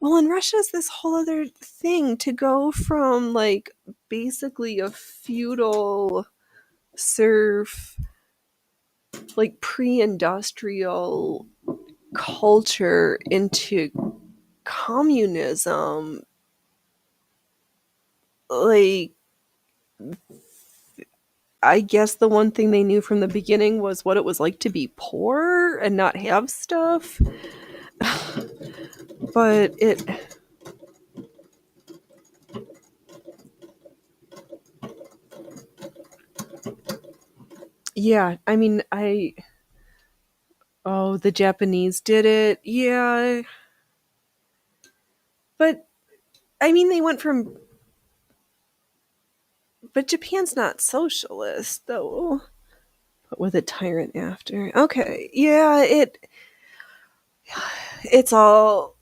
well, in Russia's this whole other thing to go from like basically a feudal serf, like pre-industrial culture into communism. Like, I guess the one thing they knew from the beginning was what it was like to be poor and not have stuff. But yeah, I mean, the Japanese did it. Yeah. But, I mean, but Japan's not socialist, though. But with a tyrant after. Okay. Yeah, it's all.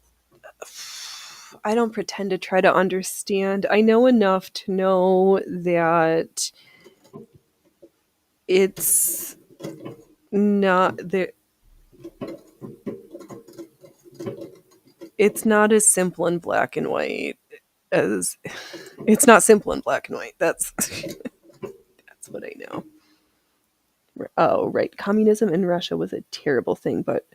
I don't pretend to try to understand. I know enough to know that it's not there. It's not as simple in black and white as it's not simple in black and white. That's that's what I know. Oh, right. Communism in Russia was a terrible thing, but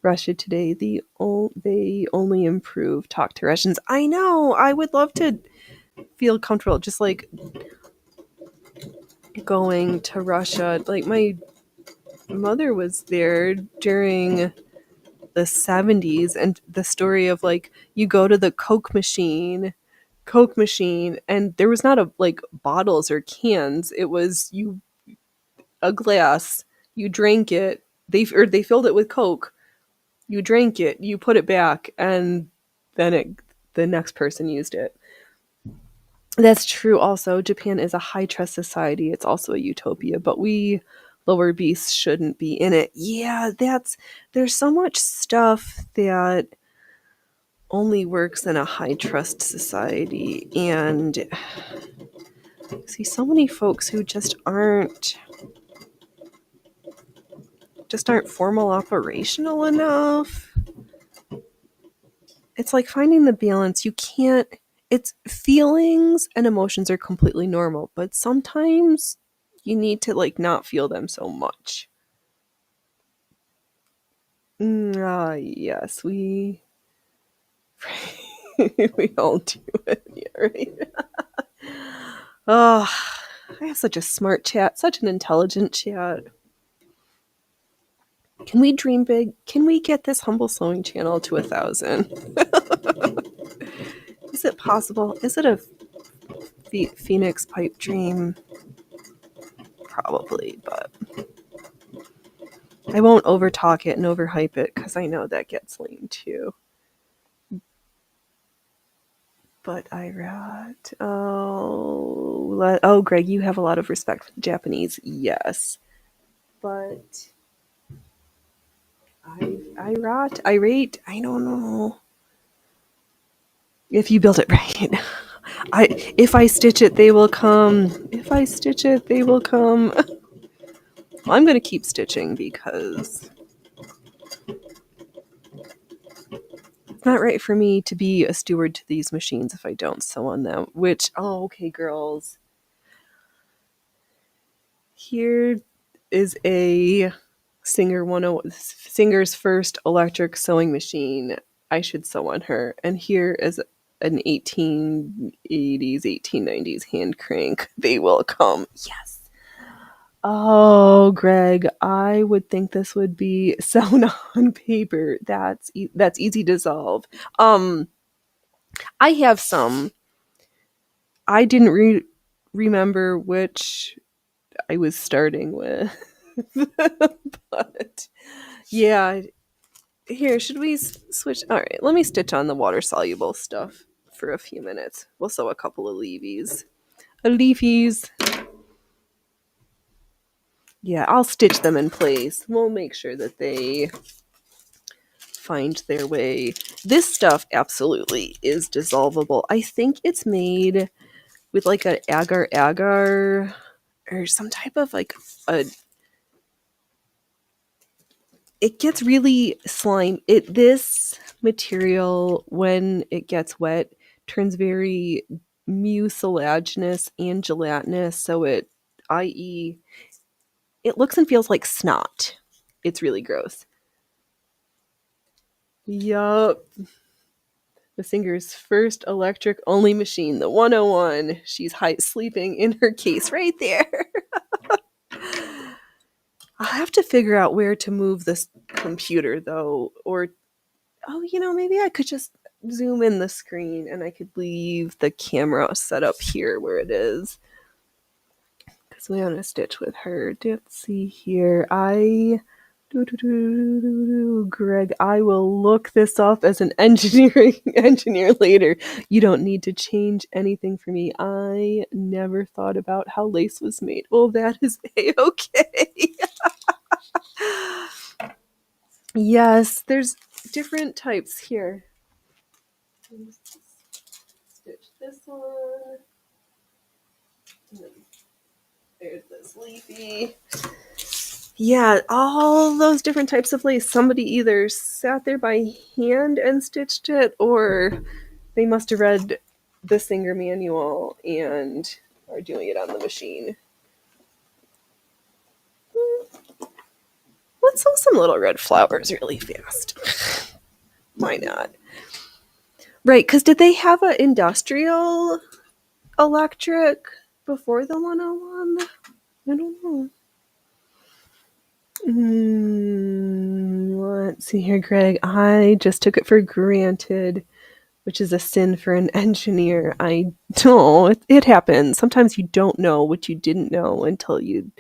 Russia today, they only improve. Talk to Russians. I know. I would love to feel comfortable, just like going to Russia. Like, my mother was there during the 70s, and the story of like you go to the Coke machine, and there was not like bottles or cans. It was a glass. You drank it. They filled it with Coke. You drank it. You put it back, and then the next person used it. That's true. Also, Japan is a high trust society. It's also a utopia, but we lower beasts shouldn't be in it. Yeah, there's so much stuff that only works in a high trust society, and I see so many folks who just just aren't formal operational enough. It's like finding the balance. You can't, it's feelings and emotions are completely normal, but sometimes you need to like not feel them so much. Yes, we we all do it. Yeah, right. Oh, I have such a smart chat, such an intelligent chat. Can we dream big? Can we get this humble sewing channel to 1,000? Is it possible? Is it a Phoenix pipe dream? Probably, but I won't overtalk it and overhype it because I know that gets lame too. But oh, Greg, you have a lot of respect for the Japanese. Yes, but irate. I don't know if you build it right. If I stitch it, they will come. If I stitch it, they will come. Well, I'm going to keep stitching because it's not right for me to be a steward to these machines if I don't sew on them. Which, oh, okay, girls. Here is a Singer's first electric sewing machine. I should sew on her. And here is an 1880s, 1890s hand crank. They will come. Yes. Oh, Greg, I would think this would be sewn on paper. That's easy to solve. I have some. I didn't remember which I was starting with. But yeah, here, should we switch? All right, let me stitch on the water soluble stuff for a few minutes. We'll sew a couple of leafies. Yeah, I'll stitch them in place. We'll make sure that they find their way. This stuff absolutely is dissolvable. I think it's made with like an agar or some type of like a. It gets really slime. This material, when it gets wet, turns very mucilaginous and gelatinous. So i.e., it looks and feels like snot. It's really gross. Yup. The Singer's first electric only machine, the 101. She's sleeping in her case right there. I'll have to figure out where to move this computer though, or maybe I could just zoom in the screen and I could leave the camera set up here where it is. Because we want to stitch with her. Let's see here. Greg, I will look this up as an engineer later. You don't need to change anything for me. I never thought about how lace was made. Oh, that is A-okay. Yes, there's different types here. Stitch this one. There's this leafy. Yeah, all those different types of lace. Somebody either sat there by hand and stitched it, or they must have read the Singer manual and are doing it on the machine. Let's sew some little red flowers really fast. Why not? Right, because did they have an industrial electric before the 101? I don't know. Let's see here, Greg. I just took it for granted, which is a sin for an engineer. I don't. It happens. Sometimes you don't know what you didn't know until you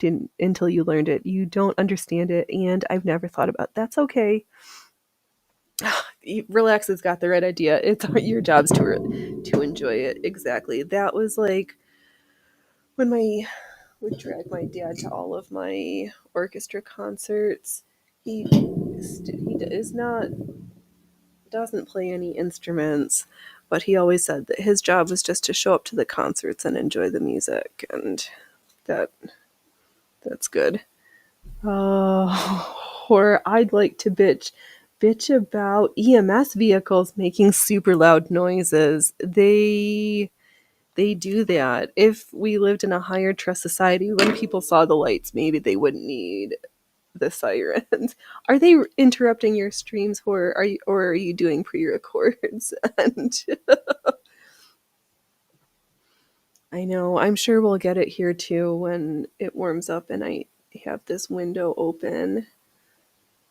learned it. You don't understand it, and I've never thought about it. That's okay. Relax has got the right idea. It's your job's to enjoy it. Exactly. That was like when I would drag my dad to all of my orchestra concerts. He doesn't play any instruments, but he always said that his job was just to show up to the concerts and enjoy the music, and that's good. Or I'd like to bitch about EMS vehicles making super loud noises. They do that. If we lived in a higher trust society, when people saw the lights, maybe they wouldn't need the sirens. Are they interrupting your streams, or are you doing pre-records? And I know, I'm sure we'll get it here too when it warms up and I have this window open.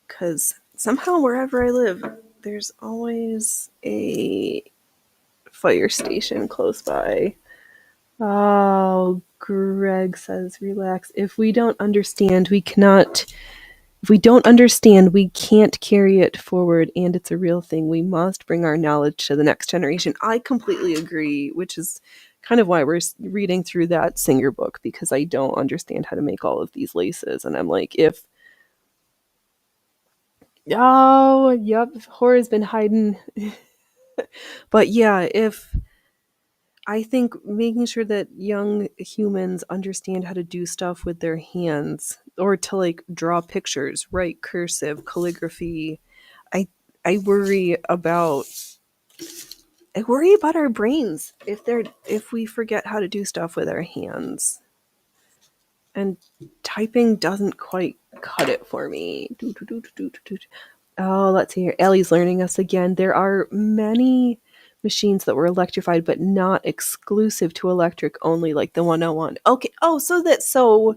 Because somehow, wherever I live, there's always a fire station close by. Oh, Greg says, relax. If we don't understand, we cannot. If we don't understand, we can't carry it forward, and it's a real thing. We must bring our knowledge to the next generation. I completely agree, which is kind of why we're reading through that Singer book, because I don't understand how to make all of these laces. And I'm like, oh, yep, Horror's been hiding. But yeah, if I think making sure that young humans understand how to do stuff with their hands or to like draw pictures, write cursive, calligraphy, I I worry about our brains if we forget how to do stuff with our hands. And typing doesn't quite cut it for me. Oh, let's see here. Ellie's learning us again. There are many machines that were electrified, but not exclusive to electric only, like the 101. Okay. Oh, so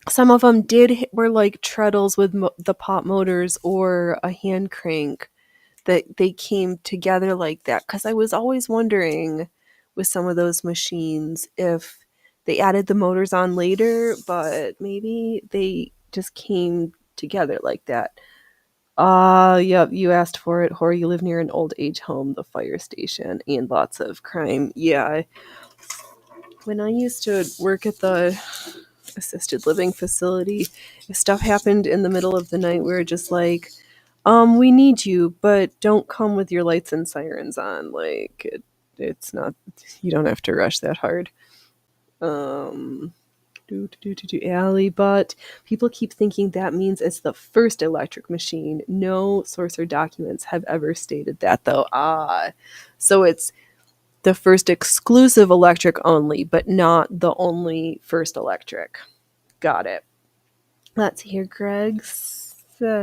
some of them were like treadles with the pot motors or a hand crank that they came together like that. Because I was always wondering with some of those machines if they added the motors on later, but maybe they just came together like that. Yep, you asked for it. Or you live near an old age home, the fire station, and lots of crime. Yeah. When I used to work at the assisted living facility, if stuff happened in the middle of the night, we were just like, we need you, but don't come with your lights and sirens on. Like, it's not, you don't have to rush that hard. Alley, but people keep thinking that means it's the first electric machine. No source or documents have ever stated that, though. So it's the first exclusive electric only, but not the only first electric. Got it. Let's hear. Greg says,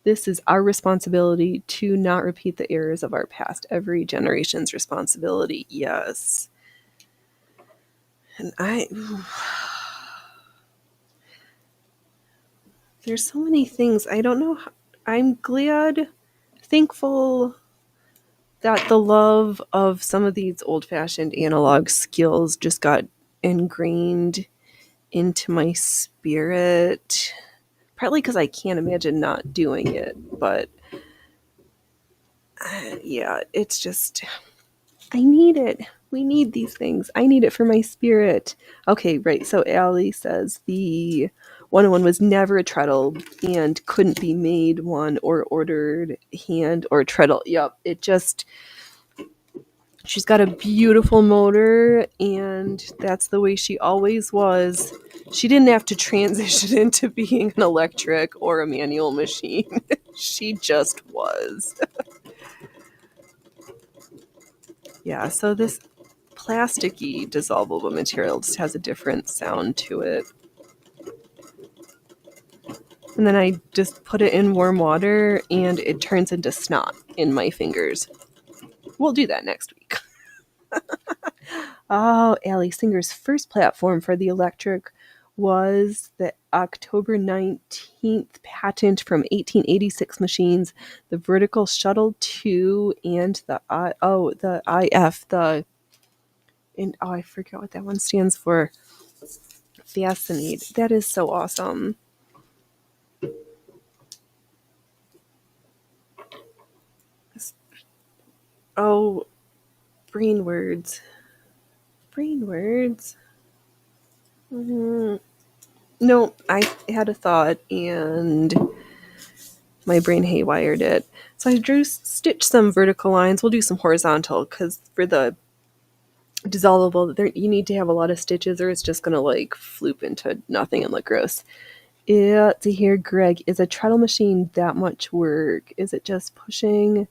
this is our responsibility to not repeat the errors of our past. Every generation's responsibility. Yes. And there's so many things. I don't know. I'm thankful that the love of some of these old-fashioned analog skills just got ingrained into my spirit. Partly because I can't imagine not doing it, but yeah, it's just, I need it. We need these things. I need it for my spirit. Okay, right. So Allie says the 101 was never a treadle and couldn't be made one or ordered hand or treadle. Yep. She's got a beautiful motor, and that's the way she always was. She didn't have to transition into being an electric or a manual machine. She just was. Yeah, so this plasticky dissolvable material just has a different sound to it. And then I just put it in warm water and it turns into snot in my fingers. We'll do that next week. Oh, Allie Singer's first platform for the electric was the October 19th patent from 1886 machines, the Vertical Shuttle 2, and the IF, I forget what that one stands for. Fascinating. That is so awesome. Oh, brain words. Mm-hmm. No, I had a thought and my brain haywired it. So I stitched some vertical lines. We'll do some horizontal because for the dissolvable. You need to have a lot of stitches or it's just going to like floop into nothing and look gross. Yeah, to hear Greg, is a treadle machine that much work? Is it just pushing?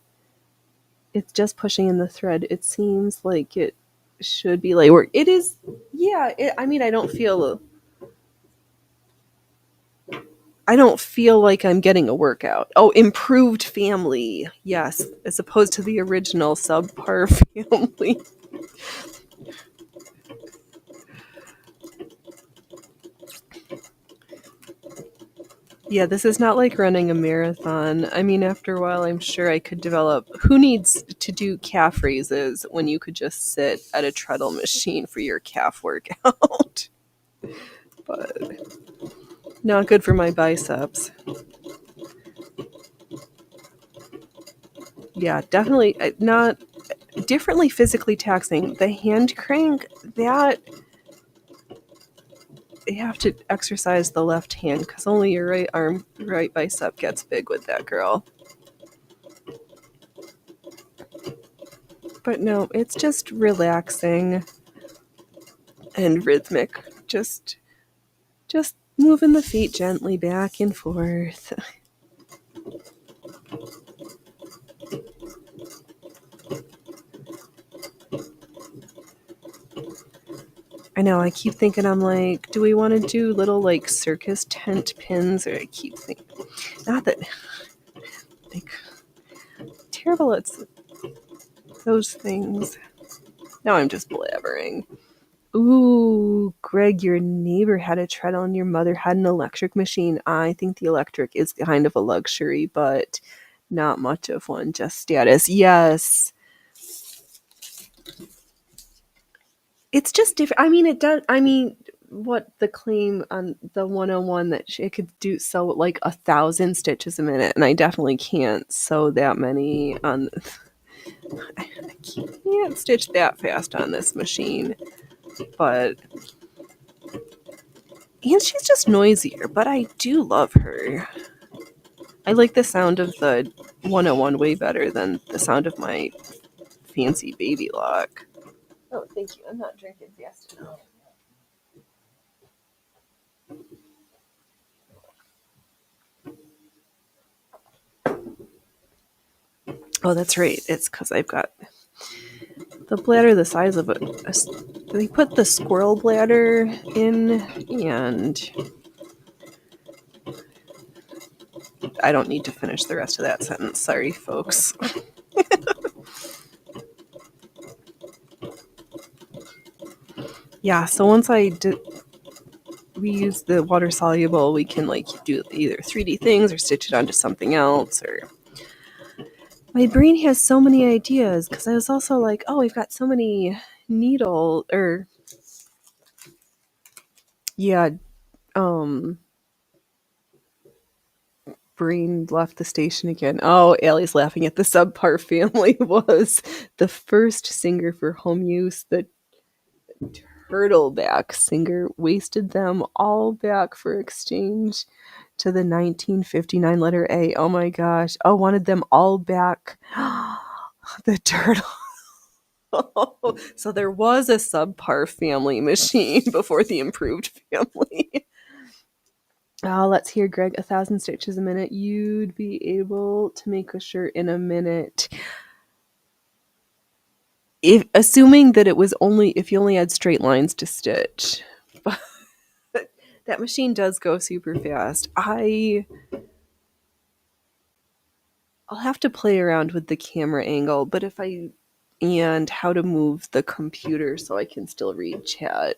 It's just pushing in the thread. It seems like it should be like work. It is, yeah. I mean, I don't feel like I'm getting a workout. Oh, improved family. Yes, as opposed to the original subpar family. Yeah, this is not like running a marathon. I mean, after a while, I'm sure I could develop. Who needs to do calf raises when you could just sit at a treadle machine for your calf workout? But not good for my biceps. Yeah, definitely not differently physically taxing. The hand crank, that you have to exercise the left hand because only your right arm, right bicep gets big with that girl. But no, it's just relaxing and rhythmic. Just moving the feet gently back and forth. I know, I keep thinking, I'm like, do we want to do little like circus tent pins? Or I keep thinking, not that, like, terrible at those things. Now I'm just blabbering. Ooh, Greg, your neighbor had a treadle and your mother had an electric machine. I think the electric is kind of a luxury, but not much of one, just status. Yes. It's just different. I mean, it does. I mean, what the claim on the 101 that it could do sew like 1,000 stitches a minute, and I definitely can't sew that many on. I can't stitch that fast on this machine, but and she's just noisier. But I do love her. I like the sound of the 101 way better than the sound of my fancy baby lock. Oh, thank you. I'm not drinking fast enough. Oh, that's right. It's because I've got the bladder the size of they put the squirrel bladder in, and I don't need to finish the rest of that sentence. Sorry, folks. Yeah, so once we use the water soluble, we can like do either 3D things or stitch it onto something else. Or my brain has so many ideas because I was also like, oh, we've got so many needle or yeah, um, brain left the station again. Oh, Allie's laughing at the subpar family was the first singer for home use. The turtleback singer wasted them all back for exchange to the 1959 letter A. Oh my gosh. Oh, wanted them all back. The turtle. So there was a subpar family machine before the improved family. Oh, let's hear Greg. 1,000 stitches a minute. You'd be able to make a shirt in a minute. Assuming that it was only if you only had straight lines to stitch. But that machine does go super fast. I'll have to play around with the camera angle, but and how to move the computer so I can still read chat.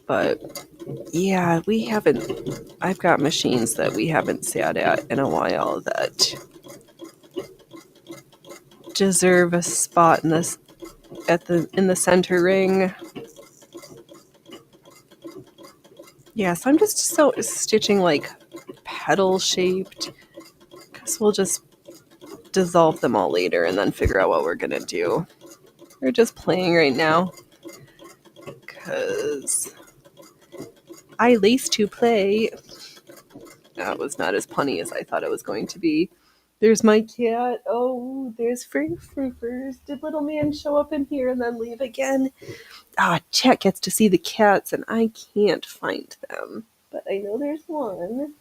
But yeah, I've got machines that we haven't sat at in a while that deserve a spot in the center ring. Yeah, so I'm just stitching like petal shaped because we'll just dissolve them all later and then figure out what we're gonna do. We're just playing right now because I lace to play. That was not as punny as I thought it was going to be. There's my cat. Oh, there's Frankfurters. Did little man show up in here and then leave again? Ah, Chat gets to see the cats and I can't find them. But I know there's one.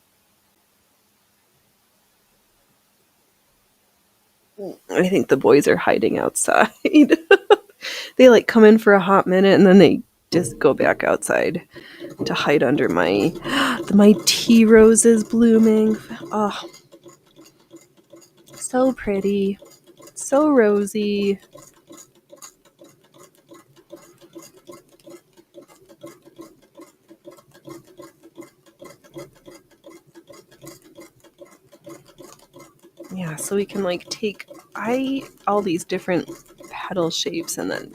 I think the boys are hiding outside. They like come in for a hot minute and then they just go back outside to hide under my tea roses blooming. Oh, so pretty. So rosy. Yeah, so we can like take all these different petal shapes and then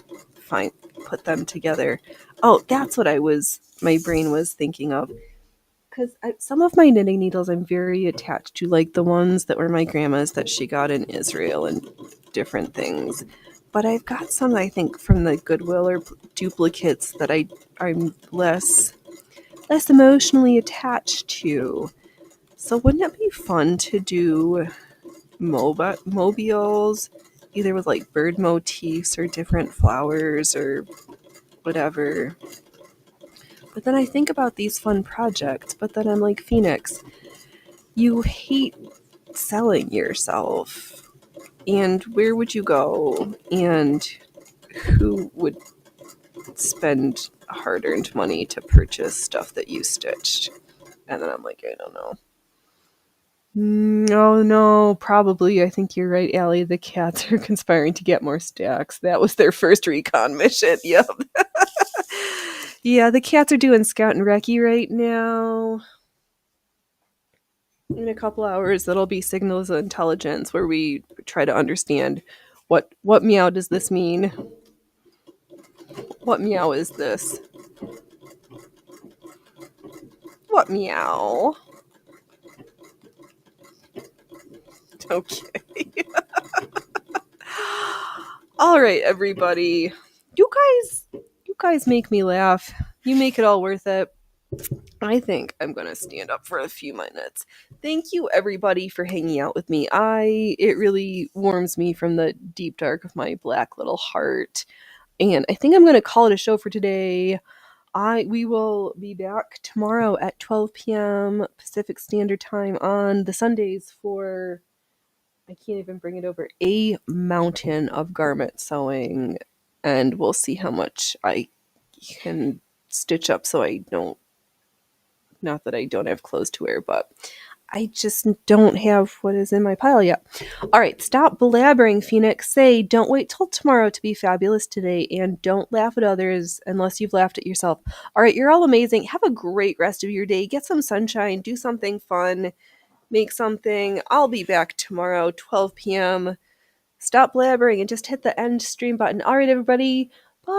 put them together. Oh, that's what my brain was thinking of. Because some of my knitting needles I'm very attached to, like the ones that were my grandma's that she got in Israel and different things. But I've got some, I think, from the Goodwill or duplicates that I'm less emotionally attached to. So wouldn't it be fun to do mobiles, either with like bird motifs or different flowers or whatever? But then I think about these fun projects, but then I'm like, Phoenix, you hate selling yourself. And where would you go? And who would spend hard earned money to purchase stuff that you stitched? And then I'm like, I don't know. Oh no, probably. I think you're right, Allie. The cats are conspiring to get more stacks. That was their first recon mission. Yep. Yeah, the cats are doing scout and recce right now. In a couple hours, that'll be signals of intelligence where we try to understand what meow does this mean? What meow is this? What meow? Okay. All right, everybody. You guys make me laugh. You make it all worth it. I think I'm going to stand up for a few minutes. Thank you everybody for hanging out with me. It really warms me from the deep dark of my black little heart. And I think I'm going to call it a show for today. We will be back tomorrow at 12 p.m. Pacific Standard Time on the Sundays for, I can't even bring it over, a mountain of garment sewing. And we'll see how much I can stitch up so I don't, not that I don't have clothes to wear, but I just don't have what is in my pile yet. All right, stop blabbering, Phoenix. Say, don't wait till tomorrow to be fabulous today, and don't laugh at others unless you've laughed at yourself. All right, you're all amazing. Have a great rest of your day. Get some sunshine. Do something fun. Make something. I'll be back tomorrow, 12 p.m. Stop blabbering and just hit the end stream button. All right, everybody. Bye.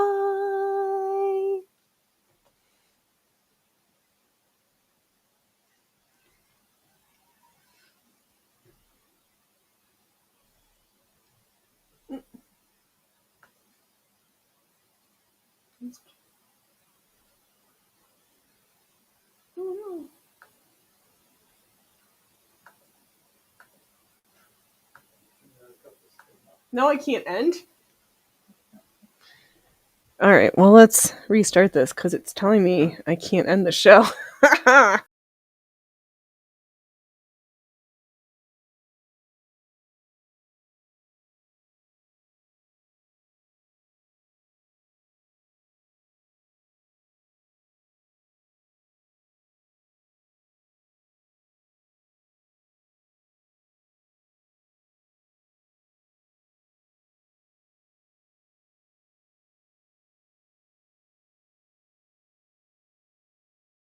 No, I can't end. All right, well, let's restart this because it's telling me I can't end the show.